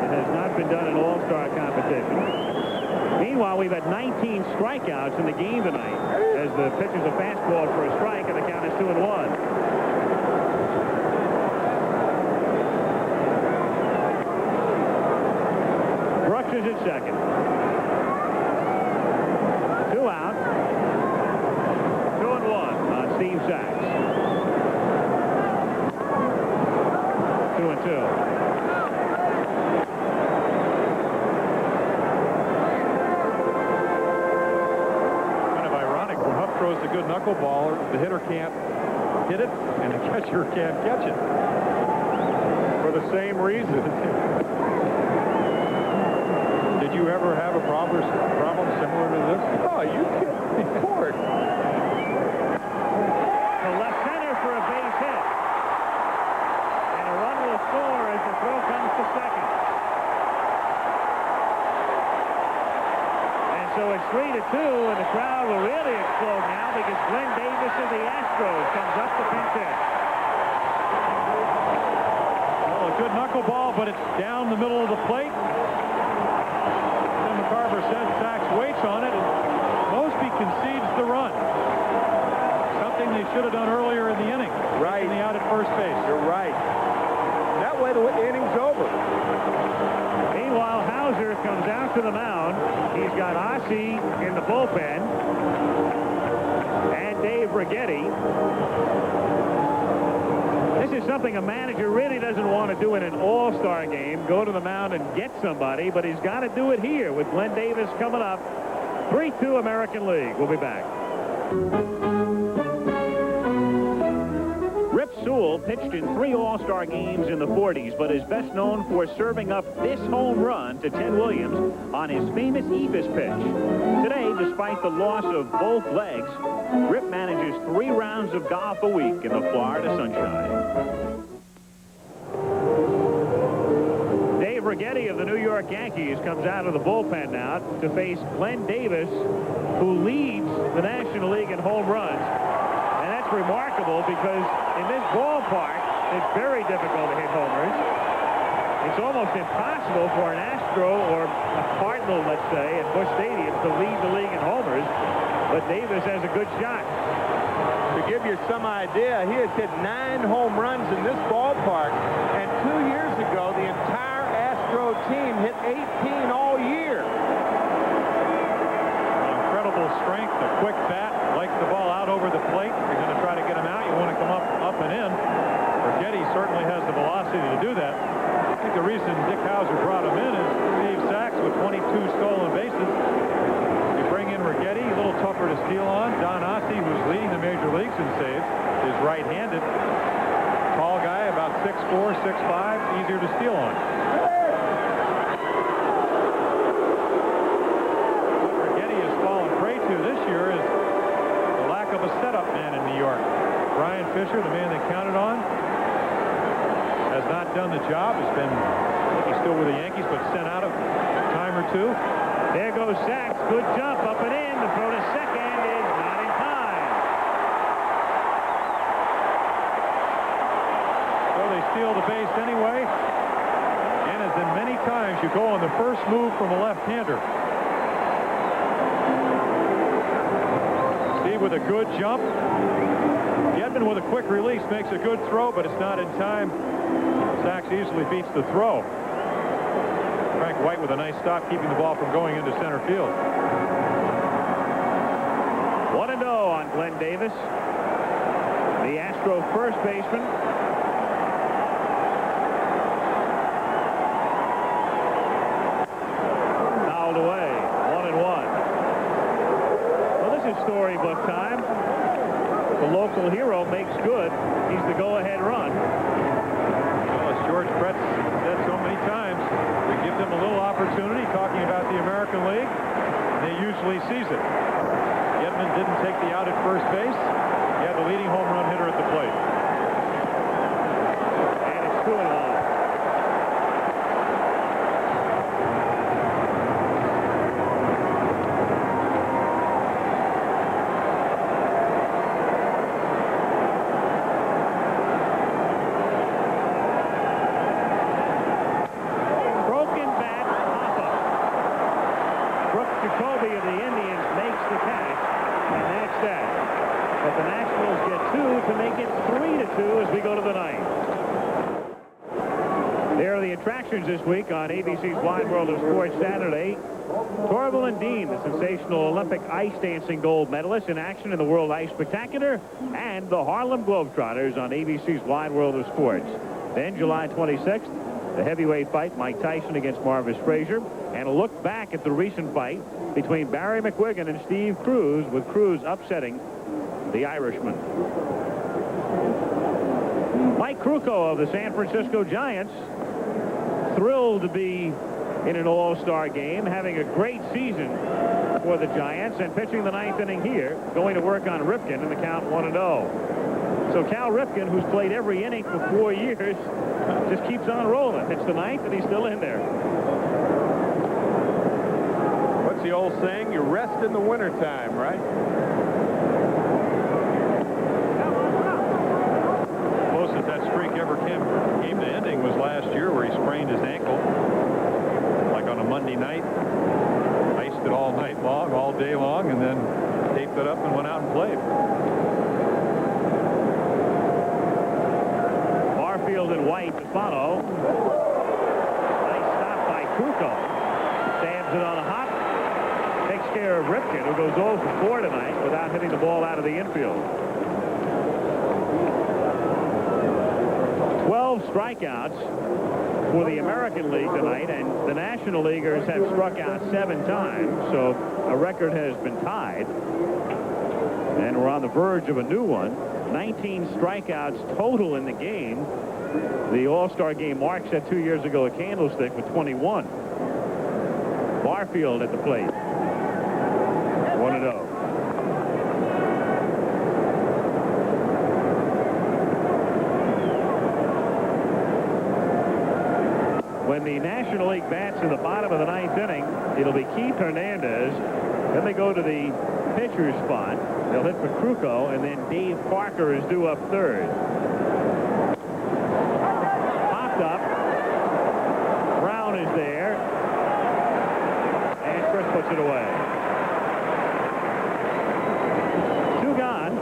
It has not been done in All-Star competition. Meanwhile, we've had 19 strikeouts in the game tonight as the pitcher's a fastball for a strike, and the count is 2-1. Brooks is at second. 2 out. 2-1 on Steve Sachs. 2-2. Throws a good knuckleballer, the hitter can't hit it, and the catcher can't catch it. For the same reason. Did you ever have a problem similar to this? Oh, you can't record. To left center for a base hit. And a run will score as the throw comes to second. So it's 3-2, and the crowd will really explode now because Glenn Davis of the Astros comes up to pinch hit. Well, a good knuckleball, but it's down the middle of the plate. Tim McCarver says Sachs waits on it, and Mosby concedes the run. Something they should have done earlier in the inning. Right. Taking the out at first base. You're right. That way the inning's over. Meanwhile, Hauser comes out to the mound. He's got Ossie in the bullpen and Dave Righetti. This is something a manager really doesn't want to do in an all-star game, go to the mound and get somebody, but he's got to do it here with Glenn Davis coming up. 3-2 American League. We'll be back. Rip Sewell pitched in 3 All-Star games in the 40s, but is best known for serving up this home run to Ted Williams on his famous Ephus pitch. Today, despite the loss of both legs, Rip manages 3 rounds of golf a week in the Florida sunshine. Dave Righetti of the New York Yankees comes out of the bullpen now to face Glenn Davis, who leads the National League in home runs. And that's remarkable because in this ballpark, it's very difficult to hit homers. It's almost impossible for an Astro or a Cardinal, let's say, at Busch Stadium to lead the league in homers. But Davis has a good shot. To give you some idea, he has hit 9 home runs in this ballpark. And 2 years ago, the entire Astro team hit 18 all year. Incredible strength, a quick bat, likes the ball out over the plate. You're going to try to get him out. You want to come up and in. Righetti certainly has the velocity to do that. I think the reason Dick Hauser brought him in is Steve Sachs with 22 stolen bases. You bring in Righetti, a little tougher to steal on. Don Ossie, who's leading the major leagues in saves, is right-handed. Tall guy, about 6'4", 6'5", easier to steal on. What Righetti has fallen prey to this year is the lack of a setup man in New York. Brian Fisher, the man they counted on, has not done the job. Has been, I think he's still with the Yankees, but sent out a time or 2. There goes Sachs. Good jump up and in. The throw to second is not in time. So they steal the base anyway. And as in many times, you go on the first move from a left-hander. Steve Lee with a good jump. Gedman with a quick release makes a good throw, but it's not in time. Sachs easily beats the throw. Frank White with a nice stop, keeping the ball from going into center field. 1-0 on Glenn Davis, the Astro first baseman. Fouled away, 1-1. Well, this is storybook time. The local hero makes good. He's the go-ahead run. Well, as George Brett said so many times, we give them a little opportunity talking about the American League, and they usually seize it. Gedman didn't take the out at first base. He had the leading home run hitter at the plate. And it's 2-1. This week on ABC's Wide World of Sports Saturday. Torvill and Dean, the sensational Olympic ice dancing gold medalist, in action in the World Ice Spectacular, and the Harlem Globetrotters on ABC's Wide World of Sports. Then July 26th, the heavyweight fight, Mike Tyson against Marvis Frazier, and a look back at the recent fight between Barry McGuigan and Steve Cruz, with Cruz upsetting the Irishman. Mike Krukow of the San Francisco Giants, thrilled to be in an all-star game, having a great season for the Giants, and pitching the ninth inning here, going to work on Ripken in the count 1-0. So Cal Ripken, who's played every inning for 4 years, just keeps on rolling. It's the ninth, and he's still in there. What's the old saying? You rest in the wintertime, right? Closest that streak ever came to ending was last year, where he sprained his ankle like on a Monday night, iced it all night long, all day long, and then taped it up and went out and played. Barfield and White to follow. Nice stop by Krukow. Stabs it on a hop. Takes care of Ripken, who goes 0 for 4 tonight without hitting the ball out of the infield. 12 strikeouts for the American League tonight, and the National Leaguers have struck out 7 times, so a record has been tied. And we're on the verge of a new one. 19 strikeouts total in the game. The All-Star game mark set 2 years ago at Candlestick with 21. Barfield at the plate. 1-0. When the National League bats in the bottom of the ninth inning, it'll be Keith Hernandez. Then they go to the pitcher's spot. They'll hit for Krukow, and then Dave Parker is due up third. Popped up. Brown is there. And Chris puts it away. 2 gone.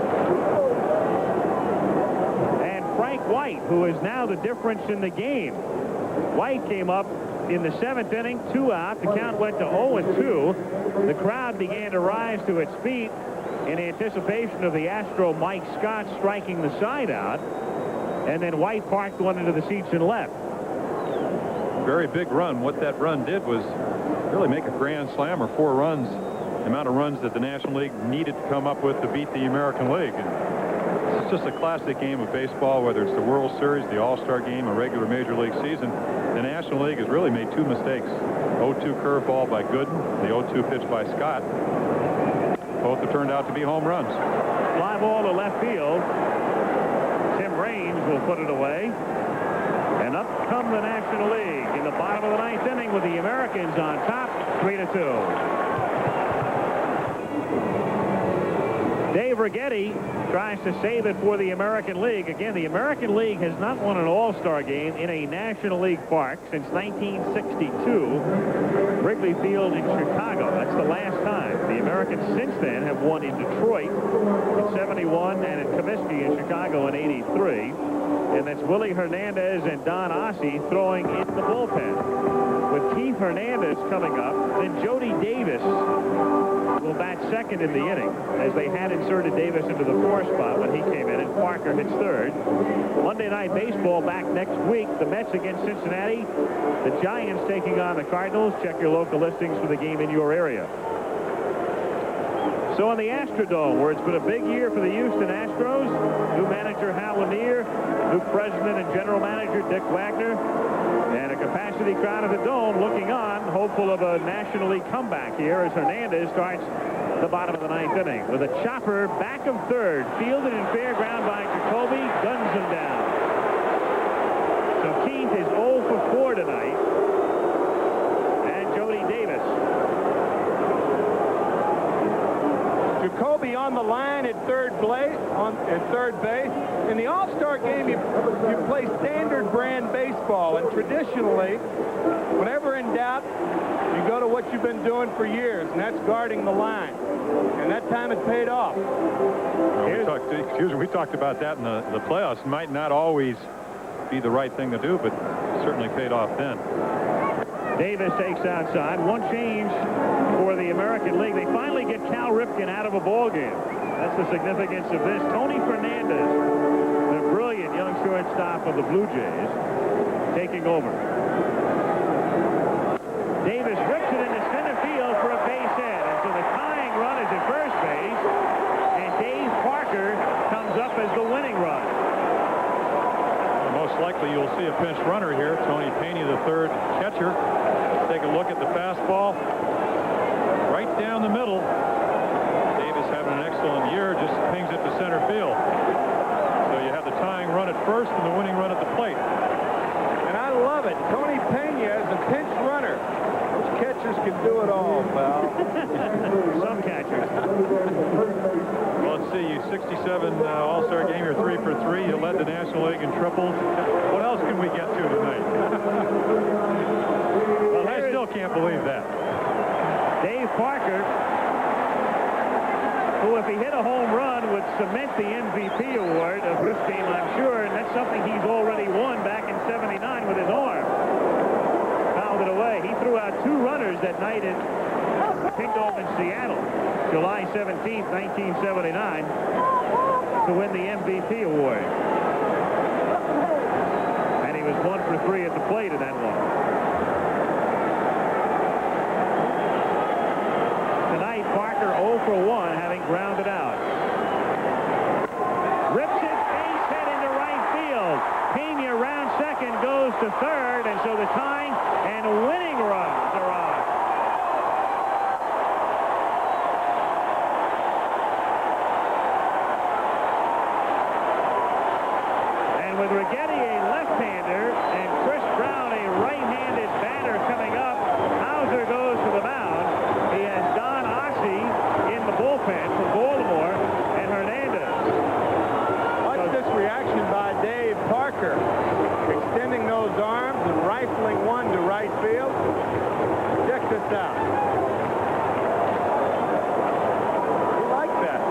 And Frank White, who is now the difference in the game. White came up in the 7th inning, 2 out. The count went to 0-2. The crowd began to rise to its feet in anticipation of the Astro Mike Scott striking the side out. And then White parked one into the seats and left. Very big run. What that run did was really make a grand slam, or 4 runs, the amount of runs that the National League needed to come up with to beat the American League. And it's just a classic game of baseball, whether it's the World Series, the All-Star game, a regular Major League season. The National League has really made 2 mistakes. 0-2 curveball by Gooden, the 0-2 pitch by Scott. Both have turned out to be home runs. Fly ball to left field. Tim Raines will put it away. And up come the National League in the bottom of the 9th inning with the Americans on top, 3-2. Dave Righetti tries to save it for the American League. Again, the American League has not won an All-Star game in a National League park since 1962. Wrigley Field in Chicago. That's the last time. The Americans since then have won in Detroit in 71 and in Comiskey in Chicago in 83. And that's Willie Hernandez and Don Ossie throwing in the bullpen. With Keith Hernandez coming up, then Jody Davis will bat second in the inning, as they had inserted Davis into the 4 spot when he came in, and Parker hits third. Monday Night Baseball back next week. The Mets against Cincinnati. The Giants taking on the Cardinals. Check your local listings for the game in your area. So in the Astrodome, where it's been a big year for the Houston Astros, new manager Hal Lanier, new president and general manager Dick Wagner, and a capacity crowd of the Dome looking on, hopeful of a National League comeback here as Hernandez starts the bottom of the 9th inning with a chopper back of third, fielded in fair ground by Jacoby, guns him down. So Keith is 0 for 4 tonight, and Jody Davis. Jacoby on the line at third base. In the All-Star game, you play standard brand baseball, and traditionally, whenever in doubt, you go to what you've been doing for years, and that's guarding the line. And that time it paid off. We talked about that in the playoffs. Might not always be the right thing to do, but certainly paid off then. Davis takes outside. One change for the American League. They finally get Cal Ripken out of a ball game. That's the significance of this. Tony Fernandez, the brilliant young shortstop of the Blue Jays, taking over. Davis rips it into center field for a base hit. And so the tying run is at first base. And Dave Parker comes up as the winning run. Most likely you'll see a pinch runner here. Tony Phenia, the third catcher. Take a look at the fastball. Right down the middle. Davis having an excellent year. Just pings it to center field. So you have the tying run at first and the winning run at the plate. And I love it. Tony Phenia is a pinch runner. Those catchers can do it all, pal. Some catchers. Well, let's see. You 67 All-Star game. You're 3 for 3. You led the National League in triples. What else can we get to tonight? Well, I still can't believe that. Dave Parker, who if he hit a home run would cement the MVP award of this game, I'm sure, and that's something he's already won back in '79 with his arm. Fouled it away. He threw out 2 runners that night at Kingdom in Seattle, July 17th, 1979, to win the MVP award. And he was 1 for 3 at the plate in that one. Tonight, Parker 0 for 1, having grounded out. Rips it, base hit into right field. Phenia round second, goes to third, and so the tying and winning runs are on. And with Righetti a left-hander and Chris Brown a right-handed batter coming up, Hauser goes to the mound. He has Don Ossie in the bullpen for Baltimore and Hernandez. Watch this reaction by Dave Parker, extending those arms and rifling one to right field. Check this out. You like that?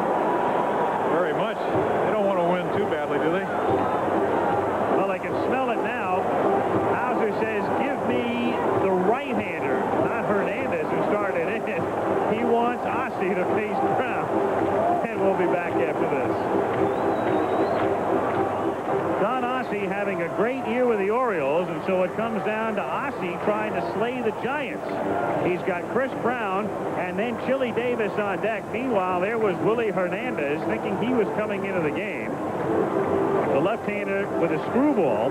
Very much. They don't want to win too badly, do they? Well, they can smell it now. Hauser says, give me the right-hander, not Hernandez, who started in. He wants Ossie to face Brown. And we'll be back after this. Don Ossie having a great year with the Orioles, and so it comes down to Ossie trying to slay the Giants. He's got Chris Brown and then Chili Davis on deck. Meanwhile, there was Willie Hernandez thinking he was coming into the game. The left-hander with a screwball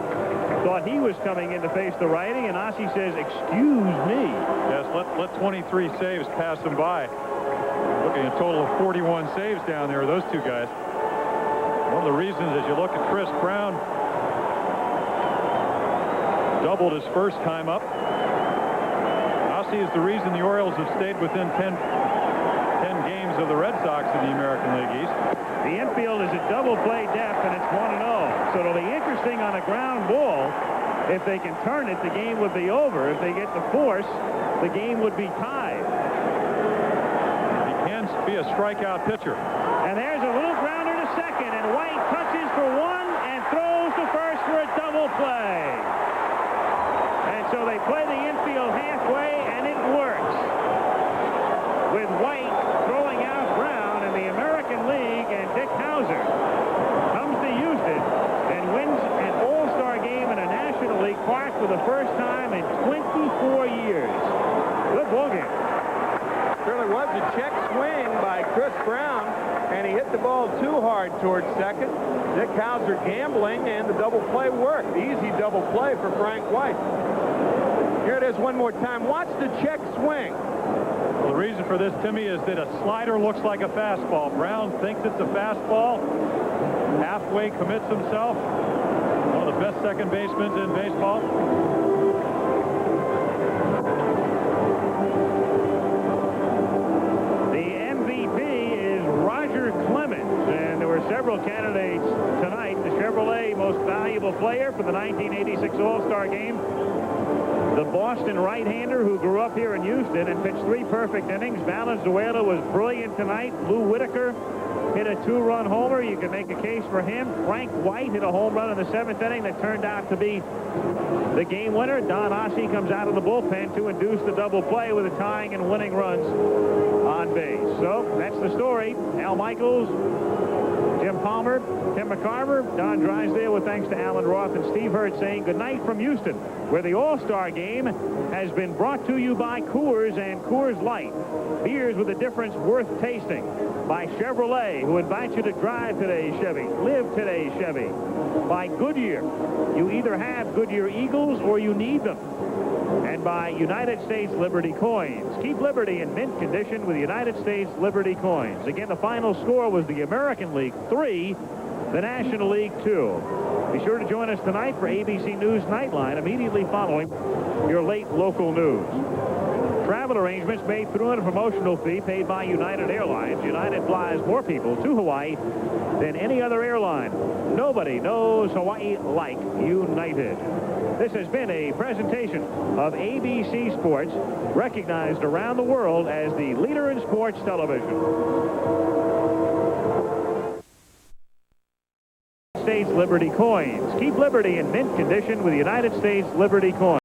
thought he was coming in to face the righty, and Ossie says, excuse me. Yes, let 23 saves pass them by. Looking at a total of 41 saves down there, those two guys. One of the reasons, as you look at Chris Brown, doubled his first time up. Ossie is the reason the Orioles have stayed within 10 10 games of the Red Sox in the American League East. The infield is at double play depth, and it's 1-0. So it'll be interesting on a ground ball. If they can turn it, the game would be over. If they get the force, the game would be tied. He can be a strikeout pitcher. And there's a little grounder to second, and White touches for one and throws to first for a double play. And so they play the infield halfway, and it works. With White throwing out Brown in the American League, and Dick Hauser comes to Houston and wins an all-star game in a National League park for the first time in 24 years. Good ball game. Certainly was a check swing by Chris Brown, and he hit the ball too hard towards second. Dick Hauser gambling, and the double play worked. Easy double play for Frank White. Here it is one more time. Watch the check swing. Well, the reason for this, Timmy, is that a slider looks like a fastball. Brown thinks it's a fastball. Halfway commits himself. One of the best second basemen in baseball. Clemons, and there were several candidates tonight. The Chevrolet most valuable player for the 1986 All-Star Game, the Boston right-hander who grew up here in Houston and pitched 3 perfect innings. Valenzuela was brilliant tonight. Lou Whitaker hit a 2-run homer. You can make a case for him. Frank White hit a home run in the 7th inning that turned out to be the game winner. Don Ossie comes out of the bullpen to induce the double play with the tying and winning runs on base. So that's the story. Al Michaels, Jim Palmer, Tim McCarver, Don Drysdale with thanks to Alan Roth and Steve Hurt saying good night from Houston, where the All-Star Game has been brought to you by Coors and Coors Light. Beers with a difference worth tasting. By Chevrolet, who invites you to drive today's Chevy, live today's Chevy. By Goodyear, you either have Goodyear Eagles or you need them. And by United States Liberty Coins. Keep Liberty in mint condition with United States Liberty Coins. Again, the final score was the American League 3, the National League 2. Be sure to join us tonight for ABC News Nightline immediately following your late local news. Travel arrangements made through a promotional fee paid by United Airlines. United flies more people to Hawaii than any other airline. Nobody knows Hawaii like United. This has been a presentation of ABC Sports, recognized around the world as the leader in sports television. States Liberty Coins. Keep Liberty in mint condition with United States Liberty Coins.